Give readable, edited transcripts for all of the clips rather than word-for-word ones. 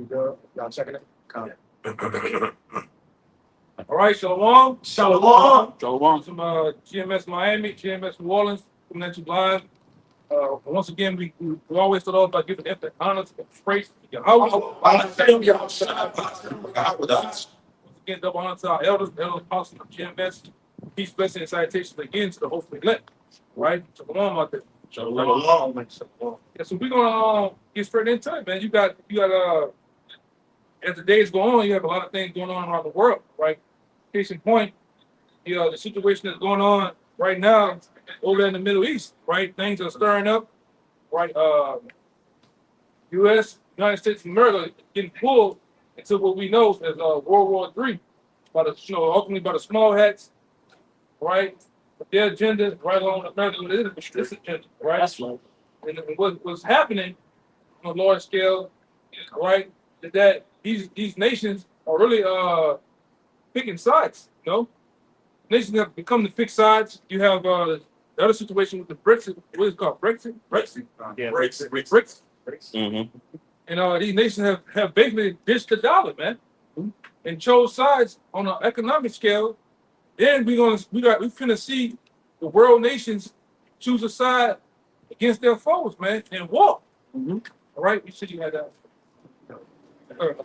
Y'all checking it? All right, Shalom. Shalom. Shalom. From GMS Miami, GMS New Orleans, coming at you live. Once again, we always start off by giving honor to the praise to Yahweh. Once again, double honor to our elders, the elder apostles of GMS. Peace, blessing, and salutations again to the hopefully elect. Right? Shalom out there. Shalom. Yeah, so we're gonna get straight into it, man. You got as the days go on, you have a lot of things going on around the world, right? Case in point, the situation that's going on right now over in the Middle East, right? Things are stirring up, right? United States of America getting pulled into what we know as World War III by the, ultimately by the small hats, right? With their agenda, right along with America with this agenda, right? That's right. And what's happening on a large scale, right, is that these nations are really picking sides, Nations have become to pick sides. You have the other situation with the Brexit, what is it called? Brexit? Yeah, Brexit. Mm-hmm. And these nations have basically ditched the dollar, man, and chose sides on an economic scale. Then we finna see the world nations choose a side against their foes, man, and war. Mm-hmm. All right, you said you had that. You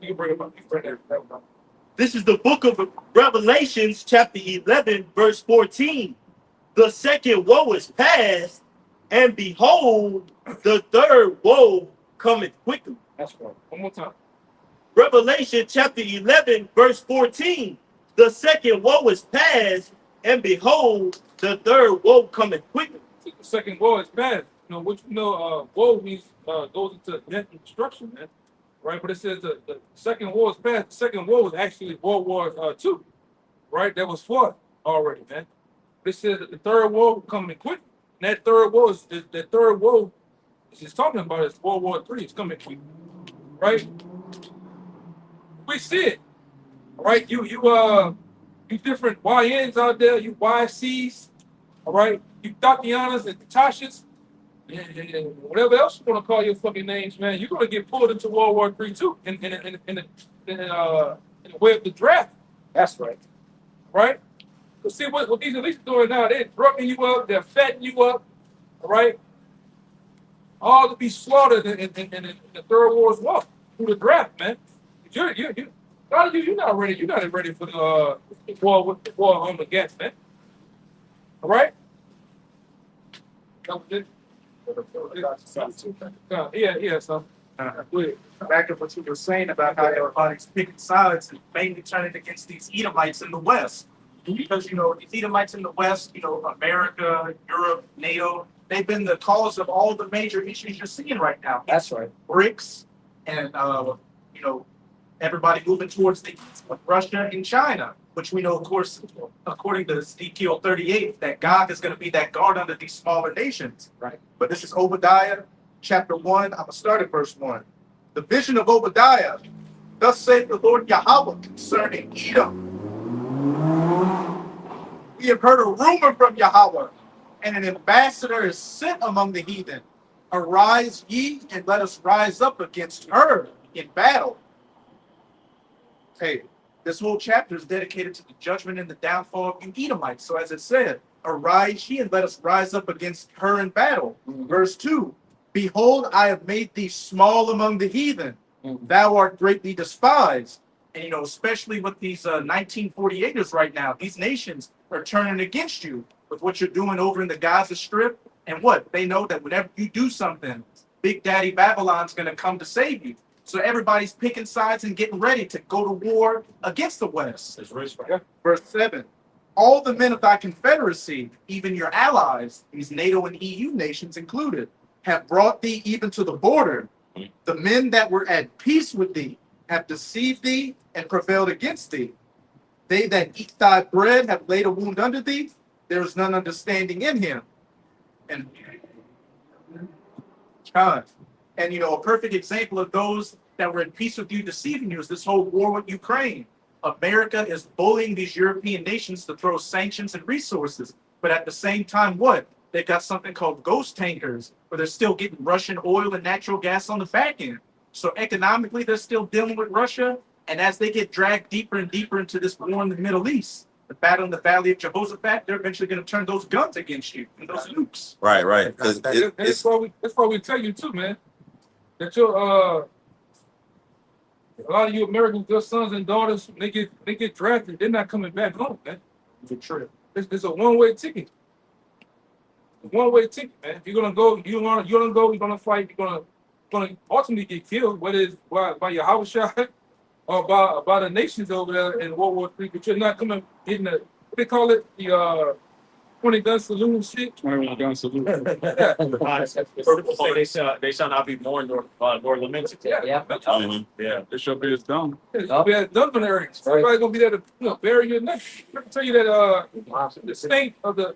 can bring it up. You can bring that up. This is the book of Revelations, chapter 11, verse 14. The second woe is past, and behold, the third woe cometh quickly. That's right. One more time. Revelation chapter 11, verse 14. The second woe is past, and behold, the third woe cometh quickly. The second woe is past. Woe means goes into death and destruction, man. Right? But it says the second war is past. The second war was actually World War II, right? That was fought already, man. But it says that the third war coming quick. And that third war is talking about is World War III. It's coming quick, right? We see it, right? You different YNs out there, you YCs, all right? You Tatianas and Natashas, and whatever else you want to call your fucking names, man, you're gonna get pulled into World War III too, in the way of the draft. That's right. Right? Because see what these elites are doing now, they're drugging you up, they're fattening you up, all right? All to be slaughtered in the Third World War through the draft, man. You're not ready. You're not ready for the war on the gas, man. All right? That was it. Yeah, so. Back to what you were saying about how everybody's picking sides and mainly turning against these Edomites in the West. Because, these Edomites in the West, America, Europe, NATO, they've been the cause of all the major issues you're seeing right now. That's right. BRICS and, everybody moving towards the east with Russia and China, which we know, of course, according to Ezekiel 38, that God is going to be that guard under these smaller nations. Right. But this is Obadiah chapter 1. I'm going to start at verse 1. The vision of Obadiah. Thus saith the Lord Yahweh concerning Edom. We have heard a rumor from Yahweh, and an ambassador is sent among the heathen. Arise ye, and let us rise up against her in battle. Hey, this whole chapter is dedicated to the judgment and the downfall of you Edomites. So as it said, arise ye, and let us rise up against her in battle. Verse 2. Behold, I have made thee small among the heathen. Thou art greatly despised. And, especially with these 1948ers right now, these nations are turning against you with what you're doing over in the Gaza Strip. And what? They know that whenever you do something, Big Daddy Babylon's going to come to save you. So everybody's picking sides and getting ready to go to war against the West. That's right. Verse 7. All the men of thy confederacy, even your allies, these NATO and EU nations included, have brought thee even to the border. The men that were at peace with thee have deceived thee and prevailed against thee. They that eat thy bread have laid a wound under thee. There is none understanding in him. And a perfect example of those that were in peace with you deceiving you is this whole war with Ukraine. America is bullying these European nations to throw sanctions and resources. But at the same time, what? They got something called ghost tankers, where they're still getting Russian oil and natural gas on the back end. So economically, they're still dealing with Russia. And as they get dragged deeper and deeper into this war in the Middle East, the battle in the Valley of Jehoshaphat, they're eventually going to turn those guns against you and those nukes. Right, right. 'Cause That's why we tell you too, man. That your a lot of you Americans, your sons and daughters, they get drafted, they're not coming back home, man. It's a trip. It's a one-way ticket. One-way ticket, man. If you're gonna go, you're gonna fight, you're gonna ultimately get killed, whether it's by your house shot or by the nations over there in World War III, but you're not coming getting the what they call it, the 20-gun salute and shit. 21-gun salute. Yeah. Purpose say they shall not be mourned nor lamented. Yeah. Mhm. Yeah, this should be done. It's gonna be at dumping areas. Everybody's gonna be there to bury your neck. I can tell you that the state of the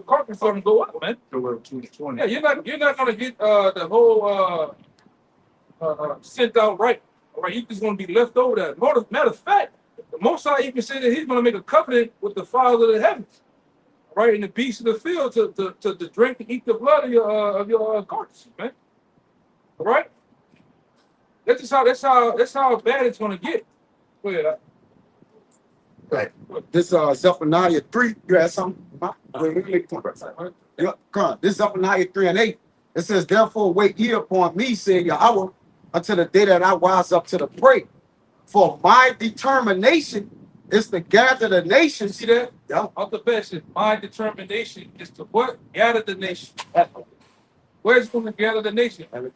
carcass gonna go up, man. Yeah, you're not gonna get the whole sent out right. All right, you're just gonna be left over there. Matter of fact, the Most High even said that he's gonna make a covenant with the Father of the heavens, right, and the beasts of the field to drink and eat the blood of your carcasses, man. All right. That's how bad it's gonna get. Go ahead. Right. This Zephaniah 3, you had something? Yeah, come on. This Zephaniah 3 and 8. It says, therefore wait ye upon me, saying Yahweh, until the day that I rise up to the prey. For my determination is to gather the nations. See that? Yeah. Out the best, my determination is to what? Gather the nation. Where's going to gather the nation? In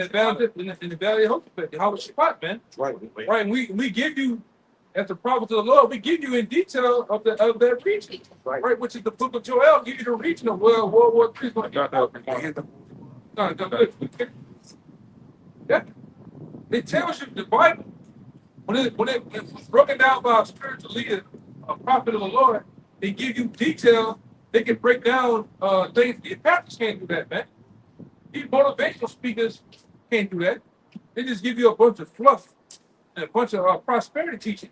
the valley of Jehoshaphat, Yahweh Shabbat, man. Right. Right, and we give you, as the prophets of the Lord, we give you in detail of that region, right? Which is the book of Joel, give you the region of where World War III is going to be. Yeah, it tells you the Bible when it was broken down by a spiritual leader, a prophet of the Lord. They give you detail. They can break down things. These pastors can't do that, man. These motivational speakers can't do that. They just give you a bunch of fluff and a bunch of prosperity teaching.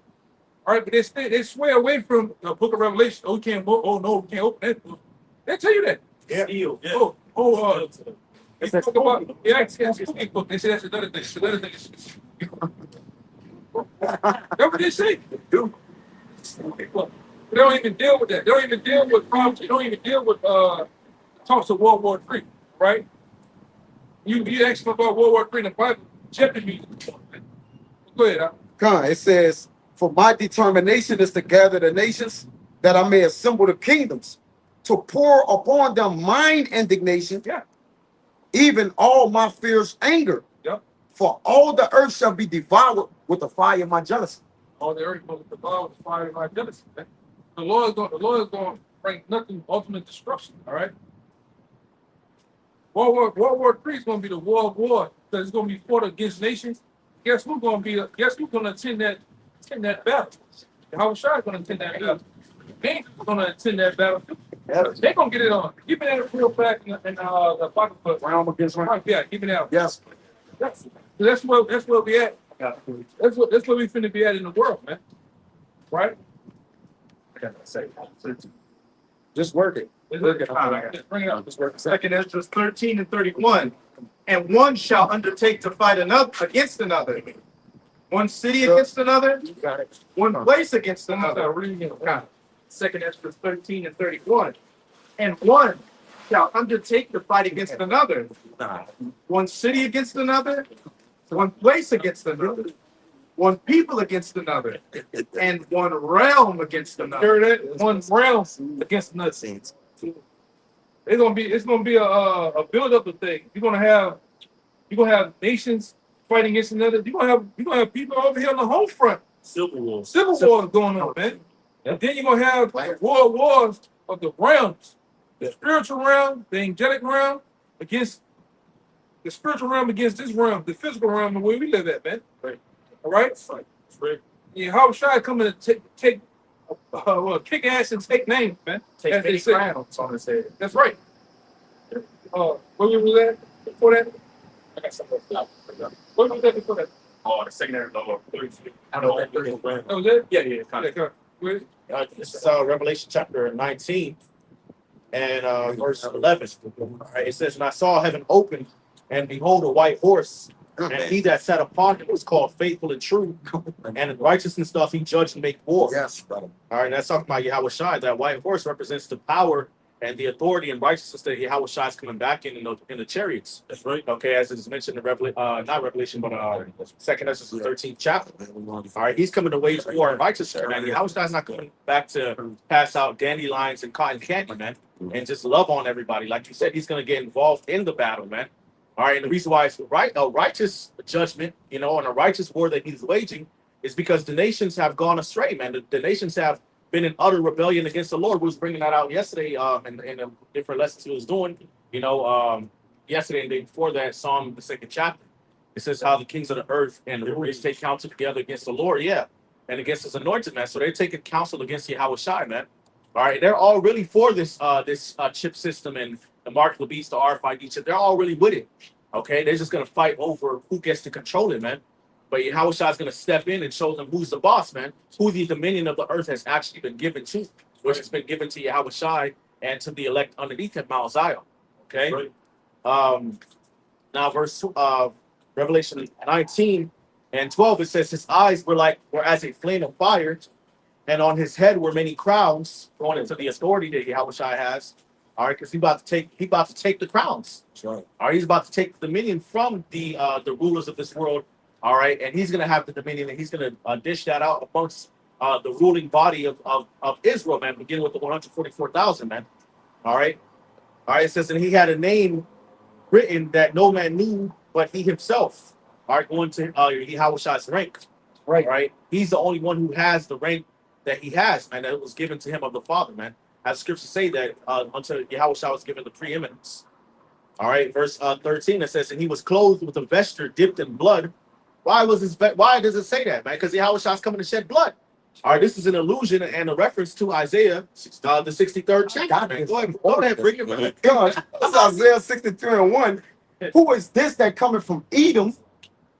All right, but they sway away from the book of Revelation. Oh, we can't. Oh no, we can't open that book. They tell you that. Yeah. They talk about the book. They say that's another thing. It's another thing. That's what they say. They don't even deal with that. They don't even deal with problems. They don't even deal with talks of World War III, right? You ask them about World War III in the Bible, Jeopardy music. Go ahead. Come on. It says, for my determination is to gather the nations, that I may assemble the kingdoms, to pour upon them mine indignation, Yeah. even all my fierce anger. Yep. For all the earth shall be devoured with the fire of my jealousy. All the earth goes to God with fire and my jealousy, man. The Lord is going to bring nothing ultimate destruction. All right. World War III is going to be the war of war because it's going to be fought against nations. Guess who's going to attend that battle? How Shai is going to attend that battle. Angels are going to attend that battle. They're going to get it on. Keep it at real back in the pocket book. Realm against realm. Yeah, keep it out. Yes. That's where we at. That's where we finna be at in the world, man. Right? Just work it. Just bring it up. Just work. Second Ezra 13 and 31. And one shall undertake to fight another against another. One city against another, one place against another. Second Ezra 13 and 31. And one shall undertake to fight against another. One city against another, one place against another, one people against another, and one realm against another. Hear that? One realm against another. It's gonna be a build up of things. You're gonna have nations fighting against another. You're gonna have people over here on the home front. Civil war. Civil war going on, man. And then you're gonna have world wars of the realms. The spiritual realm, the angelic realm, against the spiritual realm against this realm, the physical realm, the way we live at, man. Right. All right? Right. Yeah, how Shai coming to take kick ass and take names, man. Take many crowns on his head. That's right. Where was that before that? I got something else. Where was that before that? Oh, the secondary lower. I know that. That was it? Yeah, kind of. Where- This is Revelation chapter 19 and verse 11. All right, it says, and I saw heaven open, and behold, a white horse, And he that sat upon him was called faithful and true. And in righteousness doth he judge and make war. Yes, brother. All right, that's talking about Yahweh Shai. That white horse represents the power and the authority and righteousness that Yahweh Shai is coming back in the chariots. That's right. Okay, as it's mentioned in not Revelation, but Second Esdras, the 13th chapter. All right, he's coming to wage war and righteousness, man. Yahweh Shai is not coming back to pass out dandelions and cotton candy, man, and just love on everybody. Like you said, he's going to get involved in the battle, man. All right, and the reason why it's a righteous judgment, and a righteous war that he's waging is because the nations have gone astray, man. The nations have been in utter rebellion against the Lord. We was bringing that out yesterday in the different lessons he was doing. Yesterday and the day before that, Psalm the 2nd chapter. It says how the kings of the earth and the rulers take counsel together against the Lord, and against his anointed, man. So they're taking counsel against Yahweh Shai, man. All right, they're all really for this chip system and the mark of the beast, the RFID chip. They're all really with it. Okay, they're just gonna fight over who gets to control it, man. But Yahweh Shai is gonna step in and show them who's the boss, man. Who the dominion of the earth has actually been given to, which has been given to Yahweh Shai and to the elect underneath him, Mount Zion. Okay. Right. Now verse Revelation 19 and 12, it says his eyes were as a flame of fire, and on his head were many crowns, going into the authority that Yahweh Shai has. All right, because he about to take the crowns. That's right. All right, he's about to take the dominion from the rulers of this world. All right, and he's gonna have the dominion, and he's gonna dish that out amongst the ruling body of Israel, man, beginning with the 144,000, man. All right, it says, and he had a name written that no man knew but he himself. All right, going to Yahweh Shai's rank. Right. All right, he's the only one who has the rank that he has, man, that was given to him of the Father, man. As scriptures say that until Yahweh Shai was given the preeminence. All right, verse 13, it says, and he was clothed with a vesture dipped in blood. Why does it say that, man? Because Yahweh Shai is coming to shed blood. All right, this is an allusion and a reference to Isaiah, the 63rd chapter. Man. Go ahead, bring it, man. God, that's Isaiah 63:1. Who is this that coming from Edom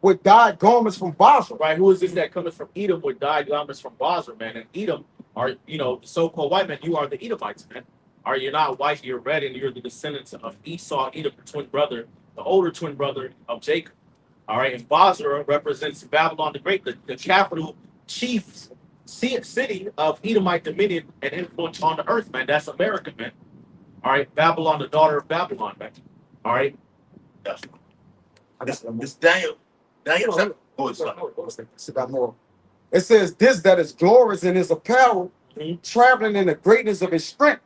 with dyed garments from Basra? Right, who is this that coming from Edom with dyed garments from Basra, man? And Edom are, the so-called white men. You are the Edomites, man. Are you not white? You're red, and you're the descendants of Esau, Edom, the twin brother, the older twin brother of Jacob. All right, and Basra represents Babylon the Great, the capital chief city of Edomite dominion and influence on the earth, man. That's America, man. All right, Babylon, the daughter of Babylon, man. All right. It's Daniel. Daniel. Oh, it's not. It's about more. It says, this that is glorious in his apparel, traveling in the greatness of his strength.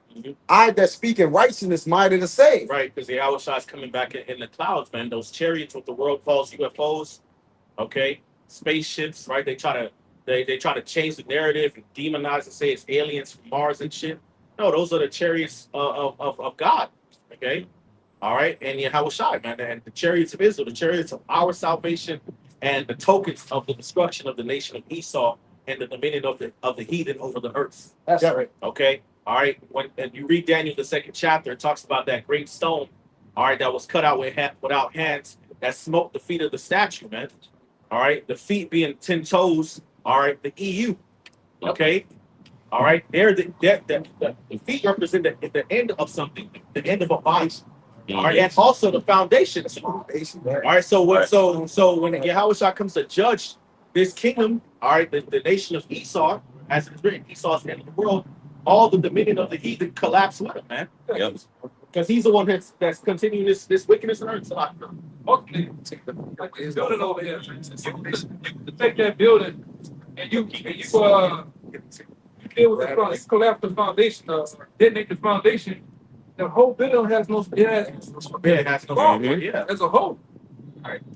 I that speak in righteousness, mighty to save. Right, because the Yahweh Shai is coming back in the clouds, man. Those chariots, what the world calls UFOs, okay, spaceships, right? They try to change the narrative and demonize and say it's aliens from Mars and shit. No, those are the chariots of God, okay? All right, and Yahweh Shai, man, and the chariots of Israel, the chariots of our salvation, and the tokens of the destruction of the nation of Esau and the dominion of the heathen over the earth. That's right. Okay. All right. And you read Daniel the 2nd chapter, it talks about that great stone. All right, that was cut out without hands that smote the feet of the statue, man. All right, the feet being 10 toes. All right, the EU. Okay. All right, the feet represent the end of something, the end of a body. All right, and also the foundation. All right, so when Yahweh Shai comes to judge this kingdom, all right, the nation of Esau, as it's written, Esau's the end of the world, all the dominion of the heathen collapse with him, man. Yep. Because he's the one that's continuing this wickedness on earth. So Okay, like this building over here. You take that building and you deal with the front, you collapse the foundation, detonate the foundation. The whole building has no. it has no yeah. As a whole.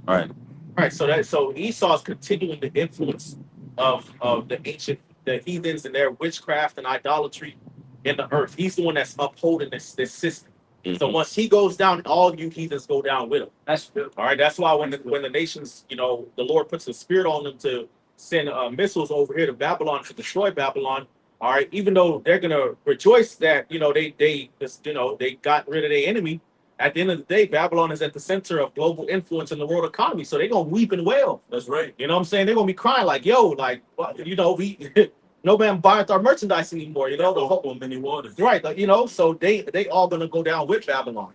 Right. Right, so Esau's continuing the influence of the heathens and their witchcraft and idolatry in the earth. He's the one that's upholding this system. So once he goes down, all you heathens go down with him. That's good. All right, that's why when the nations, the Lord puts a spirit on them to send missiles over here to Babylon to destroy Babylon. All right, even though they're gonna rejoice that they got rid of their enemy. At the end of the day, Babylon is at the center of global influence in the world economy. So they're going to weep and wail. That's right. You know what I'm saying? They're going to be crying like, yo, we, no man buyeth our merchandise anymore. The hope on many waters. Right. So they all going to go down with Babylon.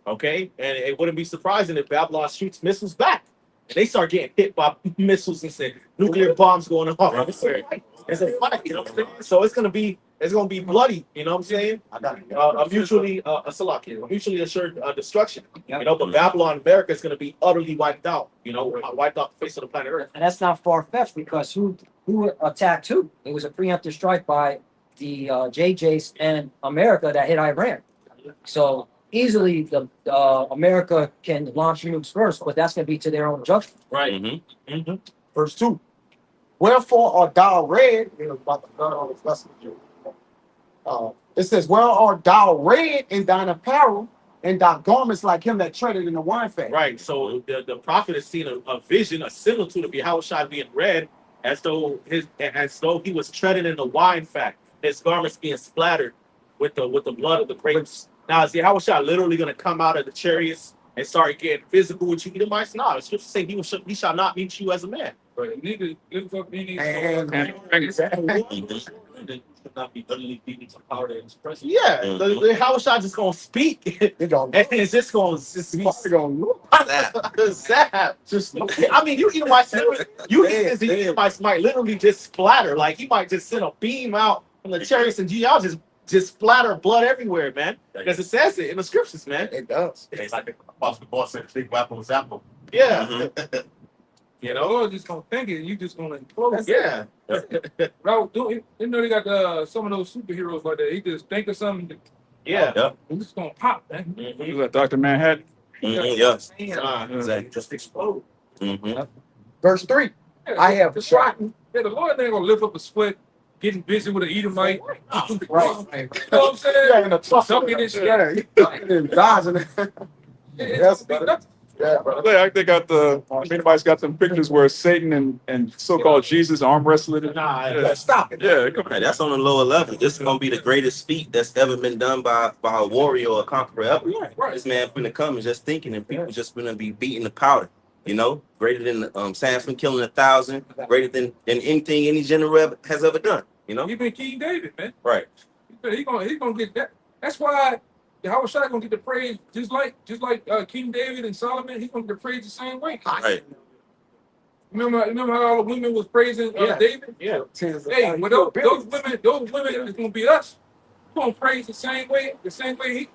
Okay. And it wouldn't be surprising if Babylon shoots missiles back. and they start getting hit by missiles and say nuclear bombs going off. It's a fight, you know what I'm saying? So it's gonna be bloody, you know what I'm saying? A mutually assured destruction. You know, but Babylon, America is gonna be utterly wiped out. You know, wiped off the face of the planet Earth. And that's not far fetched because who attacked who? It was a preemptive strike by the JJs and America that hit Iran. So easily the America can launch nukes first, but that's going to be to their own judgment. Right. Verse 2. Wherefore art thou red? It was about the blood on his vessel. It says, where art thou red in thine apparel, and thy garments like him that treaded in the wine fat? Right. So the prophet has seen a vision, a similitude of Yahushua being red, as though he was treading in the wine fat, his garments being splattered with the blood of the grapes. Now, is Yahushua literally going to come out of the chariots and start getting physical with you Edomites? No, the scripture say he shall not meet you as a man. But nigga, lift up any. Not be utterly beaten to powder in his presence. Yeah, the Yahushua just going to speak. It don't And it's just going to it's gonna look zap. just I mean, you Edomites might literally just splatter. Like, he might just send a beam out from the chariots and y'all just splatter blood everywhere, man. Because it says it in the scriptures, man. it does. It's like the Apostle Paul said, "Big weapon was apple." Yeah. You The know? Lord just gonna think it, and you just gonna implode. Yeah. Bro, you know they got some of those superheroes like that. He just think of something, Yeah. Yeah. it's just gonna pop, man. Mhm. Was that Dr. Manhattan? Yes. Exactly. Just explode. Verse 3. I have trodden. Yeah, the Lord ain't gonna lift up a sweat, getting busy with an Edomite. Right. You know what I'm saying? Yeah, in the tussle. Dunking and shit. Yeah, he dunking and dodging. It's gonna be nothing. Yeah, brother. I think they got anybody's got them pictures where Satan and so-called Jesus arm wrestling. Nah, Stop it. Yeah, come Right, that's on the lower level. This is gonna be the greatest feat that's ever been done by a warrior or a conqueror ever. This man finna come and just thinking, and people just gonna be beating the powder. You know, greater than Samson killing 1,000, greater than anything any general has ever done. You know, He been King David, man. right? He gonna get that. That's why Yahweh Shai gonna get the praise just like King David and Solomon. He's gonna get the praise the same way. Right. Remember how all the women was praising David? Yeah. Hey, but those women is gonna be us. We're gonna praise the same way he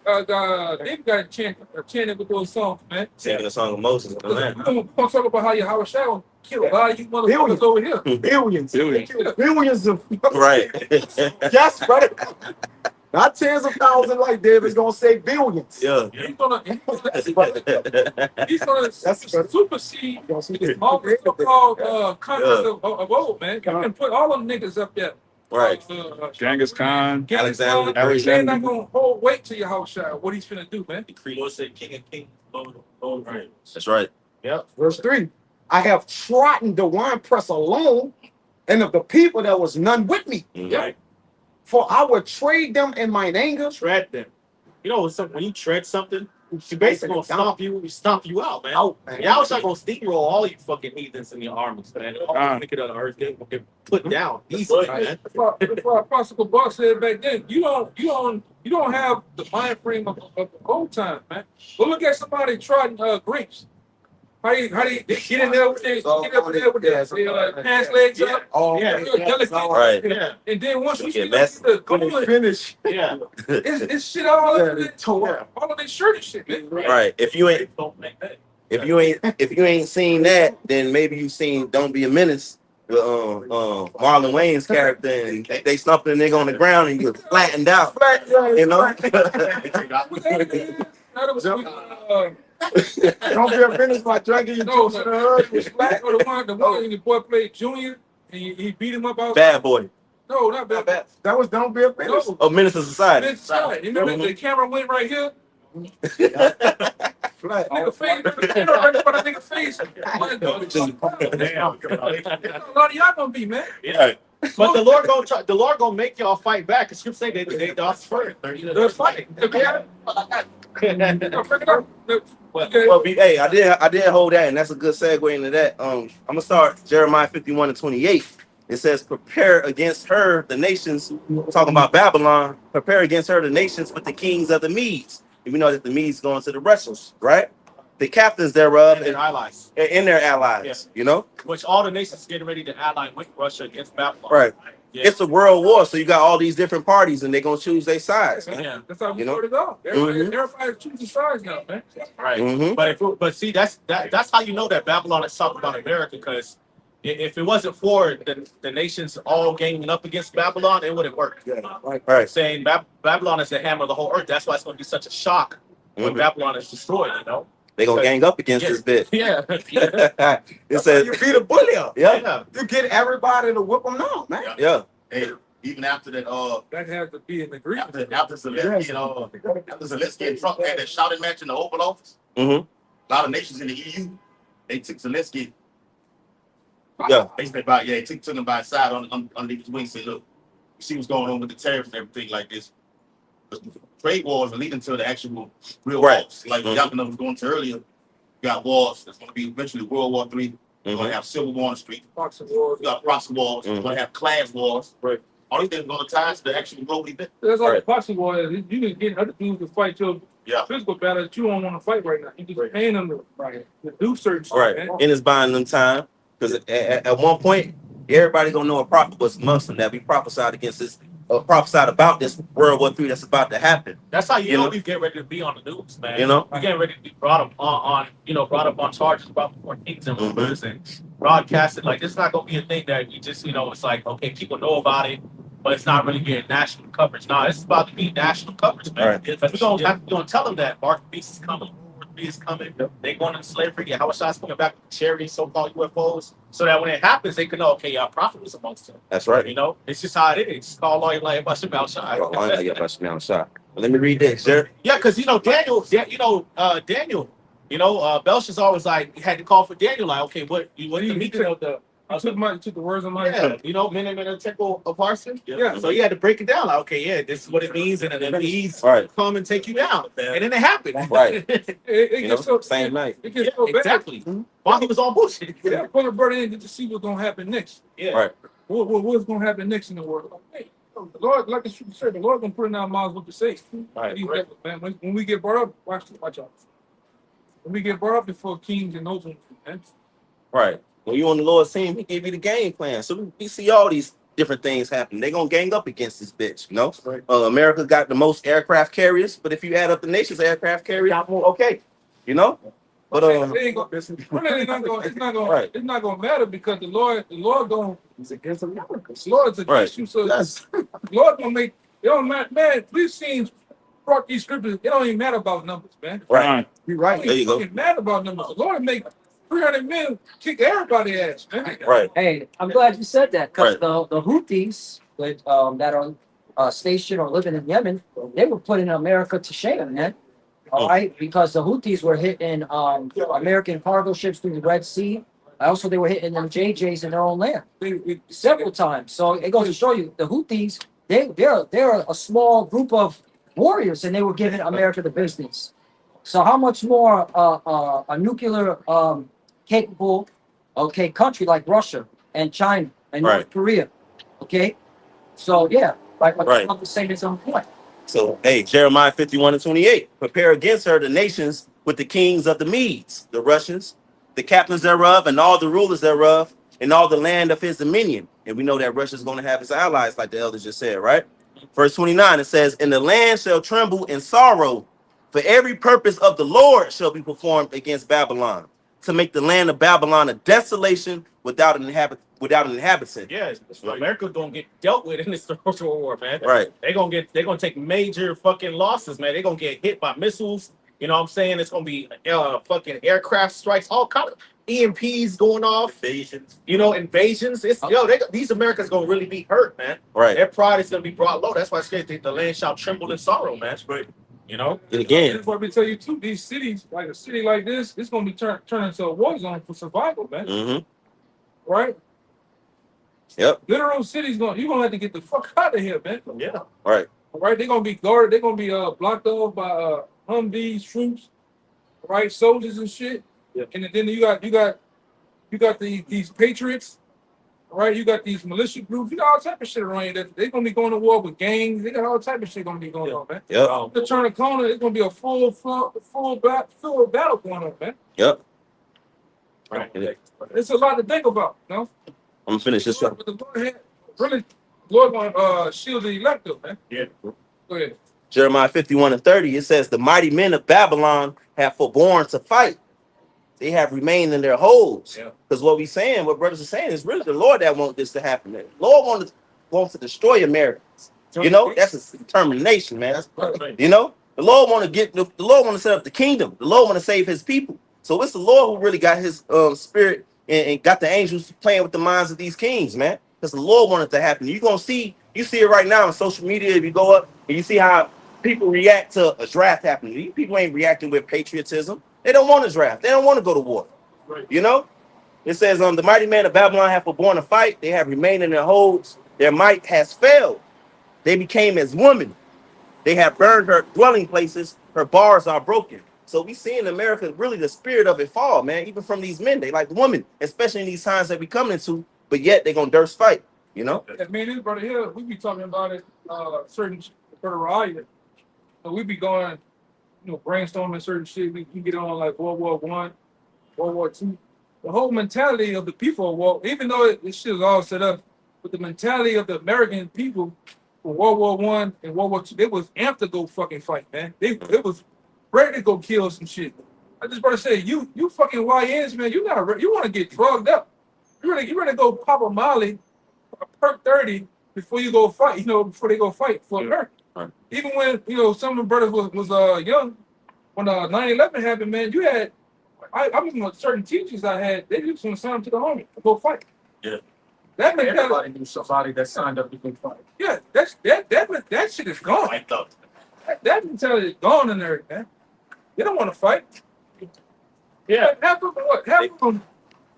David got chanted with those songs, man. Singing the song of Moses. We're gonna talk about how Yahweh Shai gonna kill a lot of you motherfuckers over here. Billions. Billions. Billions of Right. yes, brother. Not tens of thousands like David's gonna say billions. Yeah. He's gonna supersede all the so-called conquerors of old, man. You can put all them niggas up there. Right. Genghis Khan. Alexander. They're not gonna hold weight to Yahushua. What he's finna do, man. The Lord said, "King of kings, Lord of lords." Right. That's right. Verse 3. I have trodden the winepress alone, and of the people there was none with me. Right. For I would trade them in mine anger. Tread them. You know, when you tread something, she basically gonna stomp you out, man. Out, man. Y'all not gonna steamroll all you fucking heathens in your armies, man. All the wicked of the earth get put down easily, man. That's why Apostle Buck said back then, you don't have the mind frame of the old time, man. Go look at somebody trotting grapes. How they get in there with their pants legs up. Oh, Yeah. Right. Yeah. And then once you Get see messy. the when goal, they finish. Yeah. it's shit all Yeah, over they the tore up. all of their shirt and shit, man. Right. If you ain't seen that, then maybe you seen Don't Be a Menace with Marlon Wayne's character, and they stumping a nigga on the ground and you get flattened out. You know? Don't be offended by dragging you No, to the hood. it's black or the one when your boy played Junior and he beat him up out. Bad boy. No, not bad. That was Don't Be Offended. No, Oh, Menace of Society. it's side. You remember the camera went right here? Flat. Nigga face, the camera right in front of nigga face. A lot of y'all gonna be, man. Yeah. But the Lord gonna make y'all fight back. The scripture say they lost first. They're fighting. Hey, I did hold that, and that's a good segue into that. I'm gonna start Jeremiah 51:28. It says, "Prepare against her the nations." Talking about Babylon. Prepare against her the nations with the kings of the Medes. And we know that the Medes going to the wrestles, right? the captains thereof, And their allies, and their allies. You know, which all the nations getting ready to ally with Russia against Babylon. right? Yeah. It's a world war, so you got all these different parties, and they're gonna choose their sides, man. Yeah. That's how we You know? started off. Everybody choosing sides now, man. Right. Mhm. But see, that's how you know that Babylon is talking about America, because if it wasn't for the nations all ganging up against Babylon, it wouldn't work. Right. Saying Babylon is the hammer of the whole earth. That's why it's going to be such a shock when Mhm. Babylon is destroyed. You know. They gonna gang up against this bitch. Yeah. It says, You beat a bully up. yeah, You get everybody to whip them now, man. yeah. Hey, even after that, That has to be in agreement. after Zelensky and after Zelensky and Trump had that shouting match in the Oval Office, Mhm. a lot of nations in the EU, they took Zelensky. Yeah. They took him by his side underneath his wing. Said, "Look, you see what's going on with the tariffs and everything like this. But trade wars are leading to the actual real Right. wars. Like y'all know was going to earlier. You got wars. That's going to be eventually World War III. You're going to have civil war on the street. Boxing wars. You got proxy wars. You're going to have class wars. Right. All these things are going to tie to the actual global event. That's all Right. the boxing war is. You can get other dudes to fight your Yeah. physical battle that you don't want to fight right now. You just paying them to do certain shit, Right. man. And it's buying them time because at one point, everybody gonna know a prophet was Muslim that we prophesied against this, prophesied about this World War III that's about to happen. That's how you You know know? we get ready to be on the news, man. You know? we getting ready to be brought up brought up on charges about before kings and rulers and broadcasted. Like, this is not gonna be a thing that you just, it's like, okay, people know about it, but it's not really getting national coverage. Nah, it's about to be national coverage, man. Right. Because we're gonna tell them that Mark Beast is coming, World War III is coming, they going into slavery, yeah, how much shots coming back with charity, so-called UFOs, so that when it happens, they can know, okay, our prophet was amongst them. That's right. It's just how it is. It's called law like bust your mouth shut. Let me read this, sir. Yeah, because Daniel, Belshazzar was like, he had to call for Daniel, like, okay, what the meaning of the took the words of my head. minute temple of Parson? Yeah. So he had to break it down, like, okay, yeah, this is what it means, and then these Right. come and take you down. And then it happened. Right. It You know, gets so same night. It gets Yeah, so bad. exactly. While he was on bullshit. Yeah, put a brother in get to see what's gonna happen next. Yeah. Right. What's gonna happen next in the world? Hey, the Lord, like the scripture said, the Lord gonna put in our mouths what to say. Right. Man, when we get brought up, watch out. When we get brought up before kings and those ones, man. Right. When you on the Lord's team, he gave you the game plan. So we see all these different things happening. They're gonna gang up against this bitch, you know? Right. America got the most aircraft carriers, but if you add up the nation's aircraft carriers, okay. You know? But It ain't gonna, it's not gonna matter because the Lord gonna He's against America. the Lord's against Right. you. So That's the Lord gonna make it don't matter, man. We've seen brought these scriptures, it don't even matter about numbers, man. right. you're It right. don't There you go. even matter about numbers. The Lord make 300 men kick everybody's ass, man. Right. Hey, I'm glad you said that because Right. the Houthis with that are stationed or living in Yemen, they were putting America to shame, man. All right, because the Houthis were hitting American cargo ships through the Red Sea. Also, they were hitting them JJs in their own land several times. So it goes to show you the Houthis, they're a small group of warriors, and they were giving America the business. So how much more a nuclear capable country like Russia and China and Right. North Korea, okay? So yeah, like Right. I'm saying it's on point. So, hey, Jeremiah 51:28. Prepare against her the nations with the kings of the Medes, the Russians, the captains thereof, and all the rulers thereof, and all the land of his dominion. And we know that Russia's going to have his allies, like the elders just said, right? Verse 29, it says, and the land shall tremble in sorrow, for every purpose of the Lord shall be performed against Babylon, to make the land of Babylon a desolation without an inhabitant. Yeah, America's gonna get dealt with in this social war, man. Right. They're gonna take major fucking losses, man. They're gonna get hit by missiles. You know what I'm saying? It's gonna be fucking aircraft strikes, all kind of EMPs going off. Invasions. Invasions. These Americans gonna really be hurt, man. Right. Their pride is gonna be brought low. That's why I said the land shall tremble in sorrow, man. But And again, That's what we tell you too. These cities, like a city like this, it's gonna be turned into a war zone for survival, man. mm-hmm. Right? Yep. Literal cities you're gonna have to get the fuck out of here, man. yeah, Right. All right, they're gonna be guarded. They're gonna be blocked off by Humvees, troops, right, soldiers and shit. Yeah. And then you got these patriots, right? You got these militia groups, you got all type of shit around you that they're gonna be going to war with gangs. They got all type of shit gonna be going on, man. Yep. To turn a corner, it's gonna be a full battle going on, man. Yep. Right. It's a lot to think about, you know. I'm gonna finish this up. But the Lord had really, Lord gonna shield the elect, though, man. Yeah. Go ahead. Jeremiah 51:30, it says, the mighty men of Babylon have forborne to fight. They have remained in their holes. Yeah. Because what what brothers are saying is really the Lord that wants this to happen. The Lord wants to destroy Americans. You know, that's a determination, man. That's right. You know, the Lord want to the Lord want to set up the kingdom. The Lord want to save his people. So it's the Lord who really got his spirit and got the angels playing with the minds of these kings, man. Because the Lord wanted to happen. You see it right now on social media. If you go up and you see how people react to a draft happening. These people ain't reacting with patriotism. They don't want a draft. They don't want to go to war. Right. You know? It says, the mighty men of Babylon have forborne to fight. They have remained in their holds. Their might has failed. They became as women. They have burned her dwelling places. Her bars are broken. So we see in America really the spirit of it fall, man. Even from these men, they like women, especially in these times that we coming into. But yet they're gonna durst fight. You know? Yeah, man, this brother here, we be talking about it. Certain brother Raya. So we be going, brainstorming certain shit. We get on like World War I, World War II. The whole mentality of the people, even though this shit was all set up, but the mentality of the American people for World War I and World War II, they was amped to go fucking fight, man. They was ready to go kill some shit. I just want to say, you fucking YNs, man, you want to get drugged up. You ready to go pop a Molly, a perk 30 before you go fight. Before they go fight for America. Right. Even when some of the brothers was young, when 9/11 happened, man, you had I remember certain teachers I had, they just want to sign them to the army to go fight. Yeah. That mentality, Everybody knew somebody that signed up to go fight. yeah, that shit is gone. I thought. That mentality is gone in there, man. They don't want to fight. Yeah. Half of them, half of them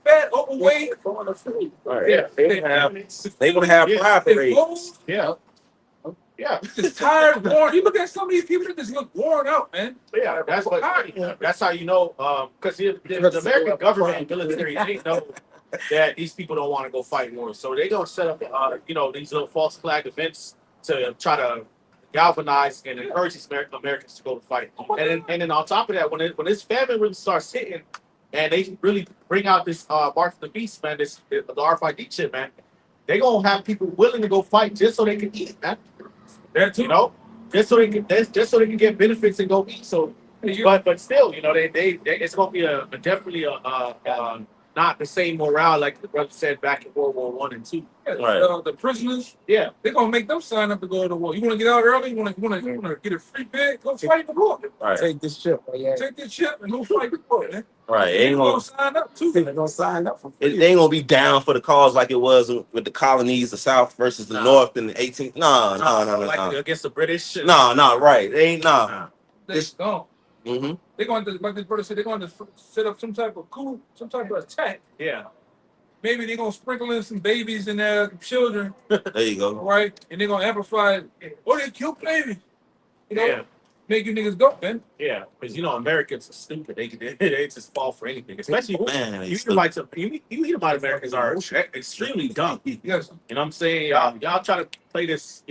fat, overweight. Right. Yeah. They want to have Yeah. pride They parades. old, Yeah. Yeah. just tired, worn. You look at some of these people that just look worn out, man. Yeah, that's how you know, because the American government and military, they know that these people don't want to go fight more, so they gonna set up, these little false flag events to try to galvanize and encourage these Americans to go to fight. And then on top of that, when this famine really starts hitting, and they really bring out this Mark of the Beast, man, the RFID chip, man, they gonna have people willing to go fight just so they can eat, man. That too. Just so they can get benefits and go eat. So, but still, they it's gonna be definitely not the same morale like the brother said back in World War I and II. Right. The prisoners, Yeah, they're gonna make them sign up to go to the war. You want to get out early? You want to get a free bed? Go fight the war. Right. Take this ship. Take this ship and go fight the war, man. Right. It They ain't gonna gonna, sign up too. They're gonna sign up for free. they ain't gonna be down for the cause like it was with the colonies, the South versus the North in the 18th. No. like against the British. No, right. They ain't nah. They gone. Mm-hmm. They're going to, like this brother said, they're going to set up some type of coup, some type of attack. Yeah, Maybe they're gonna sprinkle in some babies and their children, There you go. right? And they're gonna amplify it. Oh, they killed baby. yeah, Make you niggas go, man. yeah. Because Americans are stupid. They just fall for anything. Especially Man, they you stupid. Edomite Americans are extremely dumb. Yes. You know what I'm saying? Y'all try to play this,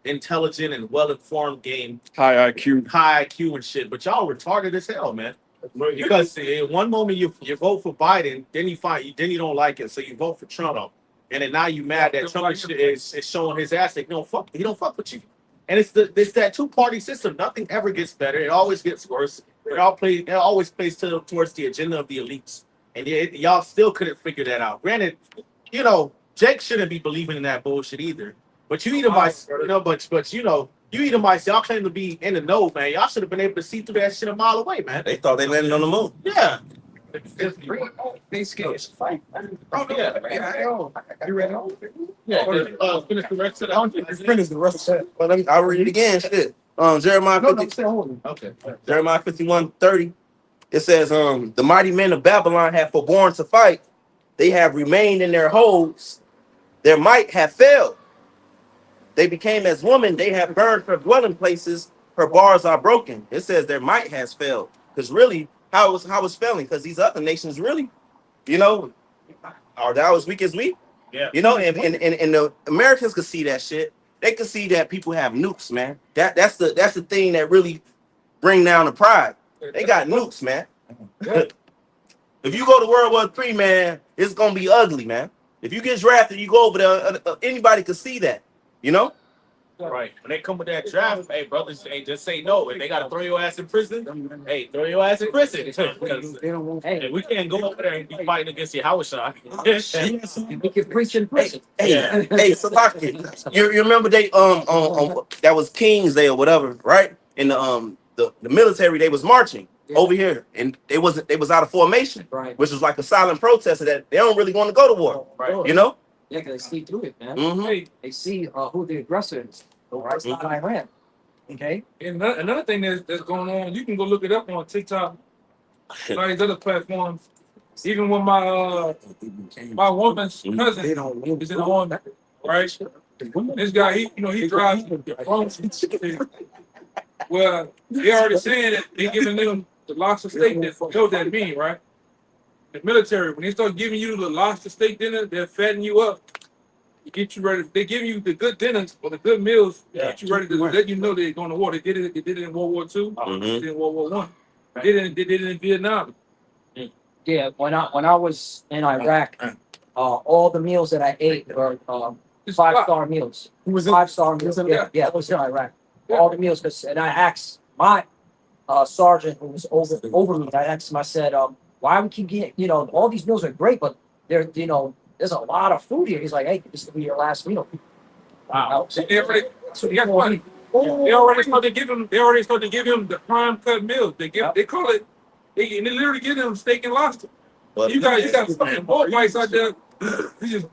intelligent and well-informed game, High IQ. high IQ and shit, but y'all retarded as hell, man. Because in one moment you vote for Biden, then you don't like it, so you vote for Trump, and then now you mad that Trump is showing his ass. He don't fuck with you, and it's that two-party system. Nothing ever gets better; it always gets worse. It always plays towards the agenda of the elites, and y'all still couldn't figure that out. Granted, Jake shouldn't be believing in that bullshit either. But you Edomites, you Edomites, y'all claim to be in the know, man. Y'all should have been able to see through that shit a mile away, man. They thought they landed on the moon. Yeah. They scared to fight. Oh, yeah. You ready? Yeah. Finish the rest of that. Finish the rest of it. But I'll read it again. Shit. Jeremiah 50, I'm still holding. Okay. Jeremiah 51:30. It says, the mighty men of Babylon have forborne to fight. They have remained in their holds. Their might have failed. They became as women. They have burned her dwelling places. Her bars are broken. It says their might has failed. Because really, how it's failing? Because these other nations really, are thou as weak as we? Yeah. You know, and the Americans could see that shit. They could see that people have nukes, man. That's the thing that really bring down the pride. They got nukes, man. If you go to World War III, man, it's gonna be ugly, man. If you get drafted, you go over there. Anybody could see that, you know. Right. When they come with that draft, hey, brothers, hey, just say no. If they gotta throw your ass in prison, hey, throw your ass in prison. Because hey, we can't go over there and be fighting against your house shot. We can preach in prison. Hey, Salaki, you remember they that was King's Day or whatever, right? And the military, they was marching over here, and they was out of formation, Right. which was like a silent protest that they don't really want to go to war, Right. you know. Yeah, because they see through it, man. Mhm. They see who the aggressor is. Right? It's not Iran. Okay. And another thing that's going on, you can go look it up on TikTok, all these other platforms. Even with my woman's cousin is in the army, right? This guy, he drives well, they already saying that they giving them the lobster steak. That know what that mean, right? The military, when they start giving you the lobster steak dinner, they're fattening you up. Get you ready. They give you the good dinners or the good meals. Get you ready to let you know they're going to war. They did it. They did it in World War II. They did it in World War One. They did it in Vietnam. Yeah. When I was in Iraq, all the meals that I ate were 5-star meals. Who was it? 5-star meals. Yeah, it was in Iraq. All the meals. And I asked my sergeant who was over me. I asked him. I said, "Why we keep getting? All these meals are great, but they're there's a lot of food here." He's like, "Hey, this will be your last meal." Wow. So they already started to give him the prime cut meals. They call it. They literally give them steak and lobster. But You got fucking pork bites out there. He just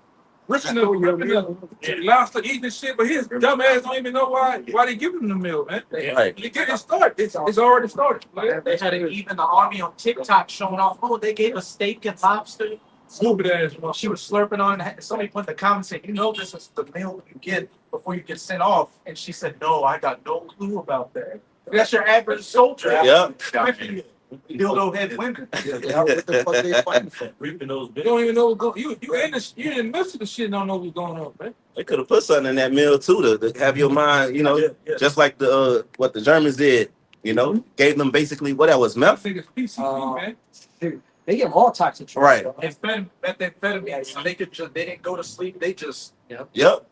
ripping the lobster, eating this shit, but his dumb ass don't even know why they give him the meal, man. Right. You get it started. It's already started. They had even the army on TikTok showing off. Oh, they gave us steak and lobster. Stupid ass. She was slurping on it. Somebody put in the comments saying, this is the meal you get before you get sent off. And she said, no, I got no clue about that. That's your average soldier. Yeah. Dildo head women. What the fuck they fighting for? Reaping those You don't even know what's going on. You in the midst of the shit and don't know what's going on, man. They could have put something in that meal too to have your mind, just like what the Germans did. Gave them basically what that was I meth. think it's PCP, man. Dude, they give all types of drugs. Right. bro. It's methamphetamine. So they didn't go to sleep. They just Yep.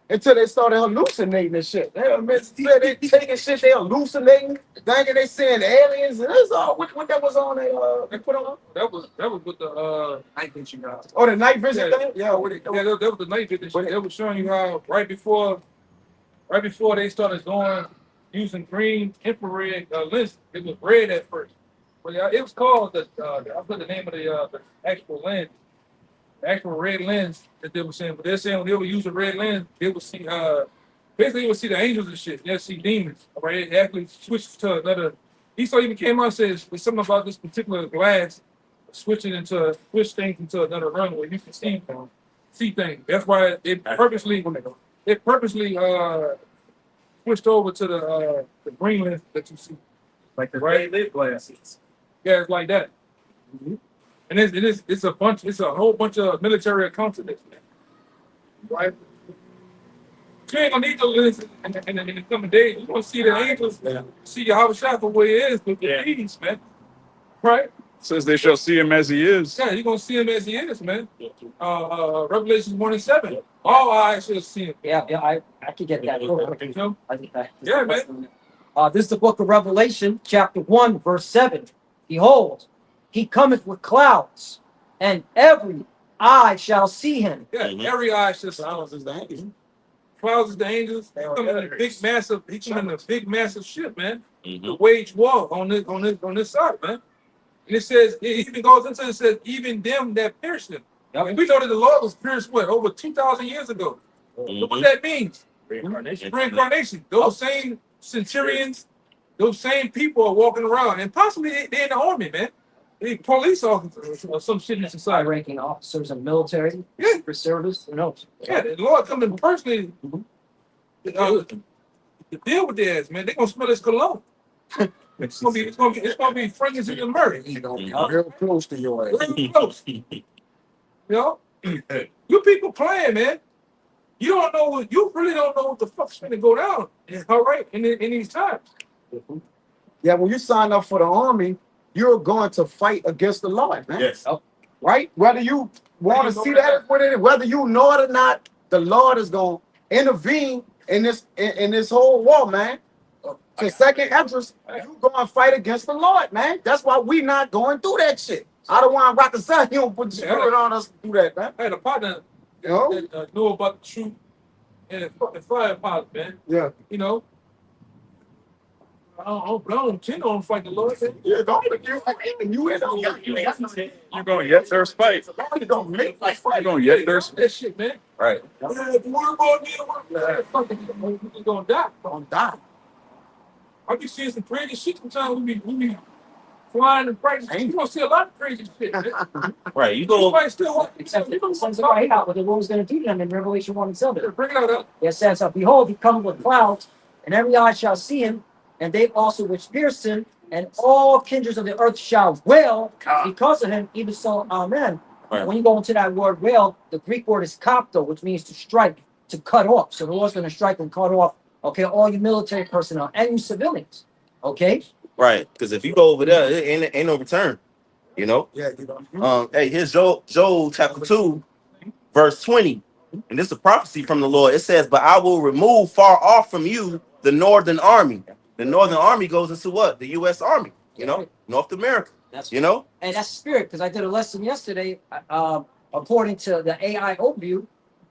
Until they started hallucinating and shit. They taking shit, they hallucinating, thinking they seeing aliens, and that's all. What that was on they put on? That was with the night vision guys. Oh, the night vision Yeah. thing? Yeah, what it, that was the night vision shit. They was showing you how right before they started using green infrared lens, it was red at first. But it was called I put the name of the actual lens, the actual red lens that they were saying. But they're saying when they would use a red lens, they would see basically they would see the angels and shit. They'll see demons. Right? It actually switched to another. Esau even came out and said there's something about this particular glass switch things into another realm where you can see things. That's why it purposely switched over to the green lens that you see. Like the Right. lid glasses. Yeah, it's like that. And it's a whole bunch of military accounts of this, man. Right? You ain't gonna need those lenses in the coming days. You're gonna see the angels, see your house shot for where it is with the peace, man. Right? Says they shall see him as he is. Yeah, you're gonna see him as he is, man. Revelation 1:7. All eyes shall see him. Yeah, I could get that. You know? Yeah, man. This is the book of Revelation, chapter 1, verse 7. Behold, he cometh with clouds, and every eye shall see him. Yeah, every eye shall see him. Clouds is the angels. He coming in a big massive ship, man. To wage war on this side, man. And it says, it even goes into it says, even them that pierced him. Yep. And we know that the Lord was pierced over 2,000 years ago. So what that means? Reincarnation. Those same centurions, those same people are walking around, and possibly they're in the army, man. They police officers or some shit in the society. High-ranking officers in military, Yeah. secret service, who knows? Yeah, the Lord coming personally to deal with their ass, man. They're gonna smell this cologne. It's gonna be fragrance in the murder. real close to your ass. Real close. You know? You people playing, man. You don't know what you really don't know what the fuck's gonna go down. All right, in these times. Yeah, when you sign up for the army, you're going to fight against the Lord, man. Yes. Right? Whether you want to see that with it, whether you know it or not, the Lord is going to intervene in this whole war, man. To second interest, you go and fight against the Lord, man. That's why we not going through that shit. I don't want to rock the sun. You don't put the spirit on us to do that, man. I had a partner You know? that knew about the truth and fucking fire pilot, man. Yeah. You know, I don't intend on fighting the Lord. Man. Yeah, don't you ain't You're going yet there's fight. you don't make like You're fight. going yet there's That shit, man. Right. Yeah, if you worry about me, you're gonna die. Don't die. I be seeing some crazy shit sometimes. We be flying and practicing. You gonna see a lot of crazy shit, man. Right. You go. Everybody still watching. Except it says right out what the Lord was going to do to them in Revelation 1 and 7. Bring it out. It says, behold, he cometh with clouds, and every eye shall see him, and they also which pierced him, and all kindreds of the earth shall wail because of him, even so, amen. Right. When you go into that word wail, the Greek word is kopto, which means to strike, to cut off. So the Lord's going to strike and cut off, okay, all you military personnel and you civilians, okay? Right. Because if you go over there, it ain't no return. You know. Yeah, you know. Hey, here's Joel chapter 2, verse 20. And this is a prophecy from the Lord. It says, but I will remove far off from you the northern army. The northern army goes into what? The U.S. Army, you know, North America. That's You know? And that's spirit, because I did a lesson yesterday. According to the AI overview,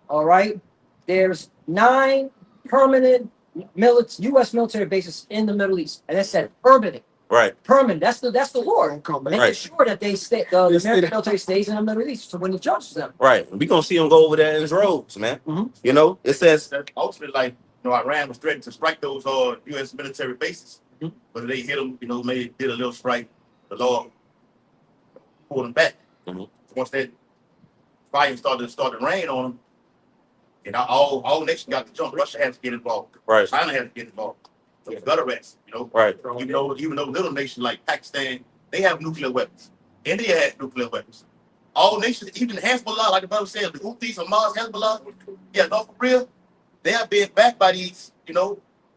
all right, there's 9 permanent U.S. military bases in the Middle East, and it said permanent. Right. Permanent. That's the Lord Don't come back. making Right. sure that they stay. The American military stays in the Middle East. So when he judges them, Right. We're going to see him go over there in his robes, man. Mhm. You know, it says, That ultimately, like, Iran was threatening to strike those U.S. military bases, but they hit them. Maybe did a little strike. The Lord pulled them back. Mhm. Once that fire started to rain on them, and all nations got to jump. Russia has to get involved. right. China has to get involved. So the gutter rats, Right. even though little nations like Pakistan, they have nuclear weapons. India has nuclear weapons. All nations, even Hezbollah, like the Bible said, the Houthis, Hamas, Hezbollah, North Korea, they are being backed by these,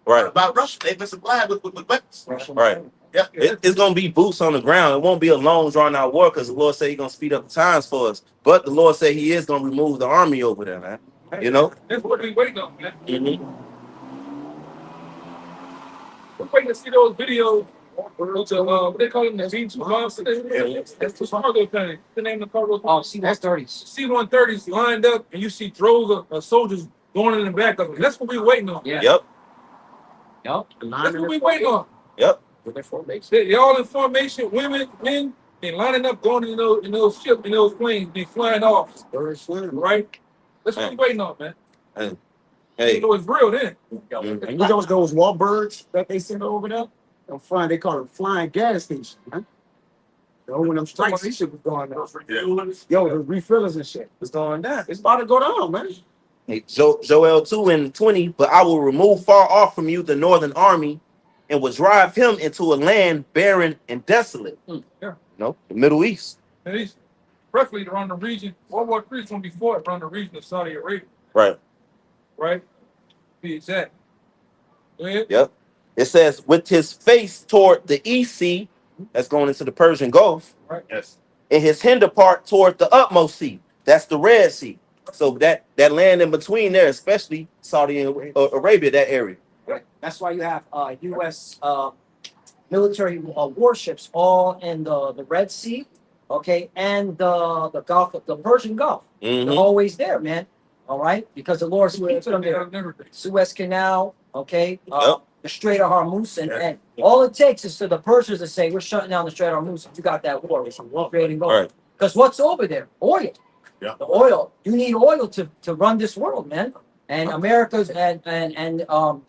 Right. by Russia. They've been supplied with weapons. Right. Yeah. It's going to be boots on the ground. It won't be a long, drawn out war because the Lord said he's going to speed up the times for us. But the Lord said he is going to remove the army over there, man. You know? That's what we waiting on, man. Mm-hmm. We're waiting to see those videos. What they call them, the V2 bombs. That's the cargo thing. The name of the cargo. oh, see, that's 30s. C-130s lined up, and you see droves of soldiers going in the back of it. That's what we waiting on. Yeah. Yep. Yep. That's what we waiting on. Yep. They all in formation, women, men, they lining up, going in those ships, in those planes, they flying off. Right? That's what we waiting on, man. Hey. You know it's real then. Mhm. And you know those warbirds that they send over there? They call them flying gas stations, man. When them strikes, this shit was going down. Yo, the refillers and shit was going down. It's about to go down, man. Hey, Joel 2 and 20, but I will remove far off from you the northern army and will drive him into a land barren and desolate. Yeah. No, the Middle East. And he's preferably around the region. World War III is going to be fought around the region of Saudi Arabia. Right. Right? Be exact. Go ahead. Yep. It says, with his face toward the east sea, that's going into the Persian Gulf, Right. Yes. and his hinder part toward the utmost sea, that's the Red Sea. So that land in between there, especially Saudi Arabia, that area. That's why you have U.S. Military warships all in the Red Sea, okay, and the Gulf, the Persian Gulf. Mhm. They're always there, man. All right, because the Lord's keeps them there. Suez Canal, okay, the Strait of Hormuz, and all it takes is for the Persians to say, "We're shutting down the Strait of Hormuz. You got that war, it's creating gold." Right. Because what's over there? Oil. Yeah. The oil. You need oil to run this world, man. And America's and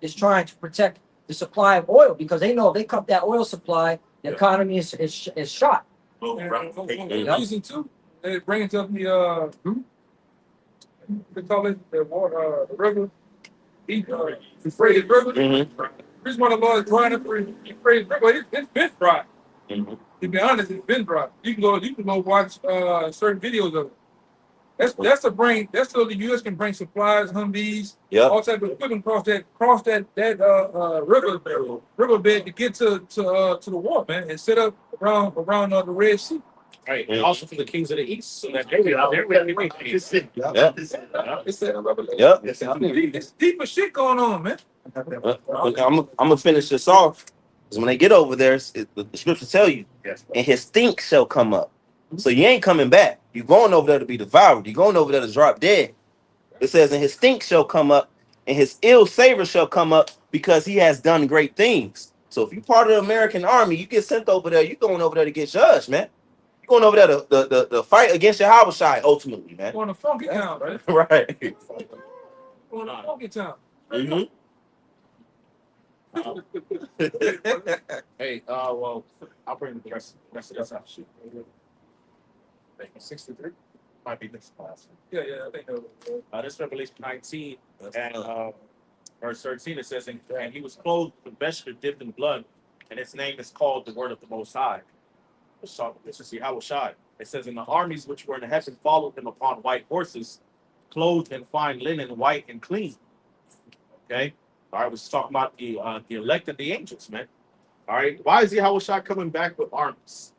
is trying to protect the supply of oil because they know if they cut that oil supply, the economy is shot. The reason too, they bring it up the they call it the water, the river, Euphrates River. Mhm. The reason why the Lord is drying up the Euphrates River, it's been dry. Mhm. To be honest, it's been dry. You can go watch certain videos of it. That's a bring. That's so the U.S. can bring supplies, Humvees, Yep. all type of equipment cross that riverbed to get to the war, man, and set up around the Red Sea. Right. And also for the kings of the east. So that they out there. Yeah. It's set up. Yep. It's deeper shit going on, man. I'm gonna finish this off. Because when they get over there, the scriptures tell you, Yes. and his stink shall come up. So you ain't coming back. You're going over there to be devoured. You're going over there to drop dead. It says, and his stink shall come up, and his ill savor shall come up, because he has done great things. So if you're part of the American army, you get sent over there. You're going over there to get judged, man. You're going over there to fight against your Yahushua ultimately, man. Going to funky town, man. Right. Going to funky town. Mhm. Hey, well, I'll bring the rest of this out. Shoot. 63 might be this class. Yeah, I think that was. This Revelation 19 and verse 13. It says, and he was clothed with vesture dipped in blood, and his name is called the Word of the Most High. This is Yahushua. It says, and the armies which were in the heaven followed him upon white horses, clothed in fine linen, white and clean. Okay. All right, we're talking about the elect and the angels, man. All right, why is Yahushua coming back with armies?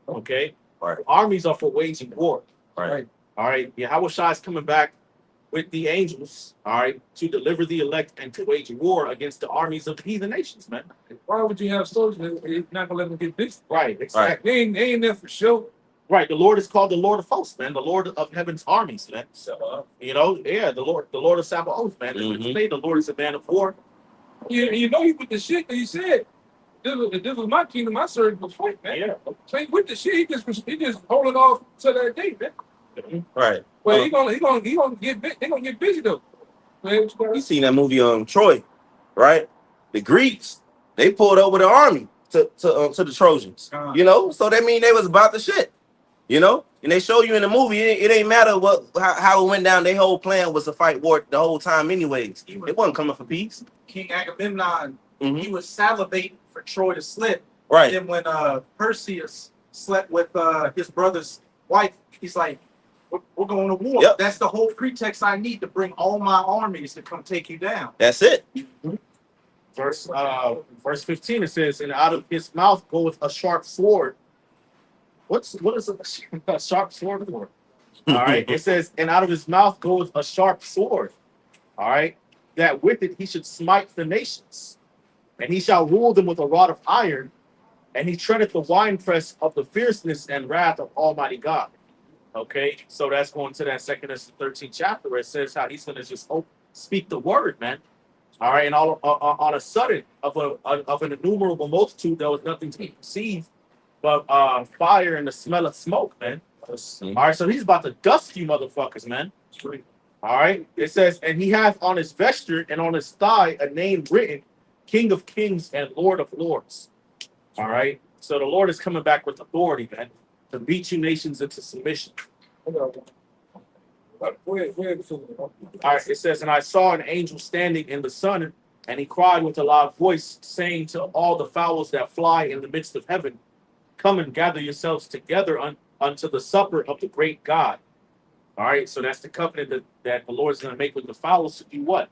Okay, Right. Armies are for waging war. Right. All right, Yahushua is coming back with the angels. All right, to deliver the elect and to wage war against the armies of the heathen nations, man. Why would you have soldiers if you're not gonna let them get busy? Right, exactly. They ain't there for show. Right, the Lord is called the Lord of hosts, man. The Lord of heaven's armies, man. So, you know, yeah, the Lord of Sabaoth, man. Mhm. The Lord is a man of war. You know he with the shit that he said. If this was my kingdom, I served before, man. Yeah. So he with the shit. He just holding off to that day, man. Right. Well, he gonna get busy. They gonna get busy though. Man, You seen that movie Troy, right? The Greeks, they pulled over the army to the Trojans. You know, so that mean they was about the shit. You know, and they show you in the movie, it ain't matter how it went down. Their whole plan was to fight war the whole time, anyways. It wasn't coming for peace. King Agamemnon, Mhm. he was salivating for Troy to slip. Right. Then when Perseus slept with his brother's wife, he's like, we're going to war. Yep. That's the whole pretext I need to bring all my armies to come take you down. That's it. Verse 15, it says, and out of his mouth goeth a sharp sword. What is a sharp sword for? All right. It says, and out of his mouth goeth a sharp sword. All right. That with it he should smite the nations, and he shall rule them with a rod of iron, and he treadeth the winepress of the fierceness and wrath of Almighty God. Okay, so that's going to that 2 Ezra 13th chapter where it says how he's going to just speak the word, man. All right, and all on a sudden of an innumerable multitude, there was nothing to be perceived but fire and the smell of smoke, man. All right, so he's about to dust you motherfuckers, man. All right, it says, and he hath on his vesture and on his thigh a name written, King of Kings and Lord of Lords. All right, so the Lord is coming back with authority, man, to beat you nations into submission. All right, it says, and I saw an angel standing in the sun, and he cried with a loud voice, saying to all the fowls that fly in the midst of heaven, come and gather yourselves together unto the supper of the great God. All right, so that's the covenant that the Lord is going to make with the fowls to do what?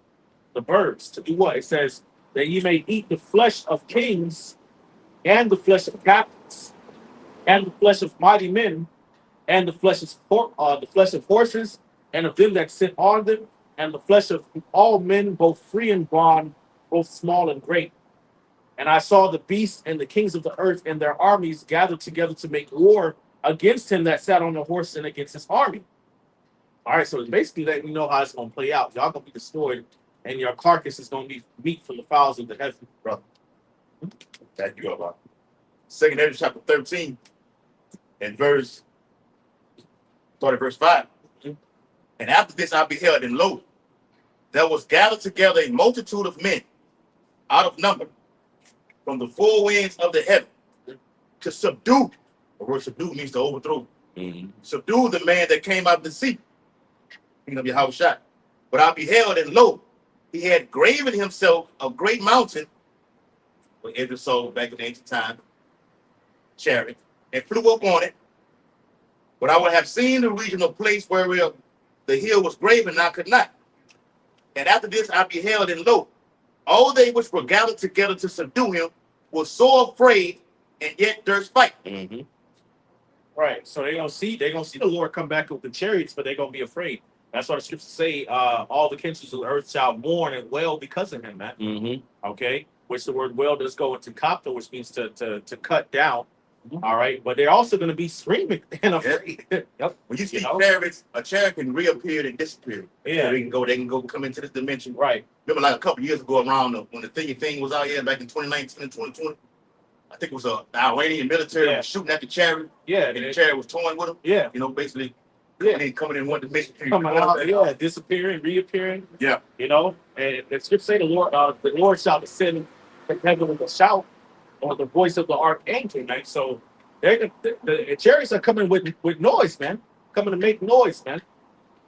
The birds, to do what? It says that ye may eat the flesh of kings and the flesh of captains and the flesh of mighty men and the flesh of horses and of them that sit on them and the flesh of all men, both free and bond, both small and great. And I saw the beasts and the kings of the earth and their armies gathered together to make war against him that sat on the horse and against his army. All right, so it's basically letting you know how it's going to play out. Y'all going to be destroyed, and your carcass is going to be meat for the fowls of the heaven, brother. That you about. 2 Ezra chapter 13 and verse 5. And after this I beheld, and lo, there was gathered together a multitude of men out of number from the four winds of the heaven to subdue. The word subdue means to overthrow. Subdue the man that came out of the sea. King of Yahushua. But I beheld, and lo, he had graven himself a great mountain, for every soul back in the ancient time, chariot, and flew up on it. But I would have seen the regional place wherein the hill was graven, and I could not. And after this I beheld, and lo, all they which were gathered together to subdue him were so afraid, and yet durst fight. Mhm. Right. So they're gonna see the Lord come back with the chariots, but they're gonna be afraid. That's why the scriptures say, all the kings of the earth shall mourn and wail because of him, man. Mhm. Okay. Which the word wail does go into kapta, which means to cut down. All right. But they're also gonna be screaming and afraid. Yep. When you see You know? chariots, a chariot can reappear and disappear. Yeah. So they can go come into this dimension. Right. Remember, like a couple years ago, around when the thing was out here back in 2019 and 2020. I think it was the Iranian military Yeah. was shooting at the chariot, Yeah. and the chariot was toying with them. Yeah. You know, basically Yeah. coming in one dimension. Coming out, yeah, disappearing, reappearing. Yeah. You know, and the scripture say the Lord shall descend from heaven with a shout or the voice of the archangel, man. So the chariots are coming with noise, man. Coming to make noise, man.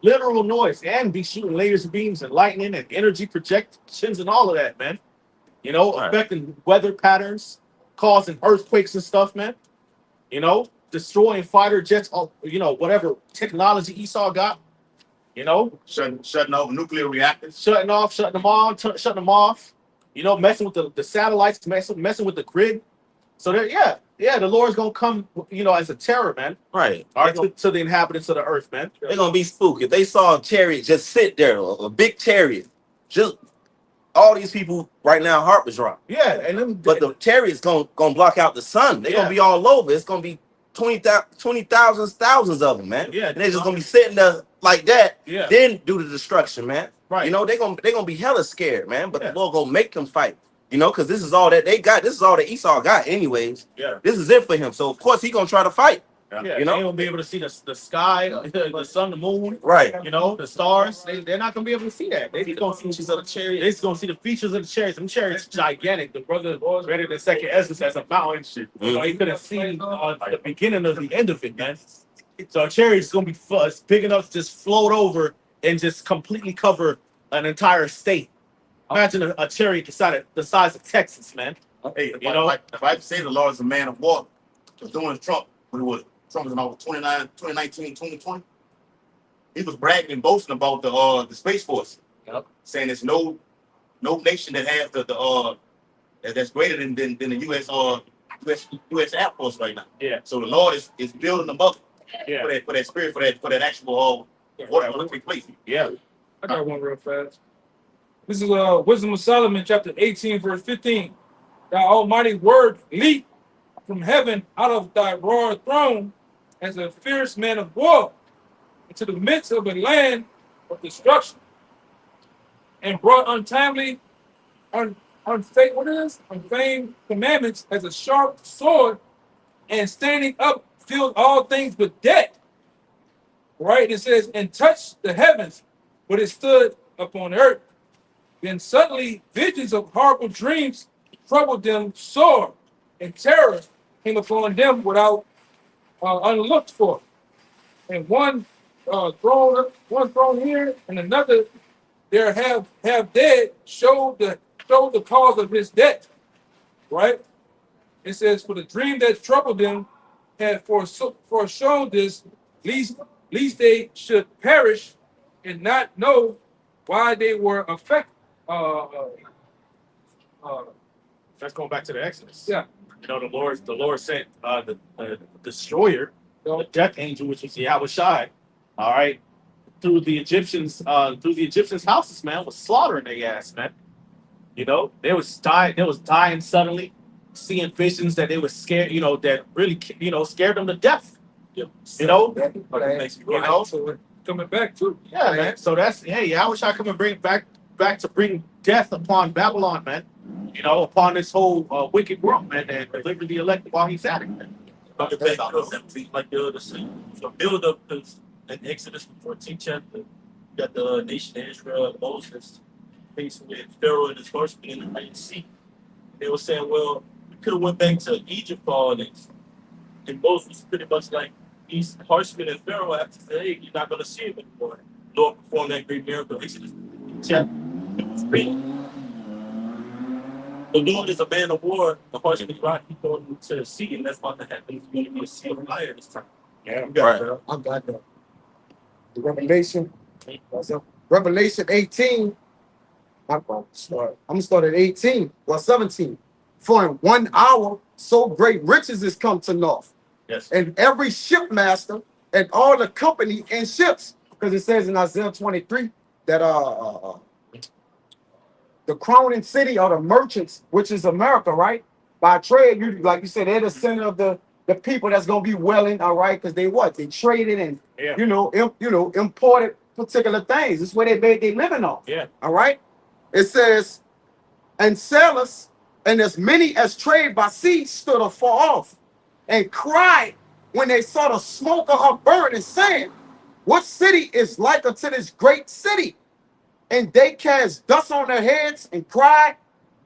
Literal noise, and be shooting lasers, beams, and lightning, and energy projections, and all of that, man. You know, Right. affecting weather patterns, causing earthquakes and stuff, man. You know, destroying fighter jets, you know, whatever technology Esau got. You know, shutting off nuclear reactors. shutting them on, shutting them off. You know, messing with the satellites, messing with the grid. So that the Lord's gonna come, you know, as a terror, man. Right. All right, to the inhabitants of the earth, man. They're gonna be spooked if they saw a chariot just sit there, a big chariot. Just all these people right now, heart was dropped. Yeah, and then But the chariot's gonna block out the sun. They're Yeah. gonna be all over. It's gonna be 20,000, thousands of them, man. Yeah. And they're just gonna be sitting there like that. Yeah. Then do the destruction, man. Right. You know, they're gonna be hella scared, man. But Yeah. the Lord gonna make them fight. You know, because this is all that they got. This is all that Esau got, anyways. Yeah. This is it for him. So of course he gonna try to fight. Yeah, You know? they won't be able to see the sky, the sun, the moon, Right. you know, the stars. They're not gonna be able to see that. They're gonna see features of the chariot. They're just gonna see the features of the chariots. Them chariots gigantic. The brother read it in Second Ezra as a mountain. You know, he couldn't see the beginning of the end of it, man. So a chariot's gonna be big enough to just float over and just completely cover an entire state. Imagine a chariot the size of Texas, man. Hey, You know? if I say the Lord is a man of war, during Trump, when it was Trump was in office 2019, 2020, he was bragging and boasting about the Space Force. Yep. Saying there's no nation that has that's greater than the US Air Force right now. Yeah. So the Lord is building them up Yeah. for that spirit, for that actual what will take place. Yeah. I got one real fast. This is Wisdom of Solomon, chapter 18, verse 15. Thy almighty word leap from heaven out of thy royal throne as a fierce man of war into the midst of a land of destruction, and brought untimely, unfamed commandments as a sharp sword, and standing up filled all things with death. Right? It says, and touched the heavens, but it stood upon earth. Then suddenly visions of horrible dreams troubled them sore, and terror came upon them without unlooked for. And one thrown here, and another there have dead showed the cause of his death. Right? It says, for the dream that troubled them had foreshown this, lest they should perish and not know why they were affected. That's going back to the Exodus. Yeah. You know, the Lord sent the destroyer, the death angel, which was Yahweh Shai, all right, through the Egyptians' houses, man, was slaughtering their ass, man. You know, they was dying suddenly, seeing visions that they were scared, you know, that really, you know, scared them to death. You know, Coming back too. yeah, man. So Yahweh Shai come and bring back to bring death upon Babylon, man. You know, upon this whole wicked world, man, and deliver the elect while he's at it, man. Like the build up in Exodus 14 chapter, you got the nation of Israel, Moses facing with Pharaoh and his horsemen in the Red Sea. They were saying, well, we could have went back to Egypt for all this. And Moses was pretty much like, these horsemen and Pharaoh have to say, hey, you're not going to see him anymore. Lord performed that great miracle. Exodus chapter 3. The Lord is a man of war. The horsemen rock, he's going to the sea, and that's about to happen. It's going to be a sea of fire this time. Yeah, Right. I got that. The Revelation Revelation 18. I'm gonna start at 18 or 17. For in 1 hour, so great riches is come to North, Yes. and every shipmaster and all the company in ships, because it says in Isaiah 23 that the crowning city of the merchants, which is America, right? By trade, you like you said, they're the center of the people that's gonna be welling, all right, because they traded and Yeah. imported particular things. This is where they made their living off. Yeah. All right. It says, and sailors and as many as trade by sea stood afar off and cried when they saw the smoke of her burning, saying, what city is like unto this great city? And they cast dust on their heads and cried,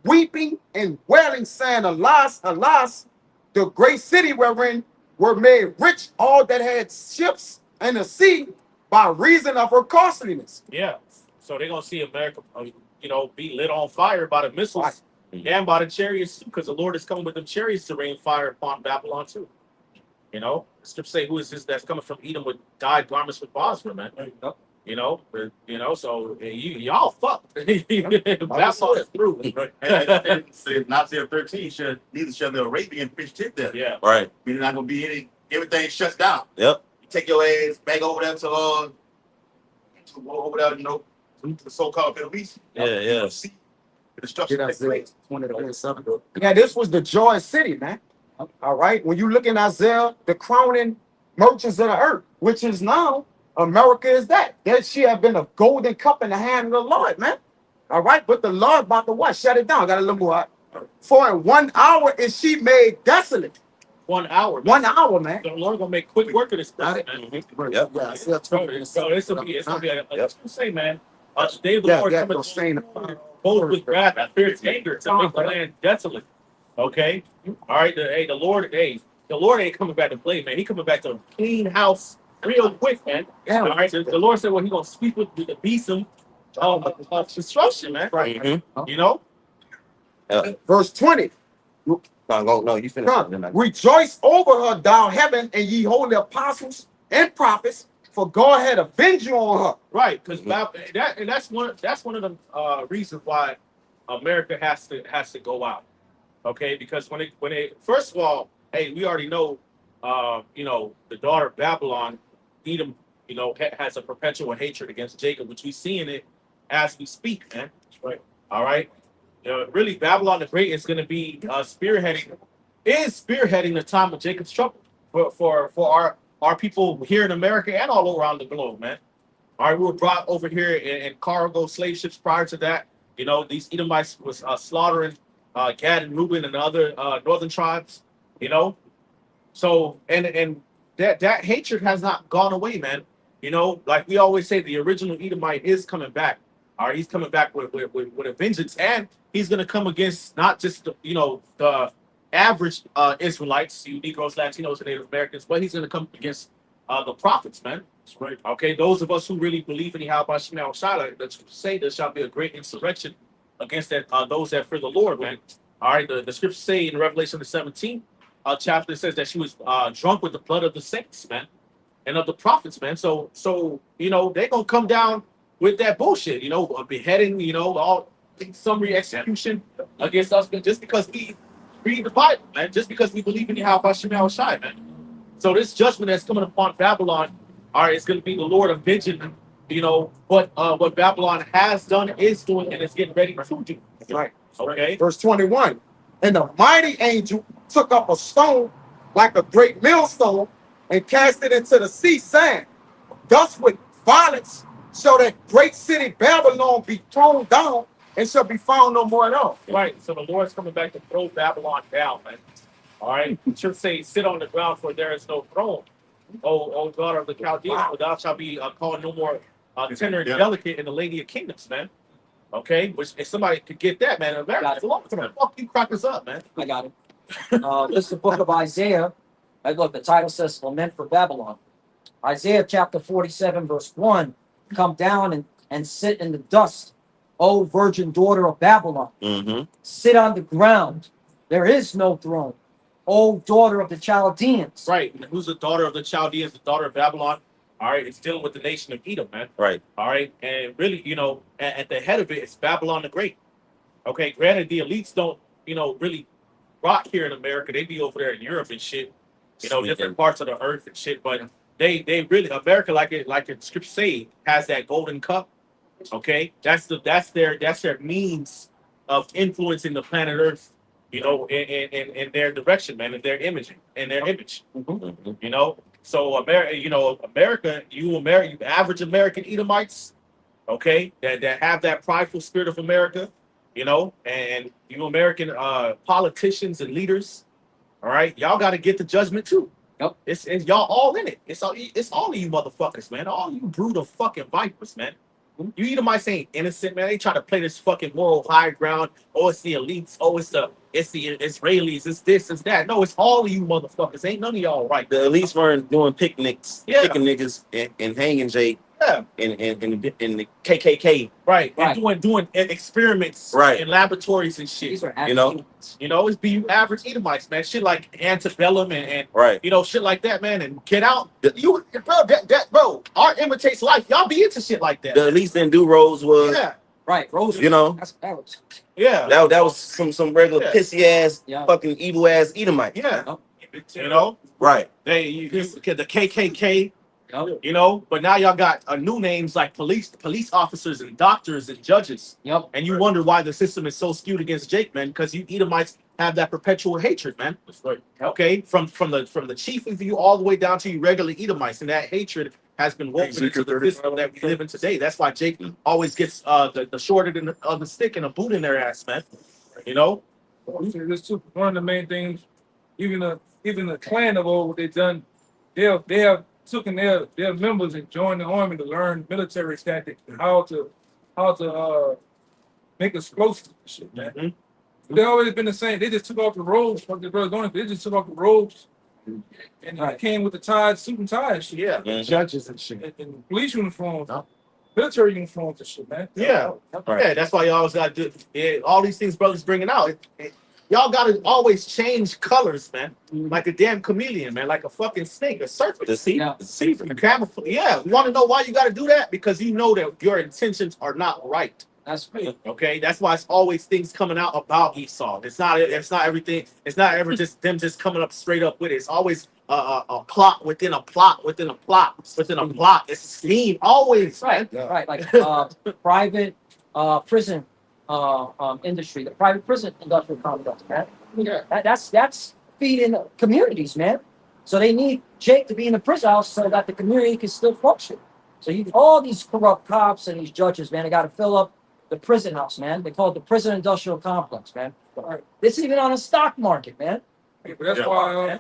weeping and wailing, saying, alas, alas, the great city wherein were made rich all that had ships in the sea by reason of her costliness. Yeah. So they're gonna see America, be lit on fire by the missiles and by the chariots too, because the Lord is coming with them chariots to rain fire upon Babylon too. The scripture say, who is this that's coming from Edom with dyed garments with Bosra, man? So y'all fucked. Babylon is through. Said Isaiah 13, neither shall the Arabian fish tip there. Yeah. Right. Meaning not gonna be everything shuts down. Yep. You take your ass back over there to over there, to the so-called Middle East. Yeah. See the destruction Get take Isaiah place. 20 to 27. Yeah, this was the joy city, man. All right. When you look in Isaiah, the crowning merchants of the earth, which is now America, is that. That she have been a golden cup in the hand of the Lord, man. All right. But the Lord about to what? Shut it down. Got a little more. For in 1 hour is she made desolate. 1 hour. 1 hour, man. The Lord gonna make quick work of this place, man. Yep. Yeah, Isaiah 20. So it's gonna be a Yep. say, man. The day of the Yeah, Lord yeah, coming those saying- both with wrath and fierce anger to make the land desolate. Okay? All right, the Lord ain't coming back to play, man. He coming back to clean house real quick, man. Yeah. All right, the Lord said, well, he gonna speak with the besom of destruction, man. Right. Mhm. Verse 20. No, you finish. Come, rejoice over her, thou heaven, and ye holy apostles and prophets, for God had avenged you on her. Right, because that's one of the reasons why America has to go out. Okay, because when they first of all, hey, we already know, the daughter of Babylon, Edom, has a perpetual hatred against Jacob, which we seeing it as we speak, man. Right. All right. Really, Babylon the Great is going to be spearheading the time of Jacob's trouble for our people here in America and all around the globe, man. All right, we were brought over here in cargo slave ships prior to that. These Edomites was slaughtering Gad and Reuben and the other northern tribes. So and that hatred has not gone away, man. Like we always say, the original Edomite is coming back. All right, he's coming back with a vengeance, and he's gonna come against not just the average Israelites, you Negroes, Latinos, and Native Americans, but he's gonna come against the prophets, man. That's right. Okay, those of us who really believe in Yahweh Shema Shai, that say there shall be a great insurrection against those that fear the Lord, man. All right, the scriptures say in Revelation the 17th chapter, it says that she was drunk with the blood of the saints, man, and of the prophets, man. So they're gonna come down with that bullshit, a beheading, all summary execution against us, just because we read the Bible, man, just because we believe in Yahweh Shema Shai, man. So this judgment that's coming upon Babylon, all right, it's going to be the Lord avenging, what Babylon has done, is doing, and is getting ready to do. Right. Okay. Verse 21. And the mighty angel took up a stone like a great millstone and cast it into the sea, saying, thus with violence shall that great city Babylon be thrown down and shall be found no more at all. Right. So the Lord's coming back to throw Babylon down, man. All right. It should say, sit on the ground, for there is no throne. O daughter of the Chaldeans, for thou shalt be called no more tender and delicate in the lady of kingdoms, man. Okay, which if somebody could get that, man, America, fuck you crackers up, man. I got it. This is the book of Isaiah. Look, the title says Lament for Babylon. Isaiah chapter 47, verse 1. Come down and sit in the dust, O virgin daughter of Babylon. Mm-hmm. Sit on the ground. There is no throne. O daughter of the Chaldeans. Right. And who's the daughter of the Chaldeans, the daughter of Babylon? All right, it's dealing with the nation of Edom, man. Right. All right, and really, at the head of it is Babylon the Great. Okay, granted, the elites don't, really rock here in America. They be over there in Europe and shit, different parts of the earth and shit. But they really America, like the scripture say, has that golden cup. Okay, that's their means of influencing the planet Earth, in their direction, man, in their image, So America, you average American Edomites, okay, that have that prideful spirit of America, and you American politicians and leaders, all right, y'all got to get the judgment too. Yep. It's y'all all in it. It's all of you motherfuckers, man. All you brood of fucking vipers, man. You Edomites ain't innocent, man. They try to play this fucking moral high ground. Oh, it's the elites. Oh, it's the Israelis. It's this, it's that. No, it's all of you motherfuckers. Ain't none of y'all right. The elites weren't doing picnics, Yeah. picking niggas and hanging Jake Yeah, in the KKK. right. Right. And doing experiments Right. in laboratories and shit. These are You know? actually- It's be you average Edomites, man. Shit like antebellum and Right. shit like that, man. And get out. Bro, art imitates life. Y'all be into shit like that. The elites didn't do Rosewood. Yeah, Right, Rose. You know, That was yeah, that was some regular Yeah. pissy ass, Yeah. fucking evil ass Edomite. yeah. Yep. Right. The KKK. Yep. But now y'all got new names like police officers and doctors and judges, Yep. and you wonder why the system is so skewed against Jake, man, because you Edomites have that perpetual hatred, man. That's right. Okay, from the chief of you all the way down to you regular Edomites, and that hatred has been woven into Ezekiel the system that we live in today. That's why Jake always gets the short end of the stick and a boot in their ass, man. This too. One of the main things, even the clan of old, what they done, they have taken their members and joined the army to learn military tactics and how to make explosives and shit, man. Mhm. They always been the same. They just took off the robes. What the brother doing? They just took off the robes, and Right. it came with the ties, suit and ties, shit. Yeah, Mhm. Judges and shit. And police uniforms, Yeah. military uniforms and shit, man. yeah, Right. yeah. That's why y'all always got to do all these things, brothers bringing out. Y'all got to always change colors, man, like a damn chameleon, man, like a fucking snake, a serpent. Yeah. Deceiver. Camouflage. Yeah, you want to know why you got to do that? Because you know that your intentions are not right. That's right. Okay, that's why it's always things coming out about Esau. It's not everything. It's not ever just them just coming up straight up with it. It's always a plot within a plot within a plot within a plot. It's a scheme always. Right, Yeah. right. Like private prison industry, the private prison industrial complex, man. Yeah. That's feeding communities, man. So they need Jake to be in the prison house so that the community can still function. So all these corrupt cops and these judges, man, they got to fill up the prison house, man. They call it the prison industrial complex, man. This even on the stock market, man. But that's Yeah. why.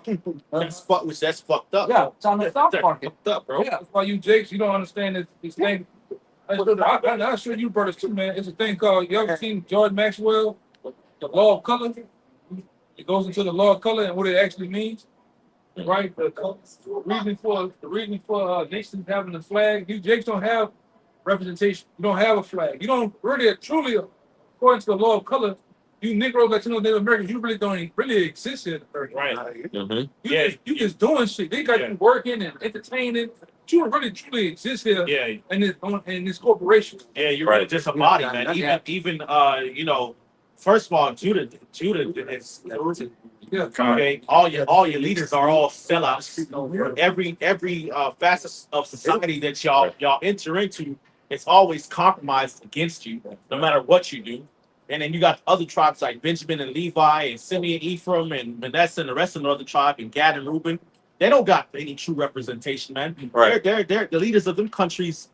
That's fucked up. Yeah, it's on the stock That's market. fucked up, bro. Yeah, that's why you Jakes, you don't understand this thing. I'm sure you brothers too, man. It's a thing called, you ever seen Jordan Maxwell, the law of color? It goes into the law of color and what it actually means, right? The reason for nations having a flag. You Jakes don't have representation. You don't have a flag. You don't really truly, according to the law of color, you Negro Latino Native Americans, you really don't really exist here in America. Right. Mhm. You just doing shit. They got you working and entertaining. You don't really truly exist here Yeah. in this corporation. Yeah, you're really Right. just a body, Yeah, man. yeah. Even first of all, Judah is Yeah. okay. All your leaders are all sellouts. Every facet of society that y'all enter into, it's always compromised against you, no matter what you do. And then you got other tribes like Benjamin and Levi and Simeon, Ephraim and Manasseh and the rest of the other tribe and Gad and Reuben. They don't got any true representation, man. Right. They're the leaders of them countries.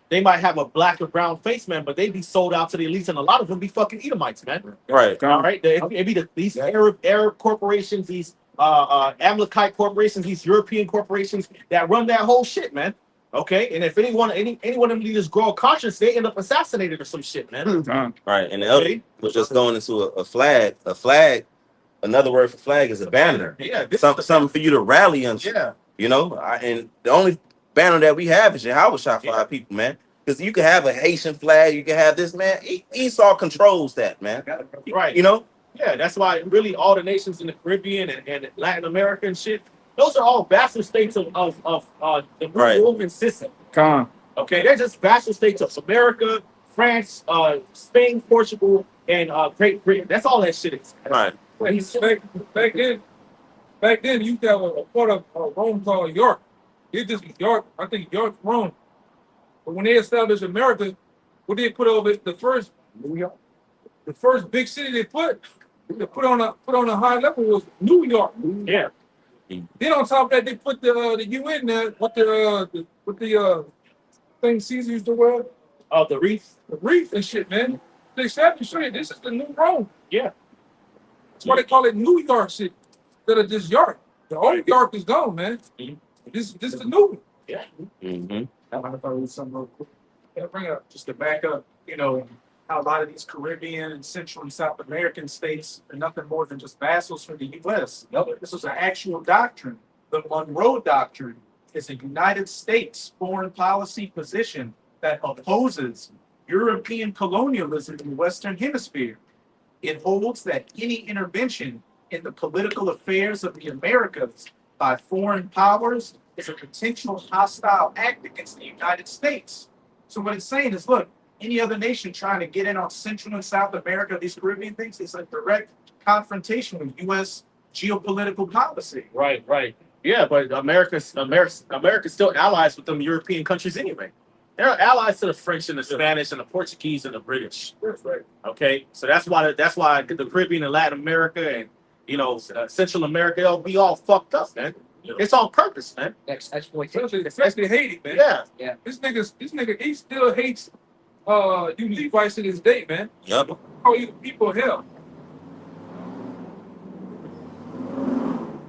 They might have a black or brown face, man, but they be sold out to the elites, and a lot of them be fucking Edomites, man. Right. All right, it be these Arab corporations, these Amalekite corporations, these European corporations that run that whole shit, man. Okay, and if any one of them leaders grow a conscience, they end up assassinated or some shit, man. Right. And the other Okay. was just going into a flag. A flag, another word for flag is a banner. Yeah, Something for you to rally unto. yeah, And the only banner that we have is Yahweh shot for our people, man. Because you can have a Haitian flag, you can have this, man. Esau controls that, man. right. You know? Yeah, that's why really all the nations in the Caribbean and Latin America and shit, Those are all vassal states of the Right. Roman system. Con. Okay, they're just vassal states of America, France, Spain, Portugal, and Great Britain. That's all that shit is. Right. Back then, you used to have a part of Rome called York. It just York. I think York, Rome. But when they established America, what they put over the first New York, the first big city they put on a high level was New York. Yeah. Then on top of that, they put the UN there with the thing Caesar used to wear, The wreath. the wreath and shit, man. They established it. This is the new Rome. Yeah. That's why they call it New York City instead of just York. The old York is gone, man. Mhm. This is the new one. Yeah. Mm-hmm. I want to throw in some real quick. Yeah, bring it up just to back up, how a lot of these Caribbean and Central and South American states are nothing more than just vassals for the U.S. This was an actual doctrine. The Monroe Doctrine is a United States foreign policy position that opposes European colonialism in the Western Hemisphere. It holds that any intervention in the political affairs of the Americas by foreign powers is a potential hostile act against the United States. So what it's saying is, look, any other nation trying to get in on Central and South America, these Caribbean things, is a direct confrontation with U.S. geopolitical policy. Right. Yeah, but America's still allies with them European countries anyway. They're allies to the French and the Spanish and the Portuguese and the British. That's right. Okay, so that's why the Caribbean and Latin America and Central America, they'll be all fucked up, man. It's on purpose, man. Exploitation. Especially Haiti, man. Yeah. This nigga, he still hates you Levites to this day, man. Yep. Call you people hell.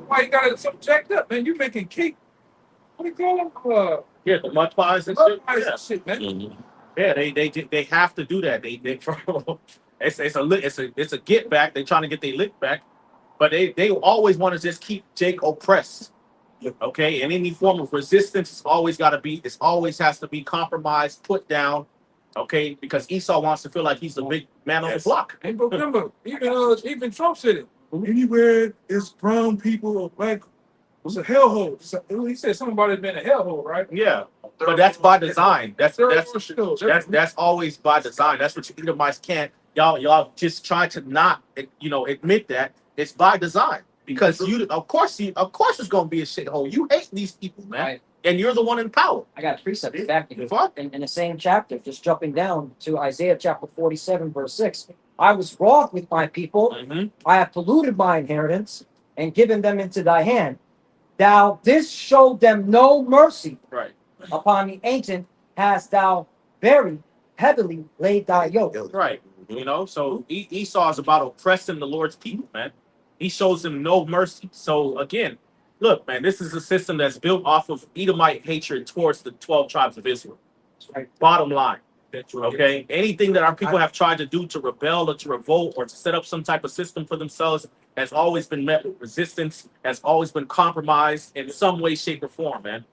Why you got it so jacked up, man? You making cake. What do you call them? Yeah, the mud pies and Mud shit. pies Yeah. and shit, man. Mm-hmm. Yeah, they have to do that. They it's a get back. They trying to get their lick back, but they always want to just keep Jake oppressed. Okay, and any form of resistance is always got to be. It always has to be compromised, put down. Okay, because Esau wants to feel like he's the big man on the block. And remember, even Trump said it. Anywhere it's brown people or black, it's a hellhole. He said something about it being a hellhole, right? Yeah, but that's by design. That's That's always by design. That's what you Edomites can't. Y'all just try to not admit that it's by design because of course it's gonna be a shithole. You hate these people, man, Right. and you're the one in power. I got a precept back Fuck. in the same chapter, just jumping down to Isaiah chapter 47, verse 6. I was wroth with my people. Mhm. I have polluted my inheritance and given them into thy hand. Thou didst show them no mercy. Right. Upon the ancient hast thou very heavily laid thy yoke. Right. So Esau is about oppressing the Lord's people, man. He shows them no mercy. So again, look, man, this is a system that's built off of Edomite hatred towards the 12 tribes of Israel. Right. Bottom line. Okay. Anything that our people have tried to do to rebel or to revolt or to set up some type of system for themselves has always been met with resistance, has always been compromised in some way, shape, or form, man.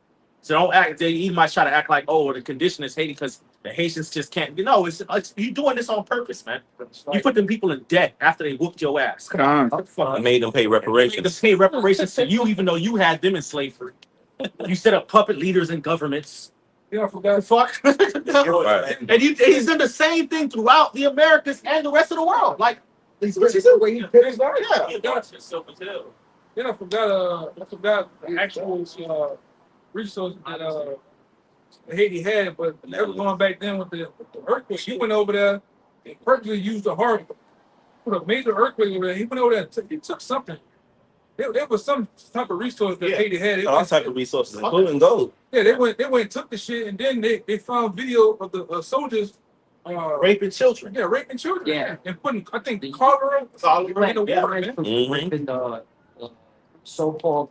So don't act. They might try to act like, the condition is Haiti because the Haitians just can't. It's you doing this on purpose, man. You put them people in debt after they whooped your ass. Con. I made them pay You reparations. pay reparations to you, even though you had them in slavery. You set up puppet leaders in governments. Yeah, I forgot. Fuck. Right. And he's done the same thing throughout the Americas and the rest of the world. Like, He's the way he put his life. yeah. Then I forgot the actual resources that Haiti had, but they were going back then with the earthquake. He went over there and purposely used the harbor. Put a major earthquake over there. He went over there and he took something. There was some type of resource that Haiti had. All type of resources, including gold. Yeah, they went and took the shit, and then they found video of the soldiers Raping children. Yeah, raping children. Yeah. And putting, I think, cholera in the Yeah. water, man. Mhm. Raping the so-called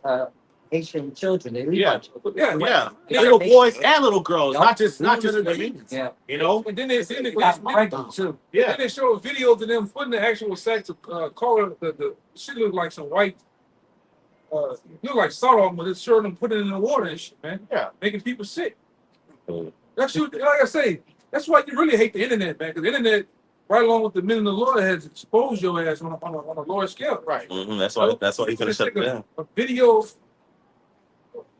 Haitian children. They Yeah. Yeah, Yeah. Yeah. Little boys and little girls, Yup. not just women. Yeah. You know? And then they Got pregnant too. Yeah. Then they show videos of them putting the actual sacks of color. The shit looked like some white, look like salt on, but it's showing them putting it in the water and shit, man. Yeah. Making people sick. That's you. Like I say, that's why you really hate the internet, man. Because the internet, right along with the men in the law, has exposed your ass on a lower scale. Right. Mhm. That's why he's gonna Just shut take it down. a video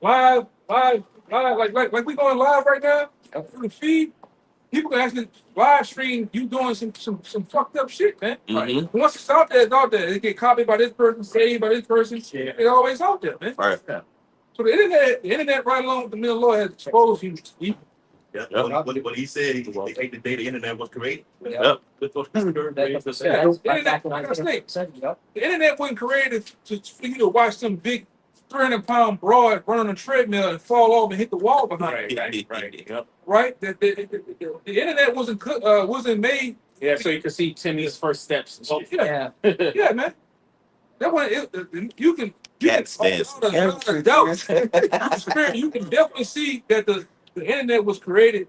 live, like we going live right now through the feed. People can actually live stream you doing some fucked up shit, man. Mhm. Once it's out there, it's out there. It get copied by this person, saved by this person. Yeah. It's always out there, man. Right. So the internet right along with the middle law has exposed you to evil. Yeah. Yep. What he said, he ate the day the internet was created. Yep. That's Yeah, right back in like I say, 1970, yep. The internet wasn't created for you to watch some big 300-pound broad run on a treadmill and fall off and hit the wall behind you, Right. Yep. right? The internet wasn't made. Yeah, so you can see Timmy's first steps and shit. Yeah, Yeah. yeah, man. That one, you can Cat stance. you can definitely see that the internet was created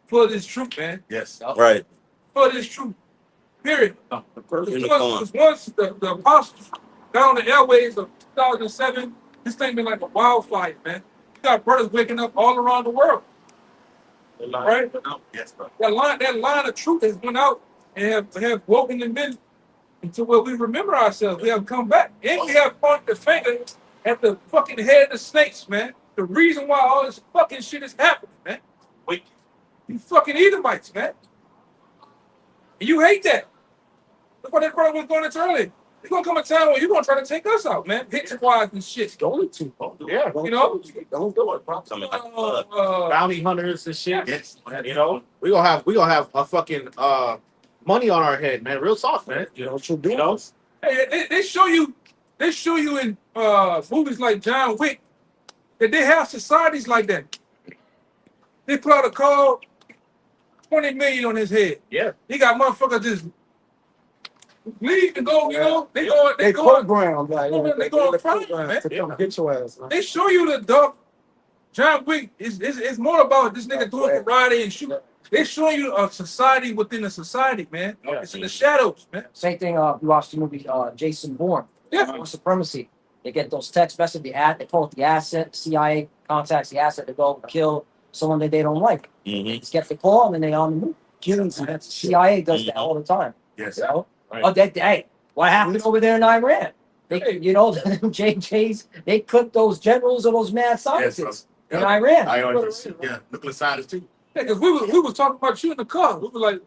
for this truth, man. Yes. Right. For this truth. Period. Unicorn. Once the apostles got on the airways of 2007, this thing been like a wildfire, man. You got brothers waking up all around the world, right? Yes, bro. That line of truth has went out and have woken the men into where we remember ourselves. We have come back. And we have pointed the finger at the fucking head of the snakes, man. The reason why all this fucking shit is happening, man. Wait. You fucking Edomites, man. And you hate that. Look what that brother was doing it earlier. There's gonna come a time where you're gonna try to take us out, man. Hit squads and shit. Going to. Yeah. You know? Don't do it, bro. Something like that. Bounty hunters and shit. Yes. You know, we gonna have a fucking money on our head, man. Real talk, man. You know what you do? You know? Hey, they show you in movies like John Wick that they have societies like that. They put out a call, 20 million on his head. Yeah. He got motherfuckers just leave and go, you know, they They go. program like They go on front, program man. to come get your ass. Man. They show you the dog. John Wick is more about this nigga doing karate and shoot. They show you a society within a society, man. Yeah. It's in the shadows, man. Same thing. You watched the movie Jason Bourne. Yeah. Supremacy. They get those text messages. They call it the asset. The CIA contacts the asset to go kill someone that they don't like. Mhm. They just get the call and then they on the move. Killing CIA does that all the time. Yes. You know? Right. Oh, hey, what happened over there in Iran? They, you know, the JJs. They cooked those generals or those mad scientists in Iran. I understand. Yeah. Nuclear scientists too. Yeah, because we was talking about you in the car. We were like,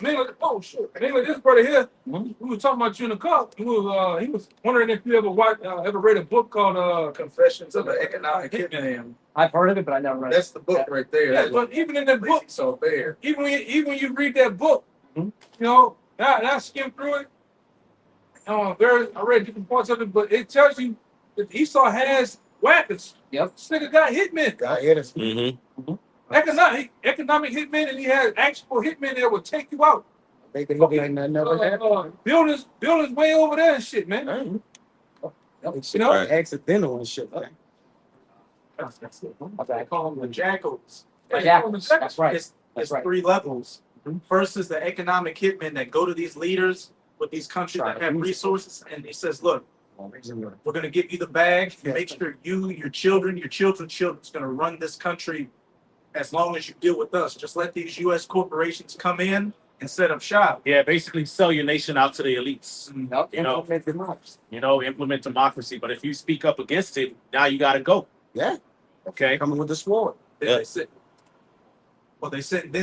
mainly, oh shit, mainly this brother here. We were talking about you in the car. He was wondering if you ever read a book called Confessions of the Economic Hitman. I've heard of it, but I never read it. That's the book right there. Yeah, but even in that book, So there. even when you read that book, you know, I skimmed through it. I read different parts of it, but it tells you that Esau has weapons. Yep. This nigga got hitmen. God, it is. Mhm. Economic hitmen, and he has actual hitmen that will take you out. Make it look like that never happened. Buildings way over there and shit, man. You know? Accidental and shit. Man. They call them the jackals. Yeah, that's right. It's That's right. 3 levels. First is the economic hitmen that go to these leaders with these countries that have resources, and he says, look, we're going to give you the bag. Make sure you, your children's children's going to run this country as long as you deal with us. Just let these U.S. corporations come in and set up shop. Yeah, basically sell your nation out to the elites. You know, implement democracy. But if you speak up against it, now you gotta go. Yeah. Okay. Coming with the sword. Then they send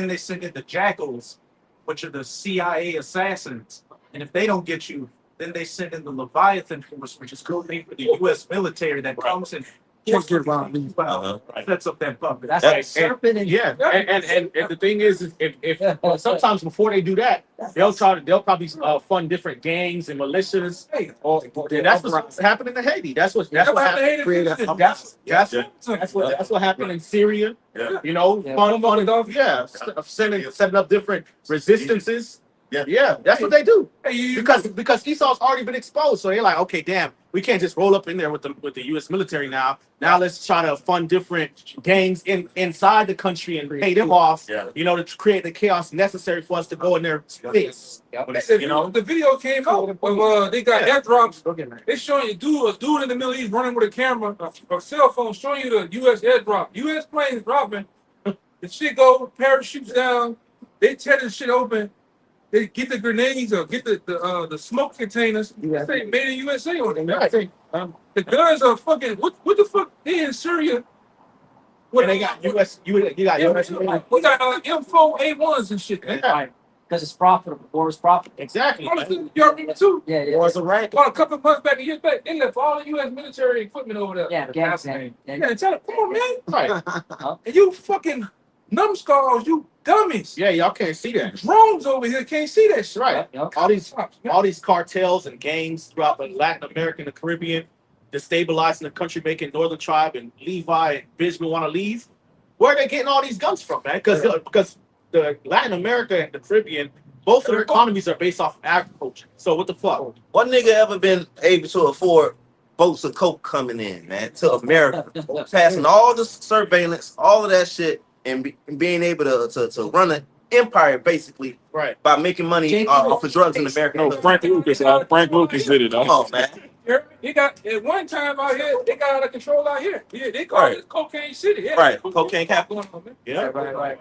in the jackals, which are the CIA assassins. And if they don't get you, then they send in the Leviathan force, which is code name for the U.S. military that comes and Can't get around me. sets up that puppet. That's Right. like serpent and Yeah, and the thing is, if sometimes before they do that, they'll probably fund different gangs and militias. And that's what's happening in Haiti. That's what happened. That's what happened in Syria. Yeah. You know, setting up different resistances. Yeah, that's what they do. Because Esau's already been exposed, so they're like, okay, damn, we can't just roll up in there with the U.S. military now. Now let's try to fund different gangs inside the country and pay them off. Yeah. You know, to create the chaos necessary for us to go in there fix. You know, the video came out of they got airdrops. They showing you a dude in the Middle East running with a camera, a cell phone, showing you the U.S. airdrop. U.S. planes dropping. The shit go, parachutes down. They tear the shit open. They get the grenades or get the smoke containers. Say made in USA on them. The guns are fucking what the fuck? They in Syria What And they got US, you got US. We got M4 A1s and shit, man. Right. Because it's profitable. War is profitable. Exactly. Honestly, you remember too? Yeah, yeah. Wars of rank. About a couple of months back, a year back, they left all the U.S. military equipment over there. Yeah, Afghanistan. Yeah, tell them, come on, man. Right. And you fucking numbskulls, you dummies. Yeah, y'all can't see that. Drones over here can't see that shit. Right. Yep. All these Stops, man. all these cartels and gangs throughout the Latin America and the Caribbean, destabilizing the country, making Northern Tribe and Levi and Benjamin want to leave. Where are they getting all these guns from, man? Because the Latin America and the Caribbean, both of their economies are based off of agriculture. So what the fuck? What nigga ever been able to afford boats of coke coming in, man, to America, passing all the surveillance, all of that shit, and being able to run an empire basically Right. by making money off of drugs in America? No, Frank Lucas. Frank Lucas did it. Come on, man. They got at one time out here, they got out of control out here. Yeah, they call Right. it cocaine city. Yeah, Right, cocaine capital. going on, man. Yeah. Right.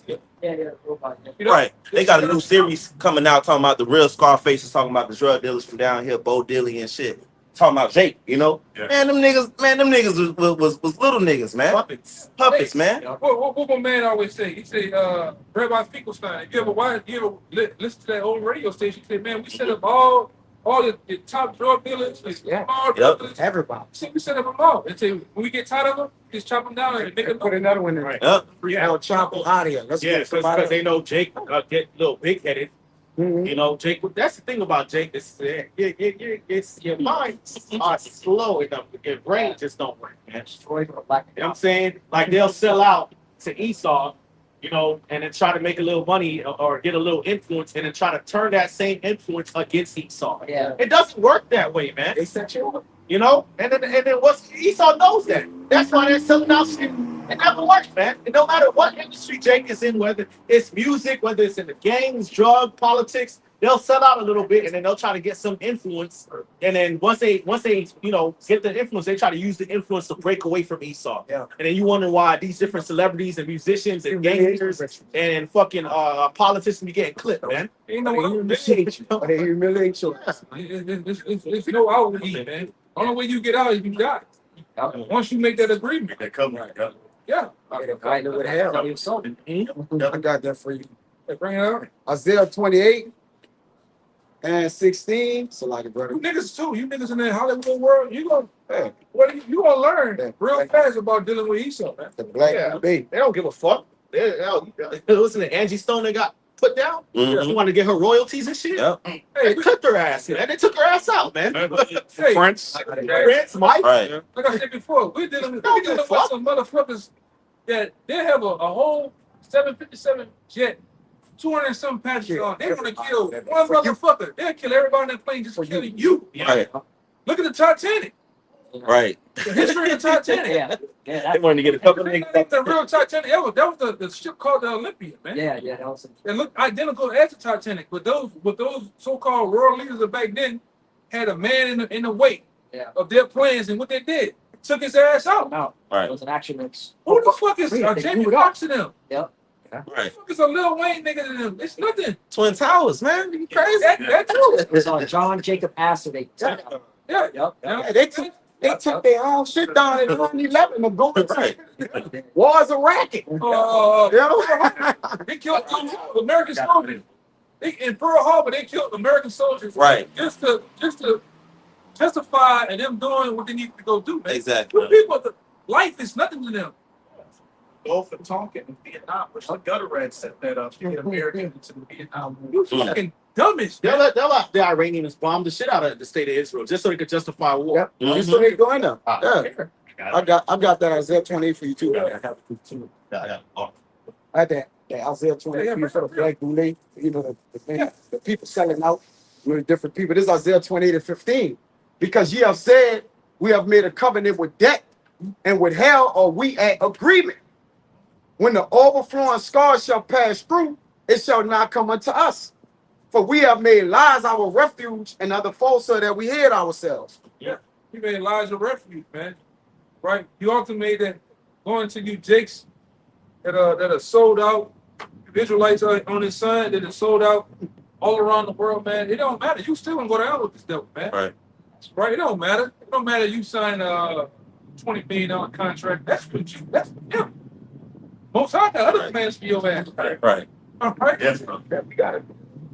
Yeah. You know, Right. They got a new series coming out talking about the real Scarface is talking about the drug dealers from down here, Bo Diddley and shit. Talking about Jake, you know? Yeah. Man, them niggas was little niggas, man. Puppets. Puppets, man. what my man always say? He say, Rabbi Finkelstein, if you ever listen to that old radio station, he said, man, we set up all the top drug dealers, the small drug dealers. Everybody. We set up them all. And say, when we get tired of them, just chop them down and make them Put another one in. Right. Yep. El Chapo out of here. Let's Yeah, get somebody. because they know Jake get a little big headed. Mhm. You know, Jake. That's the thing about Jake. It's your mind are slow enough. Your brain just don't work, man. You know what I'm saying? Like they'll sell out to Esau, you know, and then try to make a little money or get a little influence, and then try to turn that same influence against Esau. Yeah. It doesn't work that way, man. They set you up. You know, and then what's Esau knows that. That's why they're selling out shit. It never works, man. And no matter what industry Jake is in, whether it's music, whether it's in the gangs, drug, politics, they'll sell out a little bit and then they'll try to get some influence. And then once they you know get the influence, they try to use the influence to break away from Esau. Yeah. And then you wonder why these different celebrities and musicians and gangsters and fucking politicians be getting clipped, man. Ain't no But they humiliate you. It's no out with you, man. Only way you get out is you die. Once you make that agreement. They come right up. Yeah. I know what hell. I got that for you. They bring it out. Isaiah 28 and 16. So like a brother. You niggas too. You niggas in that Hollywood world, you gonna Hey, you gonna learn Yeah. real fast about dealing with Esau, man. the black Yeah. baby. They don't give a fuck. Listen to Angie Stone that got put down. Mhm. You want to get her royalties and shit? Yep. They Hey, clipped her ass, man. They took her ass out, man. hey, Prince. Prince, Mike. Right. like I said before, we're dealing with some motherfuckers that they have a whole 757 jet, 200 and some passengers on. They want to kill one motherfucker. They'll kill everybody on that plane just for killing you. Right. Look at the Titanic. Right. The history of the Titanic. Yeah. Yeah. They wanted to get a couple That niggas. ain't the real Titanic. That was the ship called the Olympia, man. Yeah. That was It looked identical as the Titanic, but those so-called world leaders of back then had a man in the wake Yeah. of their plans, and what they did took his ass out. no. Right. It was an action mix. Who the fuck is They Jamie blew it up. Foxx and them? Who Right. the fuck is a Lil Wayne nigga to them? It's nothing. Twin Towers, man. You crazy? That too. It was on John Jacob Astor. They Yeah. Yep. Yeah, they took their own shit down in 9/11 of going Right. War's a racket. You know? They killed American soldiers. In Pearl Harbor, they killed American soldiers. Right. Just to testify and them doing what they need to go do, man. Exactly. Them people, life is nothing to them. Go for Tonkin in Vietnam, which the gutter rats set that up to get American into the Vietnam War. You fucking dumbass, They'll man. let the Iranians bomb the shit out of the state of Israel just so they could justify war. Yep. That's what they doing now. I Yeah. don't care. I got that Isaiah 28 for you too. Yeah. I have it too. Yeah. I had that Isaiah 28 for you for the black boule. You know, the people selling out, you know, the different people. This is Isaiah 28 and 15. Because ye have said, we have made a covenant with death, and with hell are we at agreement. When the overflowing scars shall pass through, it shall not come unto us. For we have made lies our refuge, and other falsehood that we hid ourselves. You made lies your refuge, man. Right? You also made that going to you Jakes that are sold out. Visualize on his son that is sold out all around the world, man. It don't matter. You still gonna go down with this devil, man. Right. Right? It don't matter. It don't matter you sign $20 million contract. That's what you. That's him. Most I got other plans for your ass. Right. All right. Yes, bro. Yeah, we got it.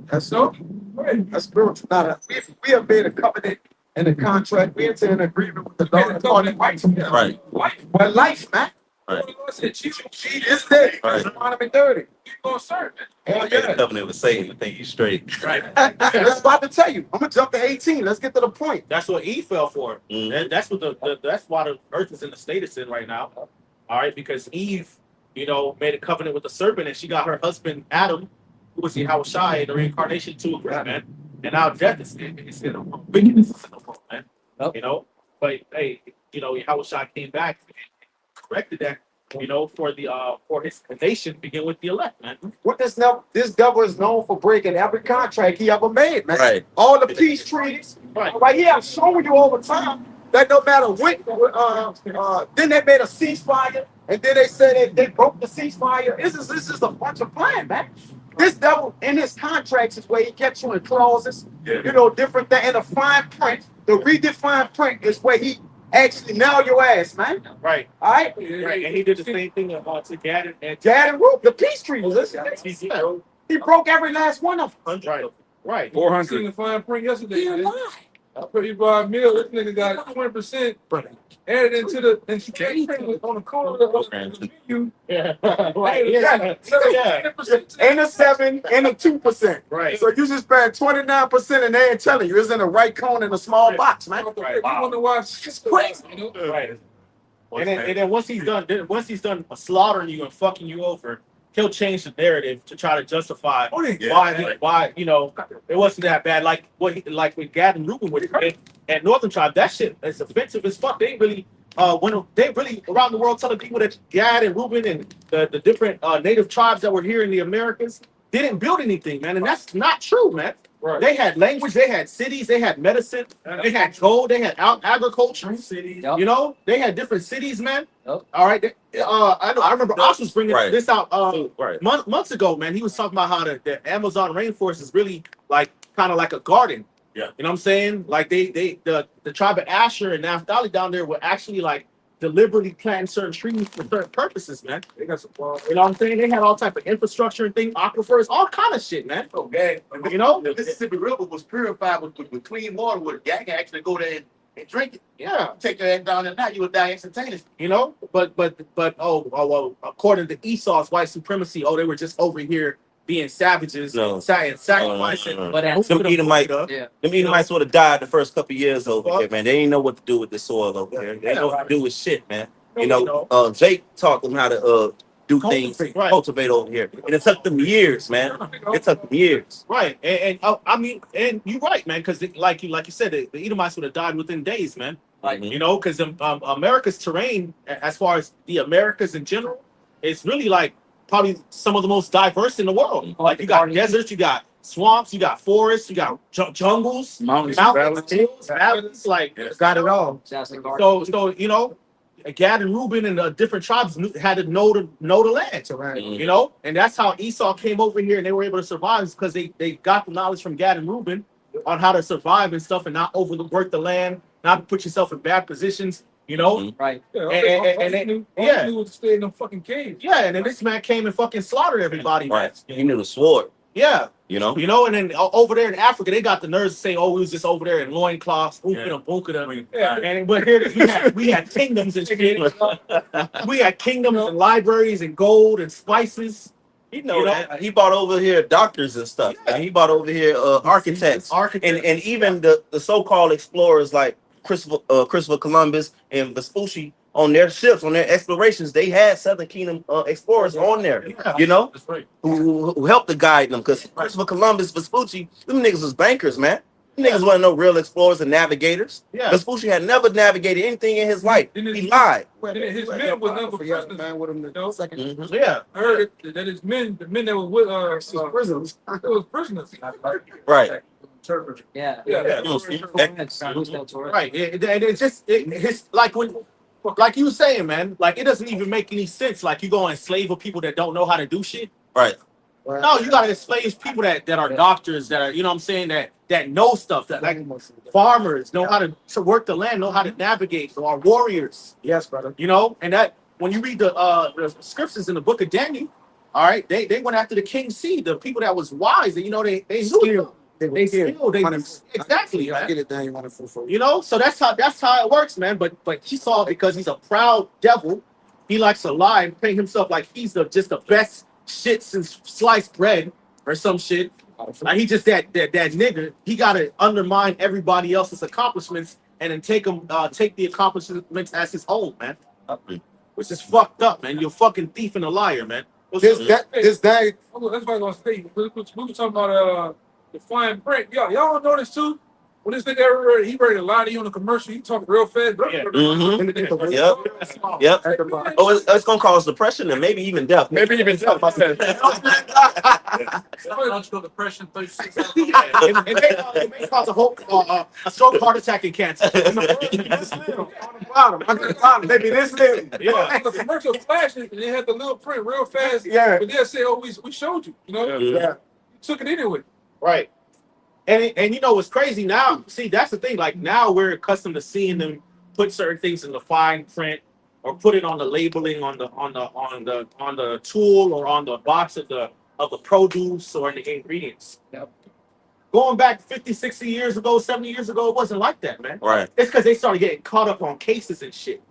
That's So, right. That's spiritual. Now, we have made a covenant and a contract. We enter an agreement with the Man, Lord it's according covenant to right. Right. Life. well, life, man. Right. The Lord said, "You It's there. Right. Deuteronomy 30. you gonna serve it." Hell Made a yeah. covenant with Satan to think you straight. Right. That's about to tell you. I'm gonna jump to 18. Let's get to the point. That's what Eve fell for. Mhm. And that's what that's why the earth is in the state it's in right now. All right, because Eve, made a covenant with the serpent, and she got her husband Adam, who was Yahweh Shai, the reincarnation to agree, man. And now death is in the world. Wickedness is in the world, man. Yep. But hey, Yahweh Shai came back and corrected that. For his nation begin with the elect, man. What this devil is known for breaking every contract he ever made, man. Right. All the peace treaties. Right. Right here, I'm showing you all the time that no matter what, then they made a ceasefire, and then they said they broke the ceasefire. This is a bunch of plan, man. This devil in his contracts is where he gets you in clauses, different thing. And the fine print, the redefined print is where he actually nail your ass, man. Right. All right? Right. And he did the same thing to Gad and Gad and Ruth, the peace treaties. Listen, he broke every last one of them. Right. Right. Seen 400. the fine print yesterday. Yeah, man. why? I put you buy a meal. This nigga got 20% added into the and she can't print on the corner of the menu. Yeah. Right. Yeah. Yeah. And a 7 and a 2%. Right. So you just spend 29% and they ain't telling you it's in the right cone in a small box, man. Right. You wonder why it's crazy. Right. And then once he's done slaughtering you and fucking you over, he'll change the narrative to try to justify why it wasn't that bad. Like with Gad and Reuben with and Northern Tribe, that shit is offensive as fuck. They really they really around the world telling people that Gad and Reuben and the different native tribes that were here in the Americas didn't build anything, man, and that's not true, man. Right. They had language, they had cities, they had medicine, they had gold, they had agriculture. Cities. Yep. They had different cities, man. Yep. All right. I remember Osh was bringing Right. this out Right. months ago, man. He was talking about how the Amazon rainforest is really like kind of like a garden. Yeah. You know what I'm saying? Like the tribe of Asher and Naphtali down there were actually like deliberately planting certain trees for certain purposes, man. They got some You know what I'm saying? They had all type of infrastructure and things, aquifers, all kind of shit, man. Okay. The Mississippi River was purified with clean water where Gad can actually go there and drink it. Yeah. Take your ass down there now, you would die instantaneously. But according to Esau's white supremacy, they were just over here being savages No. and sacrificing. No. But at, Them Edomites, yeah. them Edomites would have died the first couple years over here, man. They didn't know what to do with the soil over here. They didn't know what to do with shit, man. Jake taught them how to do things, Right. cultivate over here, and it took them years, man. It took them years. Right, and you're right, man, because like you said, the Edomites would have died within days, man. Like, Mhm. Because America's terrain, as far as the Americas in general, is really like probably some of the most diverse in the world. Like you got deserts, you got swamps, you got forests, you got jungles, Mountains, hills, valleys, like Got it all. sounds like garden. so Gad and Reuben and the different tribes had to know the land. Mhm. And that's how Esau came over here and they were able to survive because they got the knowledge from Gad and Reuben on how to survive and stuff and not overwork the land, not put yourself in bad positions, Mhm. Right. Yeah, And they- knew was to stay in them fucking caves. Yeah, and then this man came and fucking slaughtered everybody. Right. He knew the sword, Yeah. you know. And then over there in Africa, they got the nerves to say, we was just over there in loincloths, oofing and bunking them. Yeah. But here we had kingdoms and shit. We had kingdoms and libraries and gold and spices. He that. He bought over here doctors and stuff. Yeah. And he bought over here architects. And even the so-called explorers like Christopher Columbus and Vespucci on their ships, on their explorations, they had Southern Kingdom explorers on there, Yeah. That's right. who helped to guide them. Because Christopher Columbus, Vespucci, them niggas was bankers, man. Them niggas wasn't no real explorers and navigators. Yeah. Vespucci had never navigated anything in his life. He lied. His men were never prisoners. Man with him the second. Mhm. Yeah. I heard that his men, the men that were with prisons. it was prisoners. Right. Yeah. Yeah. Right. And it's just it's like you were saying, man, like it doesn't even make any sense. Like you go and enslave people that don't know how to do shit. Right. No, you gotta explain to people that are doctors, that are, you know what I'm saying, that know stuff, that like farmers know how to work the land, know how to navigate, so our warriors, Yes, brother. you know, and that when you read the scriptures in the book of Daniel, all right, they went after the king's seed, the people that was wise, and you know they knew Skilled. they skilled, they exactly, I man. get it down. You want to You know, so that's how it works, man. But Esau, because he's a proud devil, he likes to lie and paint himself like he's just the best shit since sliced bread or some shit. Like he just that nigga. He gotta undermine everybody else's accomplishments and then take the accomplishments as his own, man. Which is fucked up, man. You're a fucking thief and a liar, man. This day. That's what I was gonna say. We were talking about the flying print. Y'all notice too. When this nigga he ready to lie to you on the commercial, he talking real fast. Yeah. Mm-hmm. Yep. Oh, it's gonna cause depression and maybe even death. Maybe even tell myself. Psychological depression, 36 hours. It may cause a stroke, heart attack, and cancer. Maybe this little. Yeah. The commercial flashing and they had the little print real fast. Yeah. But they'll say, "Oh, we showed you." You know, Yeah. Yeah. you took it anyway. Right. And you know what's crazy now? See, that's the thing. Like now we're accustomed to seeing them put certain things in the fine print or put it on the labeling on the tool or on the box of the produce or in the ingredients. Yep. Going back 50, 60 years ago, 70 years ago, it wasn't like that, man. Right. It's because they started getting caught up on cases and shit.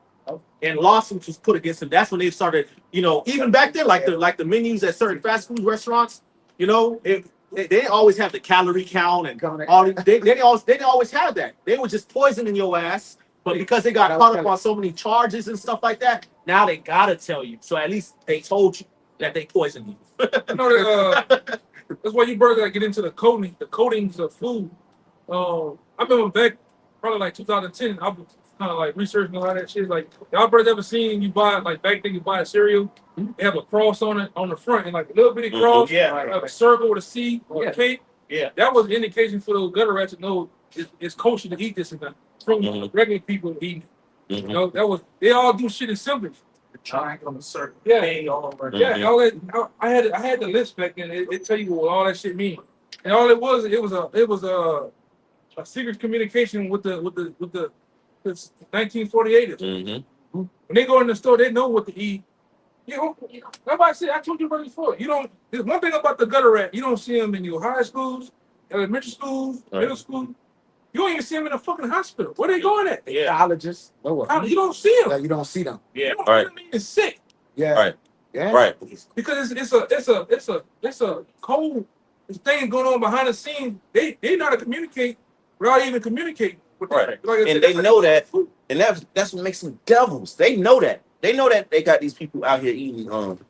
And lawsuits was put against them. That's when they started, you know, even back then, like the menus at certain fast food restaurants, you know, they didn't always have the calorie count and all. They didn't always have that. They were just poisoning your ass. But because they got caught up on so many charges and stuff like that, now they gotta tell you. So at least they told you that they poisoned you. You know, that's why you brothers gotta get into the coatings of food. I remember back probably like 2010, I was kind of like researching all that shit. Like, y'all brothers ever seen you buy, like back then you buy a cereal, they have a cross on it on the front and like a little bitty cross, Yeah. a circle with a C or a K. Yeah. That was an indication for those gutter rats to know it's kosher to eat this and that. From regular people eating. You know, they all do shit in symbols. Triangle on the circle. Yeah. Bang all over. Yeah, all that, I had the list back then. It tell you what all that shit mean, and all it was a secret communication with the 1948ers. Mm-hmm. When they go in the store, they know what to eat. You know, nobody said. I told you right before. You don't. There's one thing about the gutter rat. You don't see them in your high schools, elementary schools, middle school. You don't even see them in a fucking hospital. Where they going at? Yeah. Colleges. You don't see them. Yeah, you don't see them. Yeah. You don't Right. see them being sick Yeah. Right. Yeah. Right. because it's a cold thing going on behind the scenes. They know how to communicate without even communicating with them. Right. Like I said, And they that's know like- that, and that's what makes them devils. They know that. They know that they got these people out here eating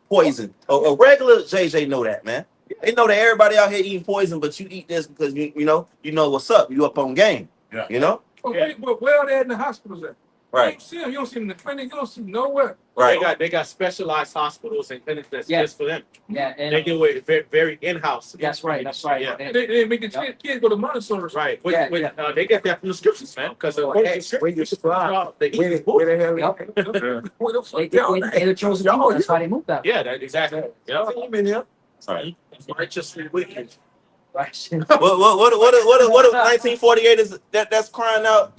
poison. A regular JJ know that, man. They know that everybody out here eating poison, but you eat this because you know what's up. You up on game. Yeah. You know? But where are they in the hospitals at? You Right. don't see them. You don't see them in the clinic. You don't see them nowhere. Right. They got specialized hospitals and clinics that's Yeah. just for them. Yeah, They and do it very, very in-house. that's right. That's right. Yeah. And- They make the kids go to Montessori. Right. Yeah, They get that from the scriptures, man. Because Where you subscribe? they eat Where this the book. hell? Yep. Where the fuck They the chosen people. That's why they moved out. Yeah, that exactly. Yeah. Right. Righteously wicked. Right. What if 1948 is that's crying out,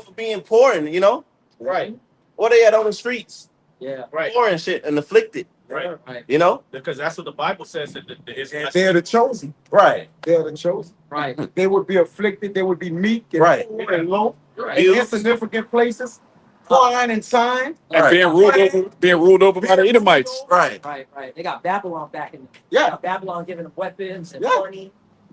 for being poor and Right. what they at on the streets, Yeah. Right. poor and shit and afflicted, Right. Because that's what the Bible says. That They're the chosen. right? They're the chosen. Right. They would be afflicted. They would be meek and Right. poor and low Right. in insignificant places, flying and sign. And being ruled over by the Edomites. Right. Right. They got Babylon back in. Yeah. Got Babylon giving them weapons and Yeah. money.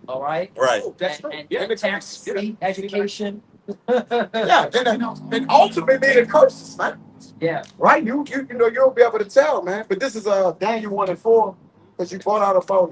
All right. Right. That's true. And Yeah. tax free education. Yeah, and ultimately the curses, man. Yeah. Right? You know you'll be able to tell, man. But this is Daniel 1:4, because you brought out about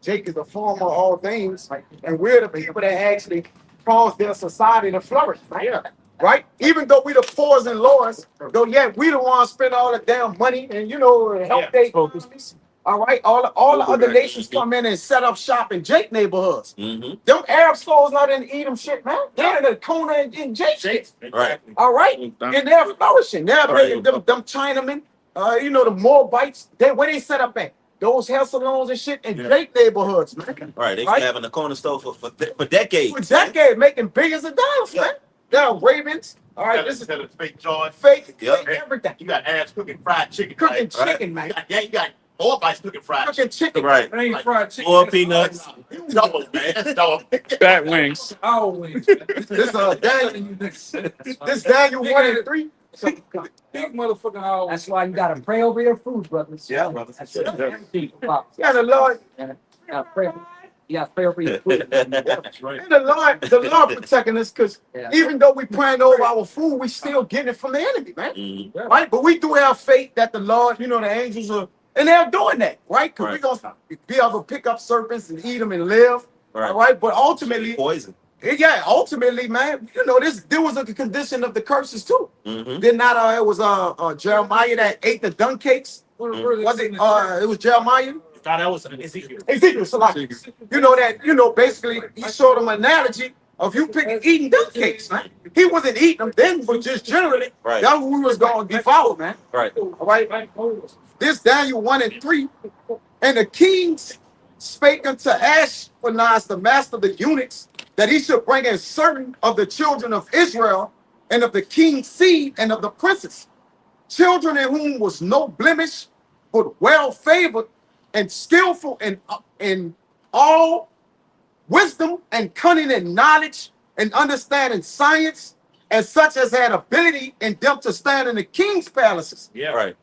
Jake is the former of all things, and we're the people that actually cause their society to flourish, right? Yeah. Right? Even though we the poors and lords, though yet we the ones spend all the damn money and help Yeah. they economies. All right, all the other nations come in and set up shop in Jake neighborhoods. Mm-hmm. Them Arab stores not in Edom shit, man. They're in the Kona and Jake shit. Right. All right, and they're flourishing. They're making them Chinamen, the Moabites. Where they set up at? those hair salons and shit in Drake neighborhoods, man. Right, they Right. been having a corner store for decades. For decades, making billions of dollars, man. Now Ravens. All right, this is fake joy. fake, Yep. fake everything. You got ass cooking fried chicken. Cooking right? chicken, man. You got all bites cooking fried chicken. Cooking chicken. Right. It ain't fried chicken. Or it's peanuts. Double, man. That's double. Bat wings. Our wings. This Daniel, this Daniel 1-3. Big motherfucking our That's why you gotta pray over your food, brothers. Yeah, brothers. That's it. Everything, Pop. Yeah, the Lord, You gotta pray. You gotta pray over your food. and the Lord protecting us, because Yeah. even though we praying over our food, we still getting it from the enemy, man. Mhm. Right? But we do have faith that the Lord, you know, the angels are, and they're doing that, right? Because Right. we're gonna be able to pick up serpents and eat them and live. Right. All right. But ultimately, Poison. yeah, ultimately, man, you know, there was a condition of the curses too. Mm-hmm. Did not it was Jeremiah that ate the dung cakes? Was it it was Jeremiah? God, that was Ezekiel. Ezekiel, so like, you know that, you know, basically he showed them an analogy of you eating dung cakes, man. He wasn't eating them then, but just generally, Right. that's what we was going to devour, man. Right. All right. This Daniel 1-3, and the kings spake unto Ashpenaz, the master of the eunuchs, that he should bring in certain of the children of Israel, and of the king's seed, and of the princes, children in whom was no blemish, but well favored and skillful in all wisdom and cunning and knowledge and understanding science, and such as had ability in them to stand in the king's palaces, Yeah, Right.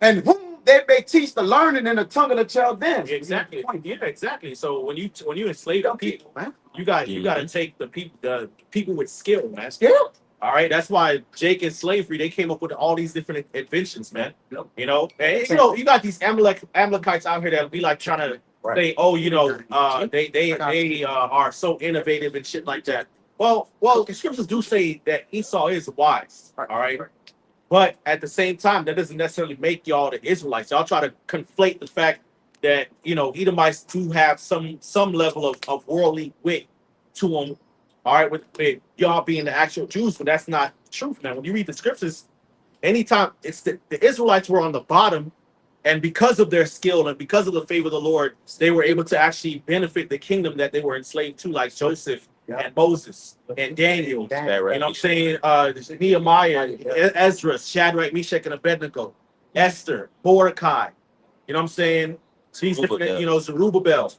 and whom they may teach the learning in the tongue of the Chaldeans. exactly. Yeah, exactly. So when you enslave the people, man. you got to take the people with skill, man. Yeah. All right, that's why Jake and slavery, they came up with all these different inventions, man. You know, and you know, you got these Amalekites out here that be like trying to say, oh, you know, they are so innovative and shit like that. Well, the scriptures do say that Esau is wise. All right. But at the same time, that doesn't necessarily make y'all the Israelites. Y'all try to conflate the fact that, you know, Edomites do have some level of worldly wit to them. All right, with y'all being the actual Jews, but that's not the truth, man. When you read the scriptures, anytime it's the Israelites were on the bottom, and because of their skill and because of the favor of the Lord, they were able to actually benefit the kingdom that they were enslaved to, like Joseph and Moses and Daniel. That You right. know what I'm saying? Nehemiah, Ezra, Shadrach, Meshach, and Abednego, Esther, Mordecai. You know what I'm saying? So these different, you know, Zerubbabel.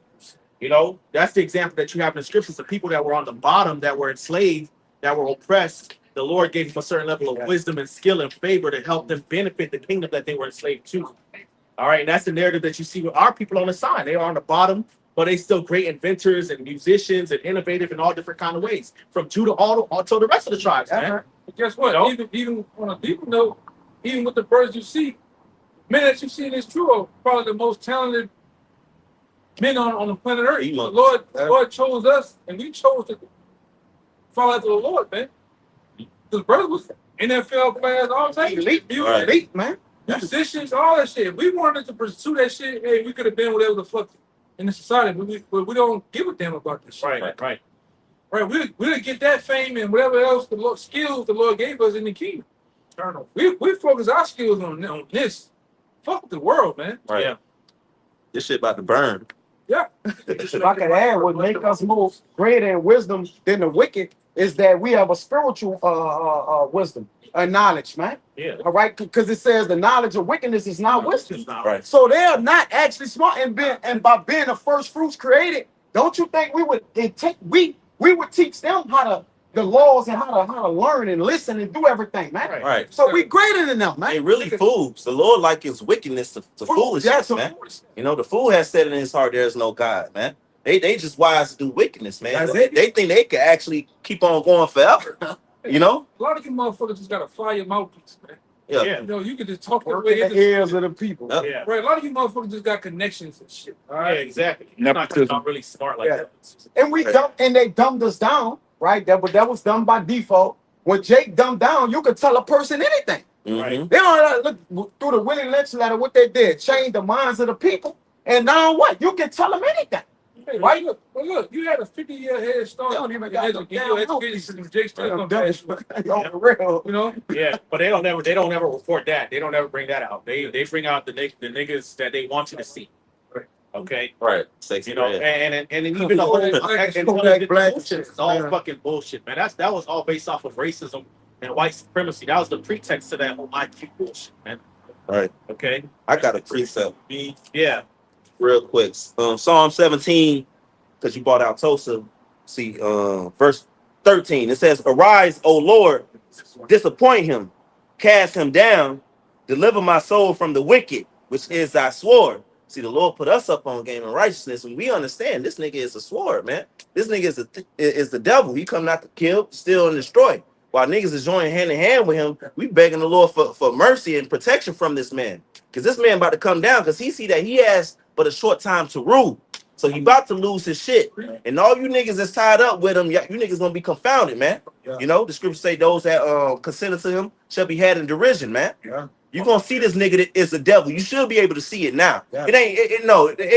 You know, that's the example that you have in the scriptures. The people that were on the bottom, that were enslaved, that were oppressed, the Lord gave them a certain level of wisdom and skill and favor to help them benefit the kingdom that they were enslaved to. All right, and that's the narrative that you see with our people on the side. They are on the bottom, but they still great inventors and musicians and innovative in all different kind of ways, from Judah all to the rest of the tribes, man. But guess what? You know? Even on a deeper note, even with the birds you see, men that you see in this true are probably the most talented men on the planet Earth. The Lord chose us, and we chose to follow after the Lord, man. Because brothers was NFL players, all types of shit. Elite, man. Musicians, all that shit. If we wanted to pursue that shit, hey, we could have been whatever the fuck in the society, but we don't give a damn about this shit. Right. We'll get that fame and whatever else skills the Lord gave us in the kingdom. We focus our skills on this. Fuck the world, man. Right. Yeah. This shit about to burn. Yeah. If I could add, what make us more greater in wisdom than the wicked is that we have a spiritual wisdom and knowledge, man. Yeah. All right, because it says the knowledge of wickedness is not wisdom. It's not Right. So they are not actually smart, and by being the first fruits created, don't you think we would teach them the laws and how to learn and listen and do everything, man. Right. So we greater than them, man. They really fools. The Lord like his wickedness to foolishness, Yeah, man. You know, the fool has said in his heart there is no God, man. They just wise to do wickedness, man. That's They it. think they could actually keep on going forever. You know? A lot of you motherfuckers just gotta fire your mouthpiece, man. Yeah. Yeah. You know, you can just talk your Work way in into the ears of the people. Yeah. Yeah. Right, a lot of you motherfuckers just got connections and shit. All Yeah, right. exactly. You're not really smart like Yeah. that. And they dumbed us down, right? That was done by default. When Jake dumbed down, you could tell a person anything. Mhm. They don't look through the Willie Lynch letter. What they did, change the minds of the people. And now what? You can tell them anything. Hey, Right. Look, you had a 50-year head start. They don't even in got edu- no in damn your help. education system. Jake's still gonna Dumb pass you. on the real. You know? Yeah, but they don't ever report that. They don't ever bring that out. They bring out the niggas that they want you to see. Okay. Right. Sexy You know, red. and even the whole Kodak Black bullshit is all fucking bullshit, man. That was all based off of racism and white supremacy. That was the pretext to that whole IQ bullshit, man. Right. Okay. I got a precept Yeah. real quick. Psalm 17, because you brought out Tulsa. See, verse 13. It says, "Arise, O Lord, disappoint him, cast him down, deliver my soul from the wicked, which is thy sword." See, the Lord put us up on game of righteousness, and we understand this nigga is a sword, man. This nigga is the devil. He come not to kill, steal, and destroy. While niggas is joining hand in hand with him, we begging the Lord for mercy and protection from this man. Because this man about to come down because he see that he has but a short time to rule. So he about to lose his shit. And all you niggas that's tied up with him, you niggas gonna be confounded, man. Yeah. You know, the scripture say those that consented to him shall be had in derision, man. Yeah. You gonna see this nigga that is the devil. You should be able to see it now. Yeah. It ain't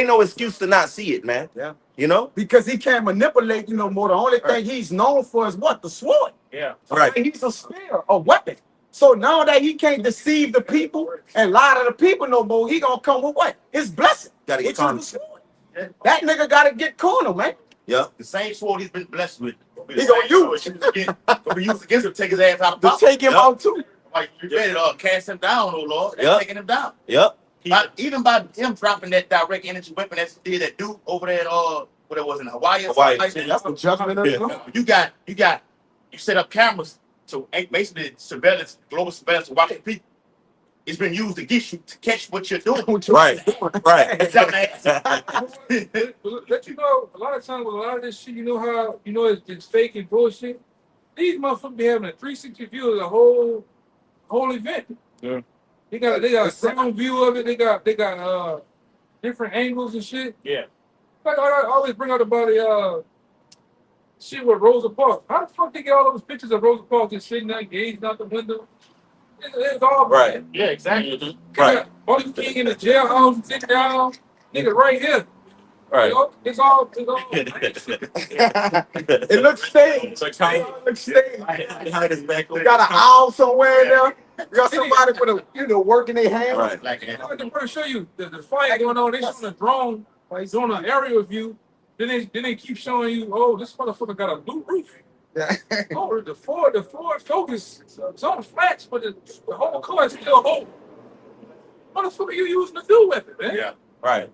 no excuse to not see it, man. Yeah. You know? Because he can't manipulate you no more. The only thing he's known for is what? The sword. Yeah. Right. And he's a spear, a weapon. So now that he can't deceive the people and lie to the people no more, he gonna come with what? His blessing. Gotta get which is cornered. the sword. That nigga gotta get cornered, man. Yep. The same sword he's been blessed with. He gonna use it. Gonna be used against him, take his ass out of To power. take him Yep. out too. Like you better cast him down, oh Lord. They're Yep. taking him down. Yep. Even by him dropping that direct energy weapon that did that dude over there what it was in Hawaii. Or Hawaii. something like That's the judgment of the Lord. you set up cameras to basically surveillance, global surveillance to watch the people. It's been used against you to catch what you're doing. Right. Right. Let you know, a lot of times with a lot of this shit, you know how it's fake and bullshit. These motherfuckers be having a 360 view of the whole event. Yeah. They got a sound view of it. They got different angles and shit. Yeah. Like I always bring out about the shit with Rosa Parks. How the fuck they get all those pictures of Rosa Parks just sitting there gazing out the window? It's all Right. Yeah, exactly. Right. Martin King in the jailhouse sitting down, nigga right here. Right. You know, it's all It looks staged. So It looks staged. Behind his back. You got an owl somewhere in there. You got somebody with working their hands. Right. Like I'm going to show you the fight going on. They showing a drone, doing an aerial view. Then they keep showing you, oh, this motherfucker got a blue roof. Yeah. Oh, the Ford Focus is on the flats, but the whole car is still whole. Motherfucker, you using a dual weapon, man. Yeah. Right.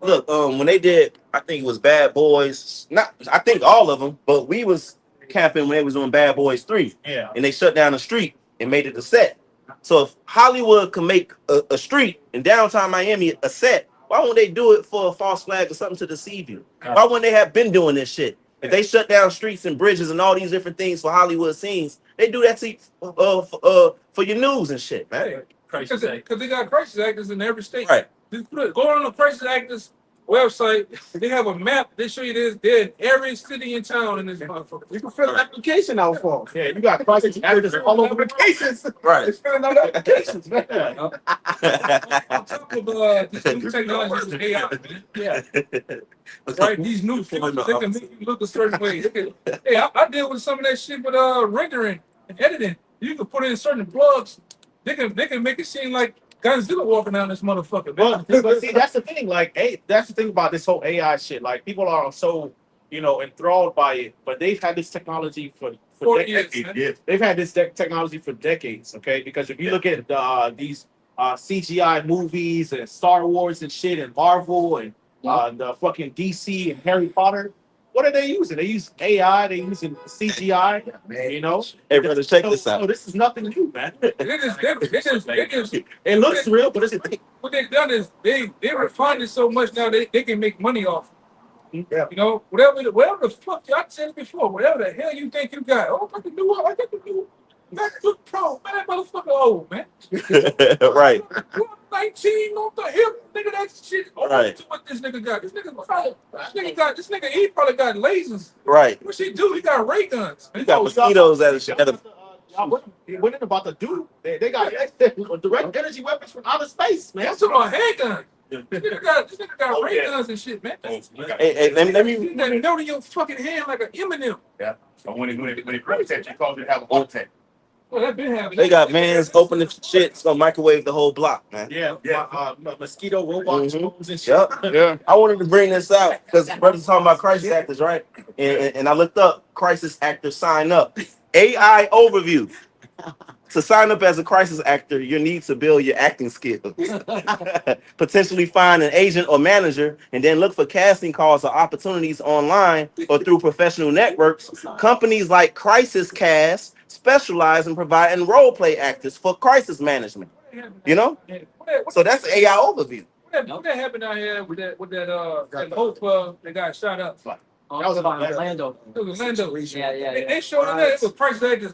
Look, when they did, I think it was Bad Boys. I think all of them, but we was camping when they was doing Bad Boys 3. Yeah. And they shut down the street and made it a set. So if Hollywood can make a street in downtown Miami a set, why won't they do it for a false flag or something to deceive you? Why wouldn't they have been doing this shit? If they shut down streets and bridges and all these different things for Hollywood scenes, they do that to for your news and shit, man. Because they got crisis actors in every state. Right. Go on the crisis actors website. They have a map. They show you this. They're in every city in town in this motherfucker. You can fill an application out for them. Yeah, you got crisis actors all over the Applications. Right. It's filling out applications, man. On top of this new technology with AI, man. Yeah. Right? These new filters, they can make you look a certain way. Hey, I deal with some of that shit with rendering and editing. You can put in certain plugs. They can make it seem like Godzilla walking down this motherfucker, man. But see, that's the thing. Like, that's the thing about this whole AI shit. Like, people are so, enthralled by it. But they've had this technology for 40 decades. years, man. Yeah. They've had this technology for decades. Okay, because if you look at these CGI movies and Star Wars and shit and Marvel and the fucking DC and Harry Potter, what are they using? They use AI. They using CGI. Hey, brother, check this So out. this is nothing new, man. They just It looks real, but it's what they've done is they refined it so much now they can make money off. Yeah. Whatever the fuck y'all said it before, whatever the hell you think you got. Oh, I got the new MacBook Pro, man, that motherfucker old, man. Right. 19 on the hip, nigga. That shit. Right. To what this nigga got? This nigga he probably got lasers. Right. What's he do? He got ray guns. You got mosquitoes at a What in about the dude? They got direct energy weapons from outer space, man. Man, I'm talking about handguns. This nigga got ray guns and shit, man. Hey, let me You got a note in your fucking hand like an Eminem. So when it breaks at you, cause it have a heart attack. Well, that been happening. They got vans open the shit. It's gonna microwave the whole block, man. Yeah, mosquito robot Mhm. drones and shit. Yep. Yeah. I wanted to bring this out because brothers talking about crisis actors, right? And I looked up crisis actors sign up. AI overview. To sign up as a crisis actor, you need to build your acting skills. Potentially find an agent or manager, and then look for casting calls or opportunities online or through professional networks. Companies like Crisis Cast specialize in providing role play actors for crisis management. You know? So that's the AI overview. What that happened out here with that whole club that got shot up? That was about Orlando. It was Orlando. Yeah. They showed it there. It was price actors.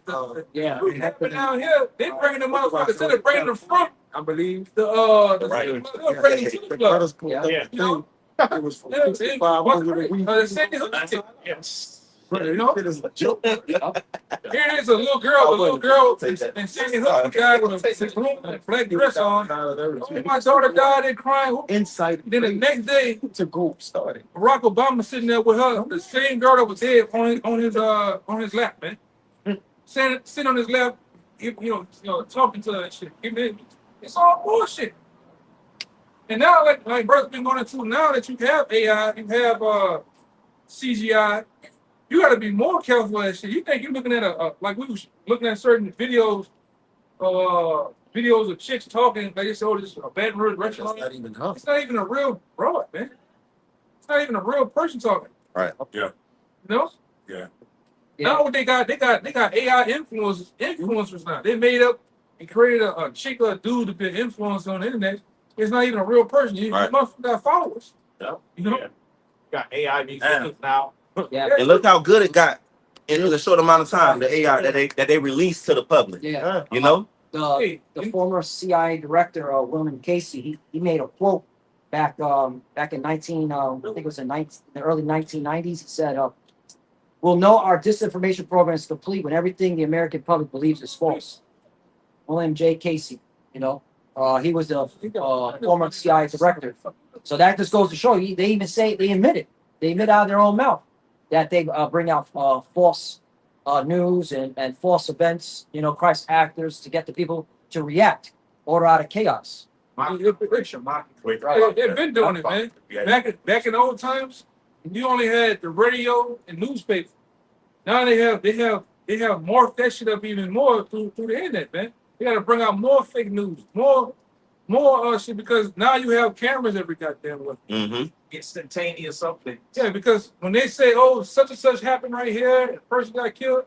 Yeah. What happened down here? They bringing the motherfuckers instead of bringing them from. I believe the Right. they're bringing them to the club. Yeah. You know? It was for 500 a week. You know, here is a little girl, and Sandy Hook guy with a black dress on. My daughter died and crying. Insight. Then the next day, to go started. Barack Obama sitting there with her, the same girl that was dead on his lap, man. Sitting on his lap, you know, talking to her and shit. It's all bullshit. And now, like brother's been going into now that you have AI, you have CGI. You got to be more careful at shit. You think you're looking at like we was looking at certain videos of chicks talking. They say, "Oh, this is a Baton Rouge restaurant." Not even her. It's not even a real broad, man. It's not even a real person talking. Right. Yeah. You know? Yeah. Now what they got AI influencers now. They made up and created a chick or a dude to be influenced on the internet. It's not even a real person. You must got followers. Yeah. You know? Yeah. Got AI musicians now. Yeah. And look how good it got in a short amount of time. The AI that they released to the public. Yeah. You know. Hey, The former CIA director, William Casey, he made a quote back in 19 I think it was in the early 1990s. He said, "We'll know our disinformation program is complete when everything the American public believes is false." William J. Casey, you know, he was the former CIA director. So that just goes to show you. They admit it. They admit out of their own mouth that they bring out false news and false events, you know, crisis actors to get the people to react, order out of chaos. they've been doing it, man. Back in old times, you only had the radio and newspaper. Now they have morphed that shit up even more through the internet, man. They got to bring out more fake news, more shit, because now you have cameras every goddamn way. Mm-hmm. Instantaneous something. Yeah, because when they say, "Oh, such and such happened right here, a person got killed,"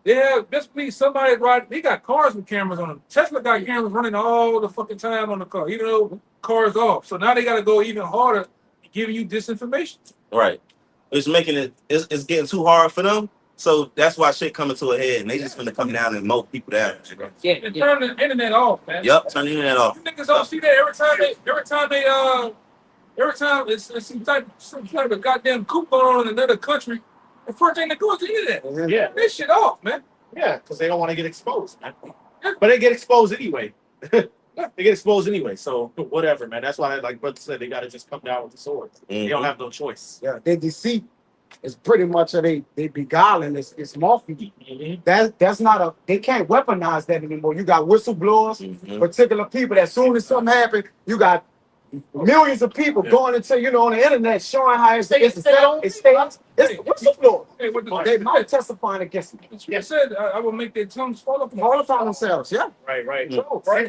they have best believe somebody right. They got cars with cameras on them. Tesla got cameras running all the fucking time on the car, even though the car's off. So now they got to go even harder, giving you disinformation. Right. It's making it's getting too hard for them. So that's why shit coming to a head, and they just finna come down and mow people down. And turn the internet off, man. Yep, turn the internet off. You niggas don't see that every time it's some type of goddamn coup going on in another country. The first thing they do is the internet. Yeah. Turn this shit off, man. Yeah, because they don't want to get exposed, man. But they get exposed anyway. They get exposed anyway. So whatever, man. That's why, like brother said, they got to just come down with the sword. They don't have no choice. Yeah, their deceit is pretty much they beguiling. It's morphine. That's not they can't weaponize that anymore. You got whistleblowers, particular people that as soon as something happens, you got millions of people going into, you know, on the internet showing how it's whistleblowers. Hey, what the They might testifying against me. You said I will make their tongues fall up. All upon themselves, yeah. Right. Right.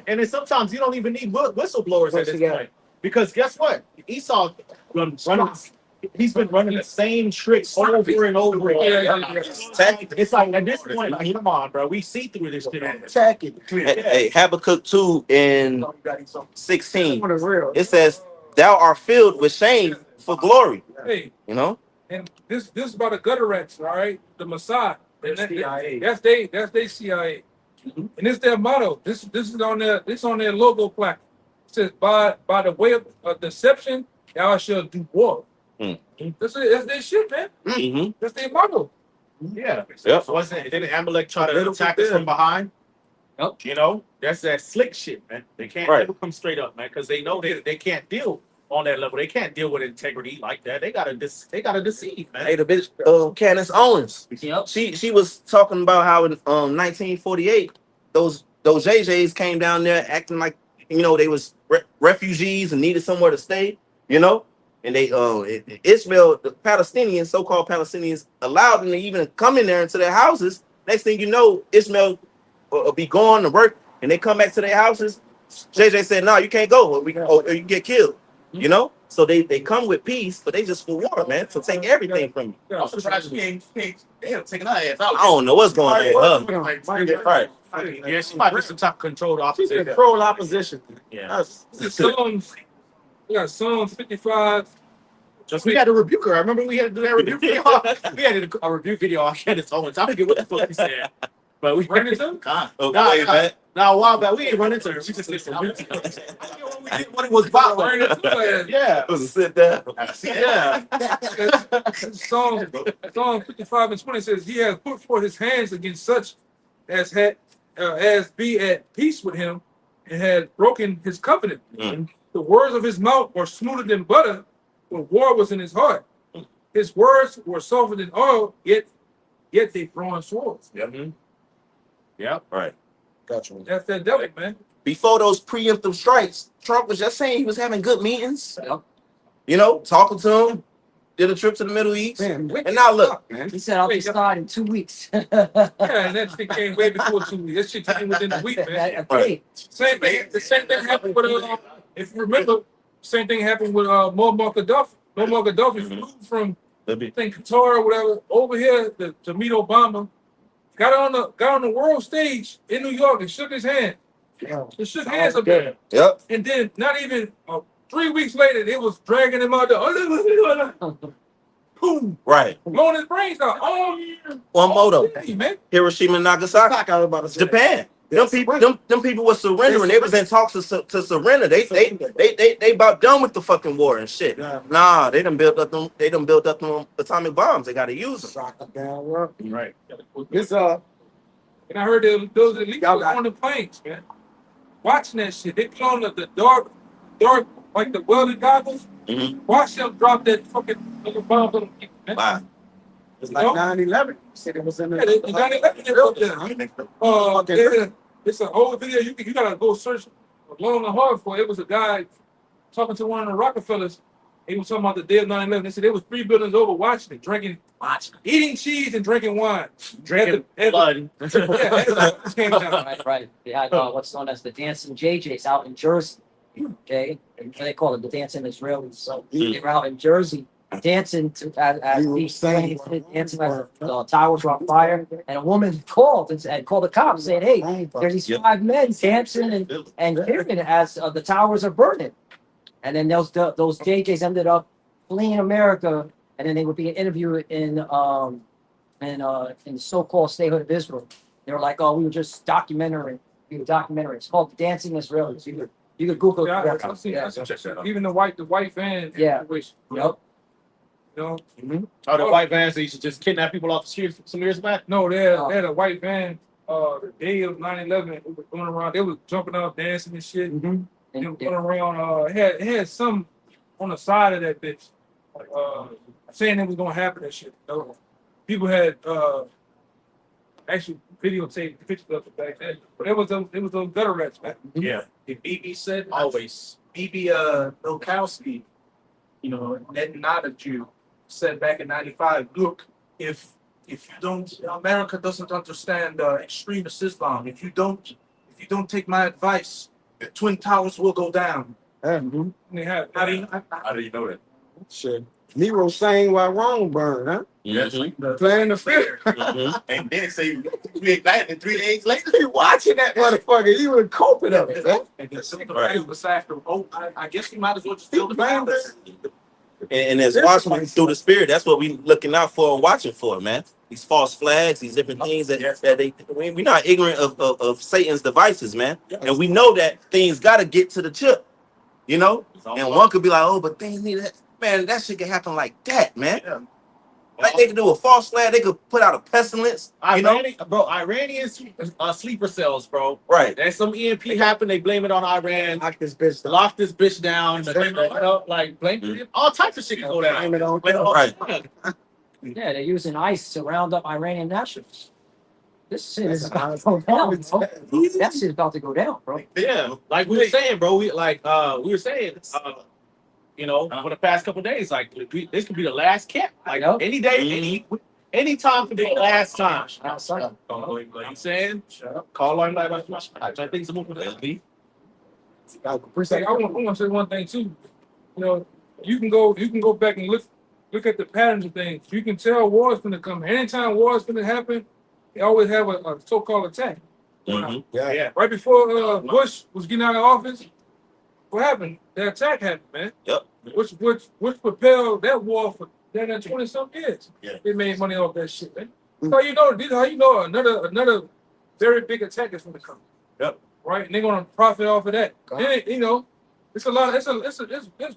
And then sometimes you don't even need whistleblowers at this point. Because guess what? Esau he's been running the same tricks over and over again. It's like at this point, like, come on, bro. We see through this shit. Attack it. Hey, Habakkuk 2 in 16. On the real. It says, "Thou art filled with shame for glory." Hey, You know. and this is about the gutter rats, all right? The Mossad. CIA. That's they CIA. And it's their motto. This is on their logo plaque. It says, by the way of deception, thou shalt do war. That's their shit, man. Mm-hmm. That's their motto. Yeah. Yep. Didn't Amalek try to attack us from behind? Yep. You know, that's that slick shit, man. They can't Right. never come straight up, man, because they know they can't deal on that level. They can't deal with integrity like that. They gotta deceive, man. Hey, the bitch, Candace Owens. Yep. She was talking about how in 1948, those JJs came down there acting like, you know, they was refugees and needed somewhere to stay, you know, and they Ishmael, the Palestinians, so-called Palestinians, allowed them to even come in there into their houses. Next thing you know, Ishmael will be gone to work, and they come back to their houses. JJ said, "No, you can't go, or you get killed." You know, so they come with peace, but they just for war, man. So take everything from you. I'm surprised she ain't they have taken our ass I out. don't know what's going on. Right. Yeah, she might be some type of controlled opposition. Control opposition. Yeah. That's Psalms, we got Psalms 55. We had to rebuke her. I remember we had to do that review video. We had to do a review video on Candace Owens. I forget what the fuck he said. But we Ran into him? God. Okay, man. Now a while back, we ain't run into her. We just listened. When it was about ran into her. Yeah. It was a sit down. I see that. Yeah. Psalm 55 and 20 says, "He has put forth his hands against such as be at peace with him, and had broken his covenant. Mm. The words of his mouth were smoother than butter, when war was in his heart. His words were softer than oil, yet they drawn swords." Yep. Yep. Right. gotcha. That's that devil, man. Before those preemptive strikes, Trump was just saying he was having good meetings. Yep. You know, talking to him, did a trip to the Middle East. Man, And now look, man. He said I'll be starting in 2 weeks. Yeah, and that shit came way before 2 weeks. That shit came within a week, man. Hey, Same thing. The same thing happened with if you remember, same thing happened with Muammar Gaddafi. Muammar Gaddafi flew from I think Qatar or whatever over here to meet Obama. Got on the world stage in New York and shook his hand. They shook hands up there. Yep. And then not even 3 weeks later, they was dragging him out there. Boom, Right. blowing his brains out. One more though. Hey, man. Hiroshima and Nagasaki. Like I was about to say. Japan. Them people were surrendering. They was in talks to surrender. They about done with the fucking war and shit. Yeah. Nah, they done built up them atomic bombs. They gotta use them. Shock the damn world. Right. This And I heard those elites Y'all were got- on the planes, man. Watching that shit. They put on the dark, like the welded goggles. Mhm. Watch them drop that fucking little bomb on them people, man. Wow. it's like 9/11. Said it was in the. Yeah, they 9/11, they put that. It's an old video. You gotta go search long and hard for it. It was a guy talking to one of the Rockefellers. He was talking about the day of 9/11. They said there was 3 buildings over watching it, eating cheese and drinking wine. Drinking At the- blood. Yeah, it came down. right. They had what's known as the Dancing JJs out in Jersey. Okay, and they call it the Dancing Israelis. So they were out in Jersey dancing as You were these saying- planes dancing as the towers were on fire. And a woman called and called the cops saying, "Hey, there's these Yep. 5 men dancing and kicking as the towers are burning." And then those JJs ended up fleeing America, and then they were being interviewed in the so-called statehood of Israel. They were like, "Oh, we were just documentary. It's called the Dancing Israelis." You could Google it. Yeah, I've seen even the white van. Yeah. Situation, Yep. you know, Oh, the white vans that used to just kidnap people off the streets some years back. no, they had a white van. The day of 9/11, they were going around. They was jumping out, dancing and shit. Mm-hmm. They were going around. It had some on the side of that bitch, saying it was gonna happen and shit. People had actually videotaped the pictures of it back then. But it was those gutter rats, man. Yeah. BB said Always. BB Milkowski, Ned Nadaju said back in '95, look, if you don't, America doesn't understand extremist Islam. If you don't take my advice, the Twin Towers will go down. And they had. How do you? How do you know that? Shit. Nero sang while wrong burned, huh? Mhm. Playing the field. Mhm. And then it say we ignited it 3 days later. He watching that motherfucker. He was coping of it, man. And then some of the Right. fans was after. Oh, I guess we might as well just build the towers. And as watching through the spirit, that's what we looking out for and watching for, man. These false flags, these different things we're not ignorant of Satan's devices, man. And we know that things got to get to the chip, you know. And one could be like, "Oh, but things need that." Man, that shit can happen like that, man. Yeah. Like they could do a false flag, they could put out a pestilence, you know. Iranians sleeper cells, bro. Right. There's some EMP happened. They blame it on Iran. Knock this bitch down. Lock this bitch down. Like blame all types of shit can go down. Blame it on- Blame it on- Right. Yeah, they're using ICE to round up Iranian nationals. This shit is about to go down, bro. That shit's about to go down, bro. Yeah, like we were saying, bro. We were saying, you know, for the past couple of days, like this could be the last camp. Like Yep. any day, any time could be the last time. Outside. You know what I'm saying, call on like I think some of it. Say, I want to say one thing too. You know, you can go back and look at the patterns of things. You can tell war's gonna come. Anytime war's gonna happen, they always have a so-called attack. Mhm. Yeah. Right before Bush was getting out of office, what happened? The attack happened, man. Yep. Which propelled that war for 20-some years. Yeah. They made money off that shit, man. So how you know another very big attack is gonna come. Yep. Right, and they're gonna profit off of that. Then, you know, it's a lot. It's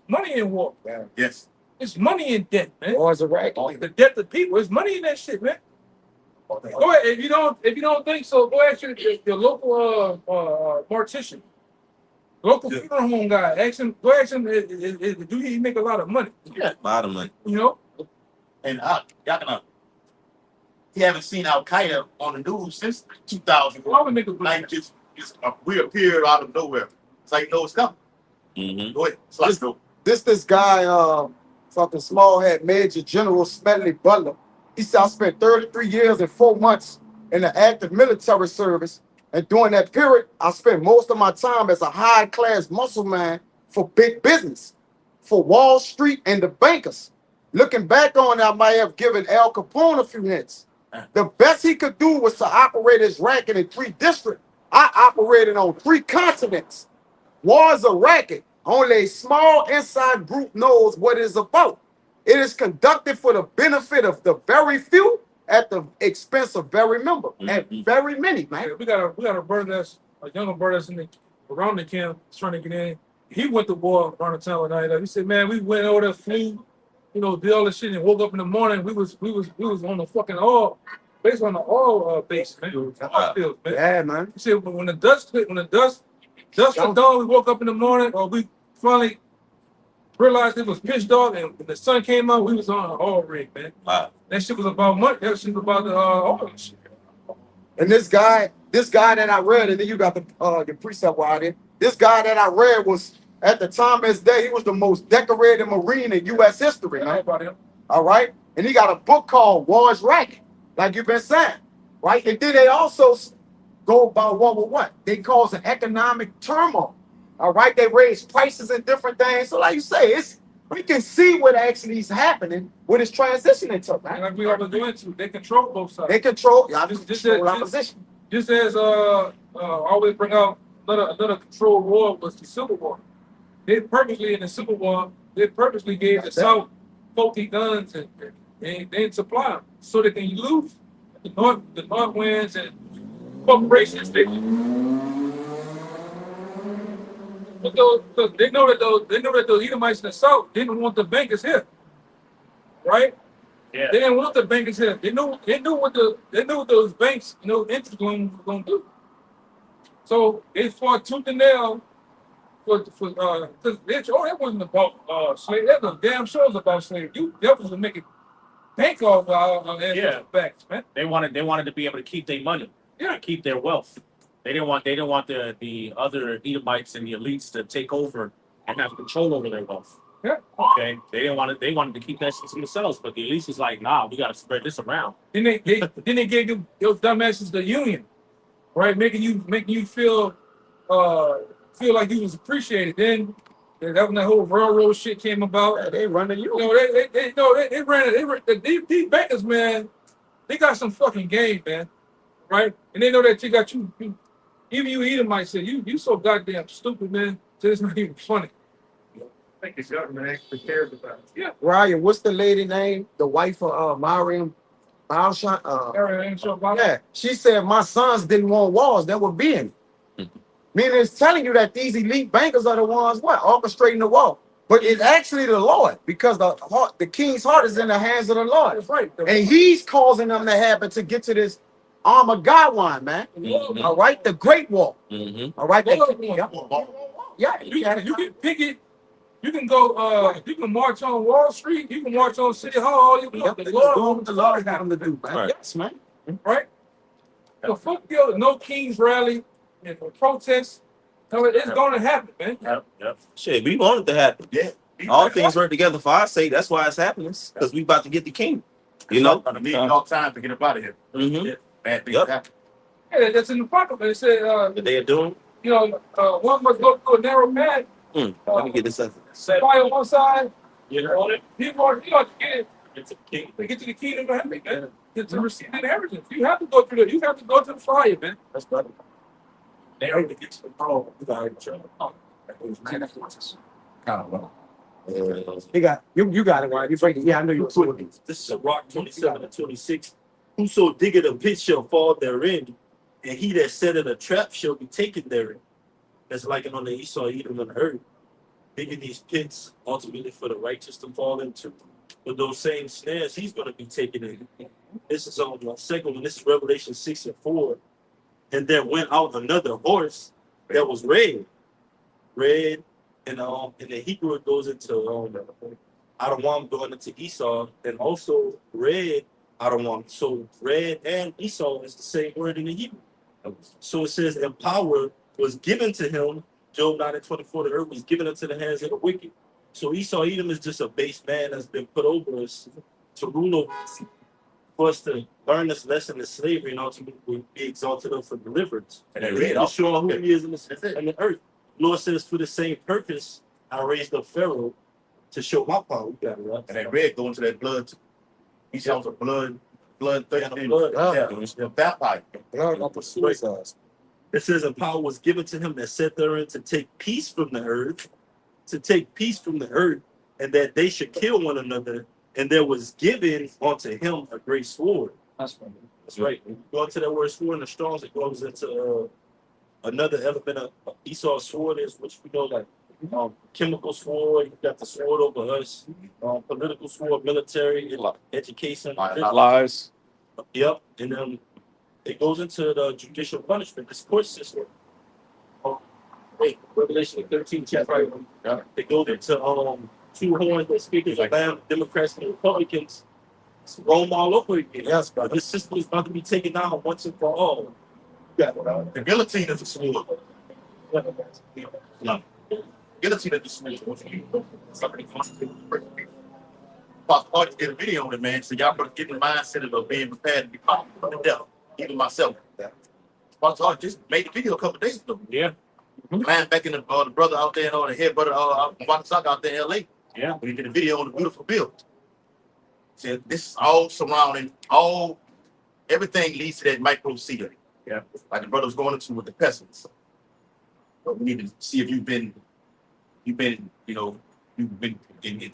money in war. Yes. It's money in debt, man. Wars a rack. The debt of people. It's money in that shit, man. Go ahead. If you don't think so, go ask your local mortician, local funeral home guy. Ask him. Go ask him. Do he make a lot of money? Yeah. Bottom line. You know. And y'all gonna. You haven't seen Al Qaeda on the news since 2000. Why would make a Like just reappeared out of nowhere. It's like it's coming. Mhm. Go ahead. So let's go. This guy, fucking small head Major General Smedley Butler. He said I spent 33 years and 4 months in the active military service, and during that period, I spent most of my time as a high-class muscle man for big business, for Wall Street and the bankers. Looking back on it, I might have given Al Capone a few hints. The best he could do was to operate his racket in 3 districts. I operated on 3 continents. War is a racket. Only a small inside group knows what it is about. It is conducted for the benefit of the very few at the expense of very member and very many, man. We got a brother that's a younger brother that's around the camp trying to get in. He went to war around the time when he said, man, we went over there, flew, you know, did all this shit and woke up in the morning. We was on the fucking oil, based on the oil base, man. Oil fields, man. Yeah, man. He said when the dust was done, we woke up in the morning, or we finally realized it was pitch dark, and when the sun came out, we was on an oil rig, man. Wow. That shit was about money. That shit was about the oil shit. And this guy that I read, and then you got the precept out there. This guy that I read was at the time of his day, he was the most decorated Marine in U.S. history, man. All right, and he got a book called War's Racket, like you've been saying, right? And then they also go about what they cause an economic turmoil. All right, they raise prices and different things. So, like you say, we can see what actually is happening, what it's transitioning to, man. Like we always go into, they control both sides. They control, Just opposition. Just as always bring out another control war was the Civil War. They purposely in the Civil War, they purposely gave the South faulty guns and they didn't supply them so they can lose. The North wins and corporations. But they know that those Edomites in the South didn't want the bankers here, right? Yeah. They didn't want the bankers here. They knew what those banks, interest loans were gonna do. So they fought tooth and nail because it wasn't about slavery. That was damn sure it was about slavery. You definitely make it bank off our backs, man. They wanted to be able to keep their money, keep their wealth. They didn't want the other Edomites and the elites to take over and have control over their wealth. Yeah. Okay. They wanted to keep that shit to themselves, but the elites was like, nah, we gotta spread this around. Then they gave you those dumbasses the union, right? Making you feel like you was appreciated. Then that when the whole railroad shit came about. They run the union. They ran it. These bankers, man, they got some fucking game, man. Right? And they know that you even you Edomites say you so goddamn stupid, man. It's not even funny. I think the government actually cares about it. Yeah. Ryan, what's the lady name? The wife of Mariam Balshan? Yeah. She said my sons didn't want wars. They were being. Meaning it's telling you that these elite bankers are the ones orchestrating the war. But it's actually the Lord, because the king's heart is in the hands of the Lord. That's right. And he's causing them to happen to get to this Armageddon, man. Mhm. All right, the Great War. Mm-hmm. All right, Yeah, you can pick it. You can go. You can march on Wall Street. You can march on City Hall. You can The Lord got them to do, man. Right. Yes, man. right? The fuck deal, no Kings rally and protest. No, it's gonna happen, man. Yep. Shit, we want it to happen. Yeah. All things work together for our sake. That's why it's happening. Because we about to get the king. You know? I need all time to get up out of here. Mm-hmm. Bad things Yep. happen. Yeah, that's in the Bible. They said, That they are doing. you know, one must go through a narrow path. Let me get this up. Fire on one side. You know it? People are, you know, to get it. It's a king. To get to the kingdom of heaven, man. To receive the inheritance. You have to go through the. You have to go to the fire, man. That's better. They already get to the throne. You got you got it, right? You break it. Yeah, I know you. This is Rock 27 and 26. Whoso diggeth a pit shall fall therein, and he that setteth a trap shall be taken therein. That's like it on the Esau, Edom, and earth. Digging these pits ultimately for the righteous to fall into. But those same snares he's going to be taken in. This is on the second one. This is Revelation 6 and 4. And there went out another horse that was red. Red, and in the Hebrew it goes into Adamam going into Esau, and also red Adamam. So red and Esau is the same word in the Hebrew. So it says, and power was given to him. Job 9 and 24, the earth was given into the hands of the wicked. So Esau Edom is just a base man that's been put over us to rule over us, for us to learn this lesson in slavery and ultimately be exalted up for deliverance. And they read to off. show who he is in the earth. Lord says, for the same purpose, I raised up Pharaoh to show my power. You got it, right? And that red going to that blood. He sounds a blood thirsty. Blood. Yeah. Vampire. It says, and power was given to him that sat therein to take peace from the earth, and that they should kill one another. And there was given unto him a great sword. That's funny. That's right. When you go into that word sword in the Strong's, it goes into another element of Esau's sword is, which we know, like chemical sword. You got the sword over us, political sword, military, education. Lies. Yep. And then it goes into the judicial punishment, this court system. Revelation 13, chapter. Yeah. They go into two horns that speakers of Lamb, Democrats and Republicans. It's Rome all over again. Yes, But this system is about to be taken down once and for all. Yeah. The guillotine is a sword. No. Guillotine is a sword. Somebody wants to did a video on it, man. So y'all better get in the mindset of being prepared to be popped by the devil. Even myself. Pastor just made the video a couple days ago. Yeah. Man, back in the brother out there, the head brother Martin Sock out there in LA. Yeah. When he did a video on the beautiful bill. Said this is all surrounding, everything leads to that micro seed. Yeah. Like the brother was going into with the peasants. But we need to see if you've been in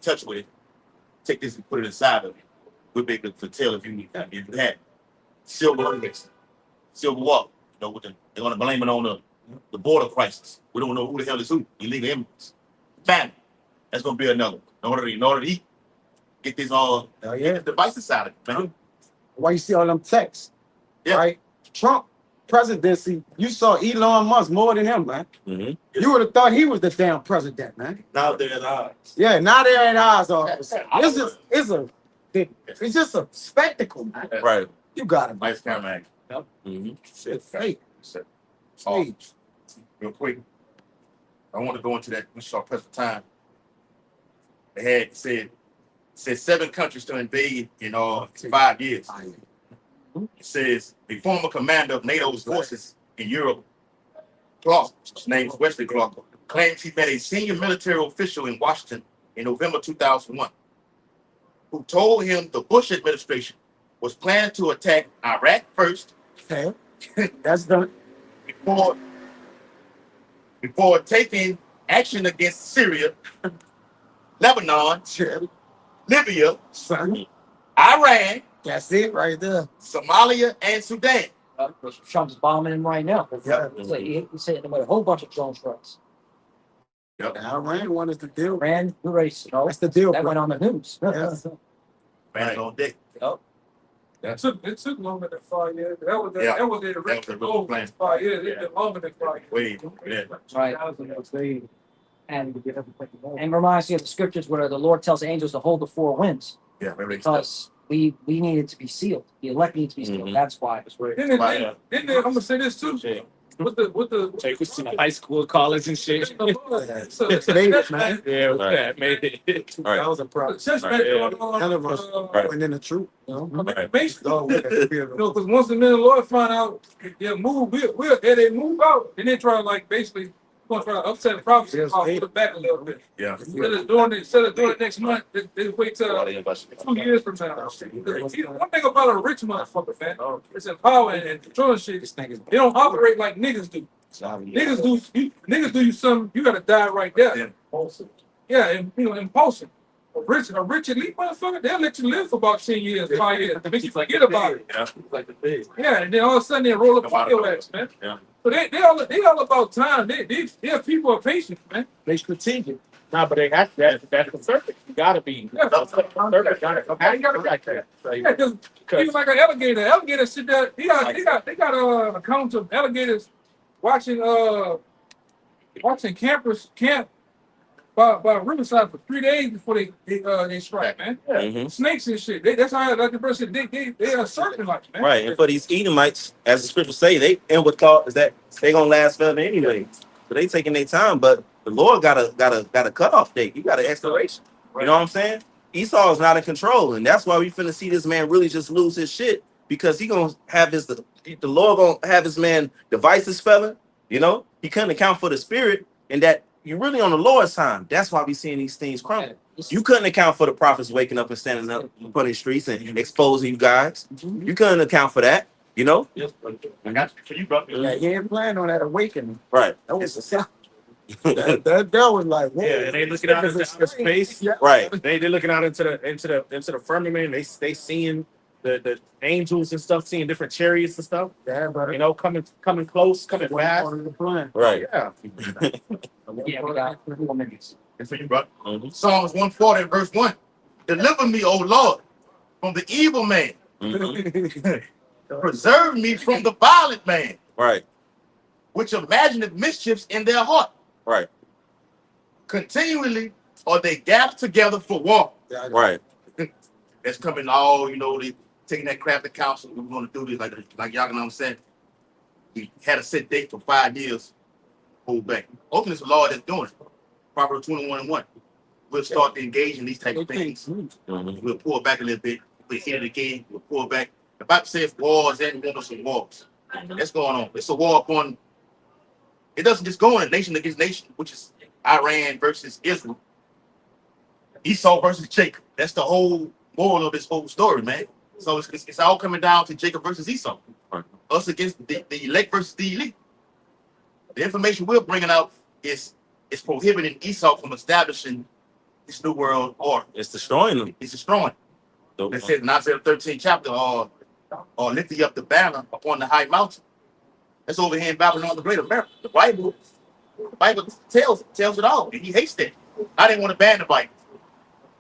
touch with it. Take this and put it inside of you. We'll be able to tell if you had silver walk. They're gonna blame it on the border crisis. We don't know who the hell is who. Illegal immigrants. Famine. That's gonna be another one. In order to eat, get this all get the devices out of it, man. Why you see all them texts? Yeah. Right? Trump presidency, you saw Elon Musk more than him, man. Mm-hmm. You would have thought he was the damn president, man. Now they're at odds. Yeah, now they're in ours. It's just a spectacle, man. Right. You got it, man. Nice camera action. Mm-hmm. Shit fake. Oh, Stage. real quick. I want to go into that. We saw press for time. They had said 7 countries to invade in 5 years. It says the former commander of NATO's forces in Europe, Clark, his name is Wesley Clark, claims he met a senior military official in Washington in November 2001, who told him the Bush administration was planning to attack Iraq first. Okay. That's done. Before taking action against Syria, Lebanon, Libya, Son, Iran, that's it right there. Somalia, and Sudan. Trump's bombing him right now. Yeah. He's hitting him with a whole bunch of drone strikes. The Iran one is the deal. Iran, who raised That's the deal. that went on the news. Yes. Man on deck. It took longer than 5 years. That was the That was the original real goal. plan. 5 years. It took longer than 5 years. Wait, yeah. Right. And reminds me of the scriptures where the Lord tells the angels to hold the 4 winds. Yeah, remember they Because we needed to be sealed. The elect needs to be sealed. Mhm. That's why. Then I'm gonna say this too. With the Take us to high school, college, and shit. so It's late, man. Yeah, Right. that made it. Right. That was a problem. since Right, back yeah. going None of us on, Right. went in the truth. You know? Right. basically, So, because once the men of the Lord find out, they move out, and they try to like basically gonna try to upset the prophecy, Yes, put it back a little bit. Yeah. Instead of doing it next month, they wait till 2 years from now. One thing about a rich motherfucker, man, it's in power and controlling shit. They don't operate like niggas do. Niggas do you something, you gotta die right there. Yeah, and impulsive. A rich elite motherfucker, they'll let you live for about 10 years, 5 years, make you forget about it. Yeah. Like the big. Yeah, and then all of a sudden they roll up on your ass, man. Yeah. So they all about time. They're people are patient, man. They strategic. Nah, but they have that's the circuit. You gotta be. Yeah. Circuit gotta come like that. Yeah, because even like an alligator sit there. They got accounts of alligators watching campers camp by Riverside for 3 days before they strike, man. Mhm. Snakes and shit. That's how like the person they are surfing like, man. Right. And for these Edomites, as the scriptures say, they inward thought is that they gonna last forever anyway. So they taking their time, but the Lord got a cutoff date. You got an expiration. You know what I'm saying? Esau is not in control, and that's why we finna see this man really just lose his shit, because he gonna have the Lord gonna have his man devices fella. You know, he couldn't account for the spirit, and that you're really on the Lord's time. That's why we seeing these things crumble. You couldn't account for the prophets waking up and standing up in front of the streets and exposing you guys. You couldn't account for that. You know, I got you. For you, bro. yeah, he ain't planning on that awakening. right? That was that was like, whoa. Yeah, and they looking out into the space. Yeah. Right. They looking out into the firmament. They seeing the angels and stuff, seeing different chariots and stuff. Yeah, but You know, coming close, coming fast. part of the plan. Right. Yeah. Yeah, we got 4 minutes. And for you, bro. Mhm. Psalms 140, verse 1. Deliver me, O Lord, from the evil man. Mhm. Preserve me from the violent man, Right. which imagineth mischiefs in their heart. Right. Continually are they gathered together for war. Right. That's coming all, they taking that crap to council. We're going to do this like y'all can understand. We had a set date for 5 years. Hold back. Ultimately, it's the Lord that's doing it. Proverbs 21:1. We'll start to engage in these type of things. Mhm. We'll pull back a little bit. We'll hit it again. We'll pull back. The Bible says wars and rumors of wars. That's going on. It's a war upon. It doesn't just go on nation against nation, which is Iran versus Israel. Esau versus Jacob. That's the whole moral of this whole story, man. So it's all coming down to Jacob versus Esau. Right. Us against the elect versus the elite. The information we're bringing out is prohibiting Esau from establishing this new world order. It's destroying them. It's destroying. It says in Isaiah 13 chapter, or lifting up the banner upon the high mountain. That's over here in Babylon the Great America. The Bible tells it all. And he hates that. I didn't want to ban the Bible.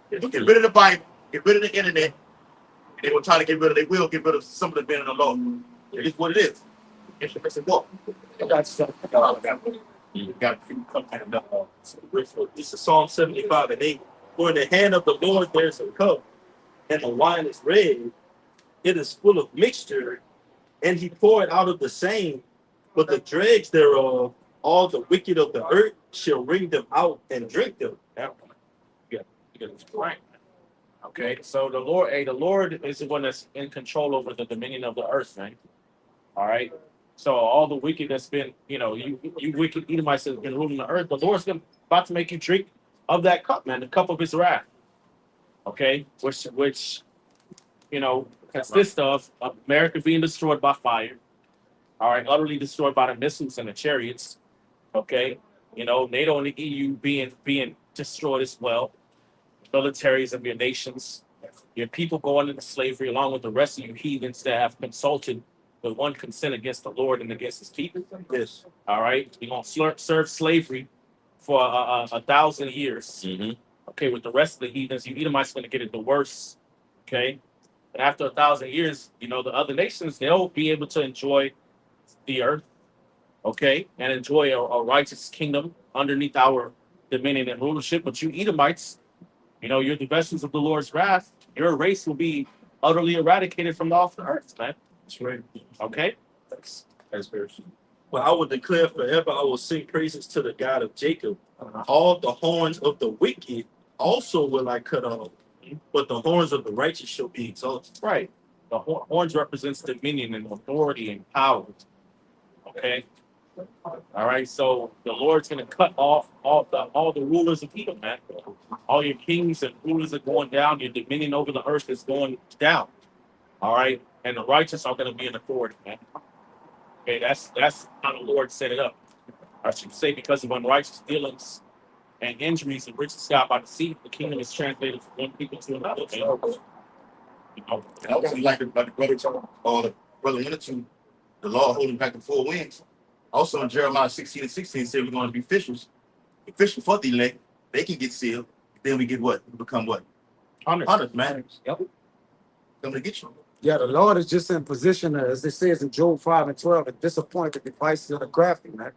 Get rid of the Bible, get rid of the internet. They will try to get rid of some of the men of the law. It is what it is. It's a war. This is Psalm 75 and 8. For in the hand of the Lord there's a cup, and the wine is red. It is full of mixture, and he poured out of the same. But the dregs thereof, all the wicked of the earth shall wring them out and drink them. Right. Okay, so the Lord is the one that's in control over the dominion of the earth, man. All right. So all the wicked that's been, you wicked Edomites that's been ruling the earth, the Lord's about to make you drink of that cup, man, the cup of his wrath. Okay, which consists of America being destroyed by fire. All right, utterly destroyed by the missiles and the chariots. Okay, NATO and the EU being destroyed as well. Militaries of your nations, your people going into slavery, along with the rest of you heathens that have consulted with one consent against the Lord and against his people. Yes. All right, you're gonna serve slavery for 1,000 years. Mhm. Okay, with the rest of the heathens, you Edomites going to get it the worst. Okay, and after 1,000 years, the other nations, they'll be able to enjoy the earth. Okay, and enjoy a righteous kingdom underneath our dominion and rulership. But you Edomites, you're the vessels of the Lord's wrath. Your race will be utterly eradicated from off the earth, man. That's right. Okay. That's fair. But I will declare forever, I will sing praises to the God of Jacob. All the horns of the wicked also will I cut off, but the horns of the righteous shall be exalted. Right. The horns represents dominion and authority and power. Okay. All right. So the Lord's gonna cut off all the rulers of Edom, man. All your kings and rulers are going down. Your dominion over the earth is going down. All right. And the righteous are gonna be in authority, man. Okay, that's how the Lord set it up. I should say because of unrighteous dealings and injuries and riches got by the sea, the kingdom is translated from one people to another. Man. You know, And also, like the brother or the brother went to, the Lord holding back the four winds. Also in Jeremiah 16:16 said we're going to be fishers. The fishing for the elect, they can get sealed. Then we get what? We become what? Hunters, man. Yep. Come to get you. Yeah, the Lord is just in position, as it says in Job 5:12, to disappoint the devices of the crafty, man.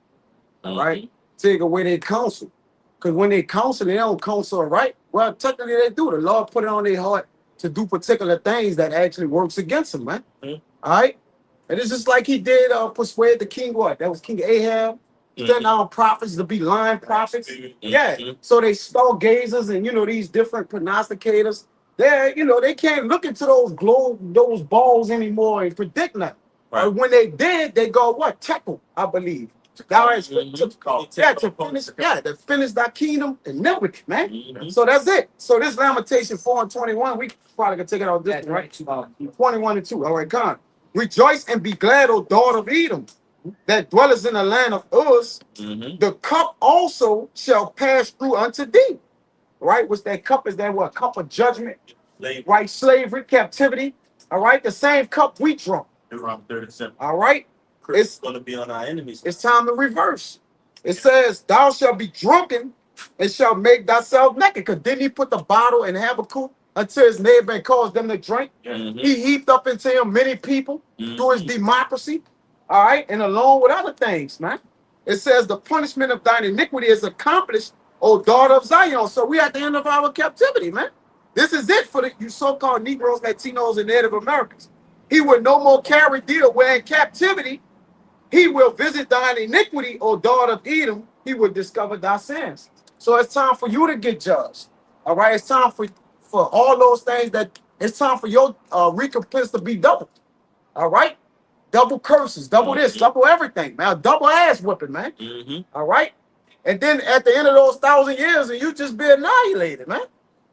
All right? Take away their counsel. Because when they counsel, they don't counsel right. Well, technically they do. The Lord put it on their heart to do particular things that actually works against them, man. Mhm. All right? And it's just like he did persuade the king, what? That was King Ahab. Sent out prophets to be lying prophets. Yeah. So they stargazers and, these different prognosticators. They can't look into those balls anymore and predict nothing. Right. When they did, they go, what? Tekel, I believe. That is to finish that kingdom and iniquity, man. Mhm. So that's it. So this Lamentation 4:21, we probably can take it out this That's one, right? right. 21:2. All right, come on. Rejoice and be glad, O daughter of Edom, that dwellest in the land of Uz. Mhm. The cup also shall pass through unto thee. Right? What's that cup? Is that what? Cup of judgment, right? Slavery, captivity. All right, the same cup we drunk. Deuteronomy 37. All right, it's Going to be on our enemies. it's time to reverse. It says, "Thou shalt be drunken and shall make thyself naked." Because didn't he put the bottle in Habakkuk until his neighbor and caused them to drink? Mhm. He heaped up into him many people through his democracy. All right, and along with other things, man. It says, "The punishment of thine iniquity is accomplished, O daughter of Zion." So we at the end of our captivity, man. This is it for you so-called Negroes, Latinos, and Native Americans. He will no more carry deal where in captivity he will visit thine iniquity, O daughter of Edom. He will discover thy sins. So it's time for you to get judged. All right, it's time for all those things it's time for your recompense to be doubled. All right, double curses, double this, double everything, man. Double ass whipping, man. Mhm. All right. And then at the end of those 1,000 years, and you just be annihilated, man.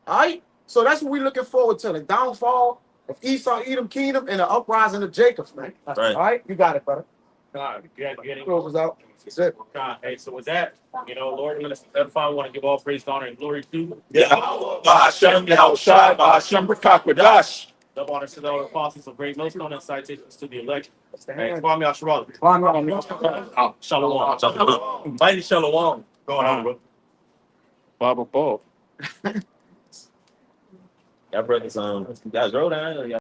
All right. So that's what we're looking forward to: the downfall of Esau, Edom kingdom, and the uprising of Jacob, man. Right. All right. You got it, brother. God, get it. Close us out. That's it. God, hey, so with that, Lord, Minister Edify, I want to give all praise, honor, and glory to Bahashem Yahushai, Bahashem Rakakwadash. double honor to the apostles of Great Millstone and citations to the elect. That's the Hey, hand. Kwame Asherah. Shalom. Shalom. Mighty Shalom. Going on, bro. Bible Paul. Y'all brothers, you guys roll down.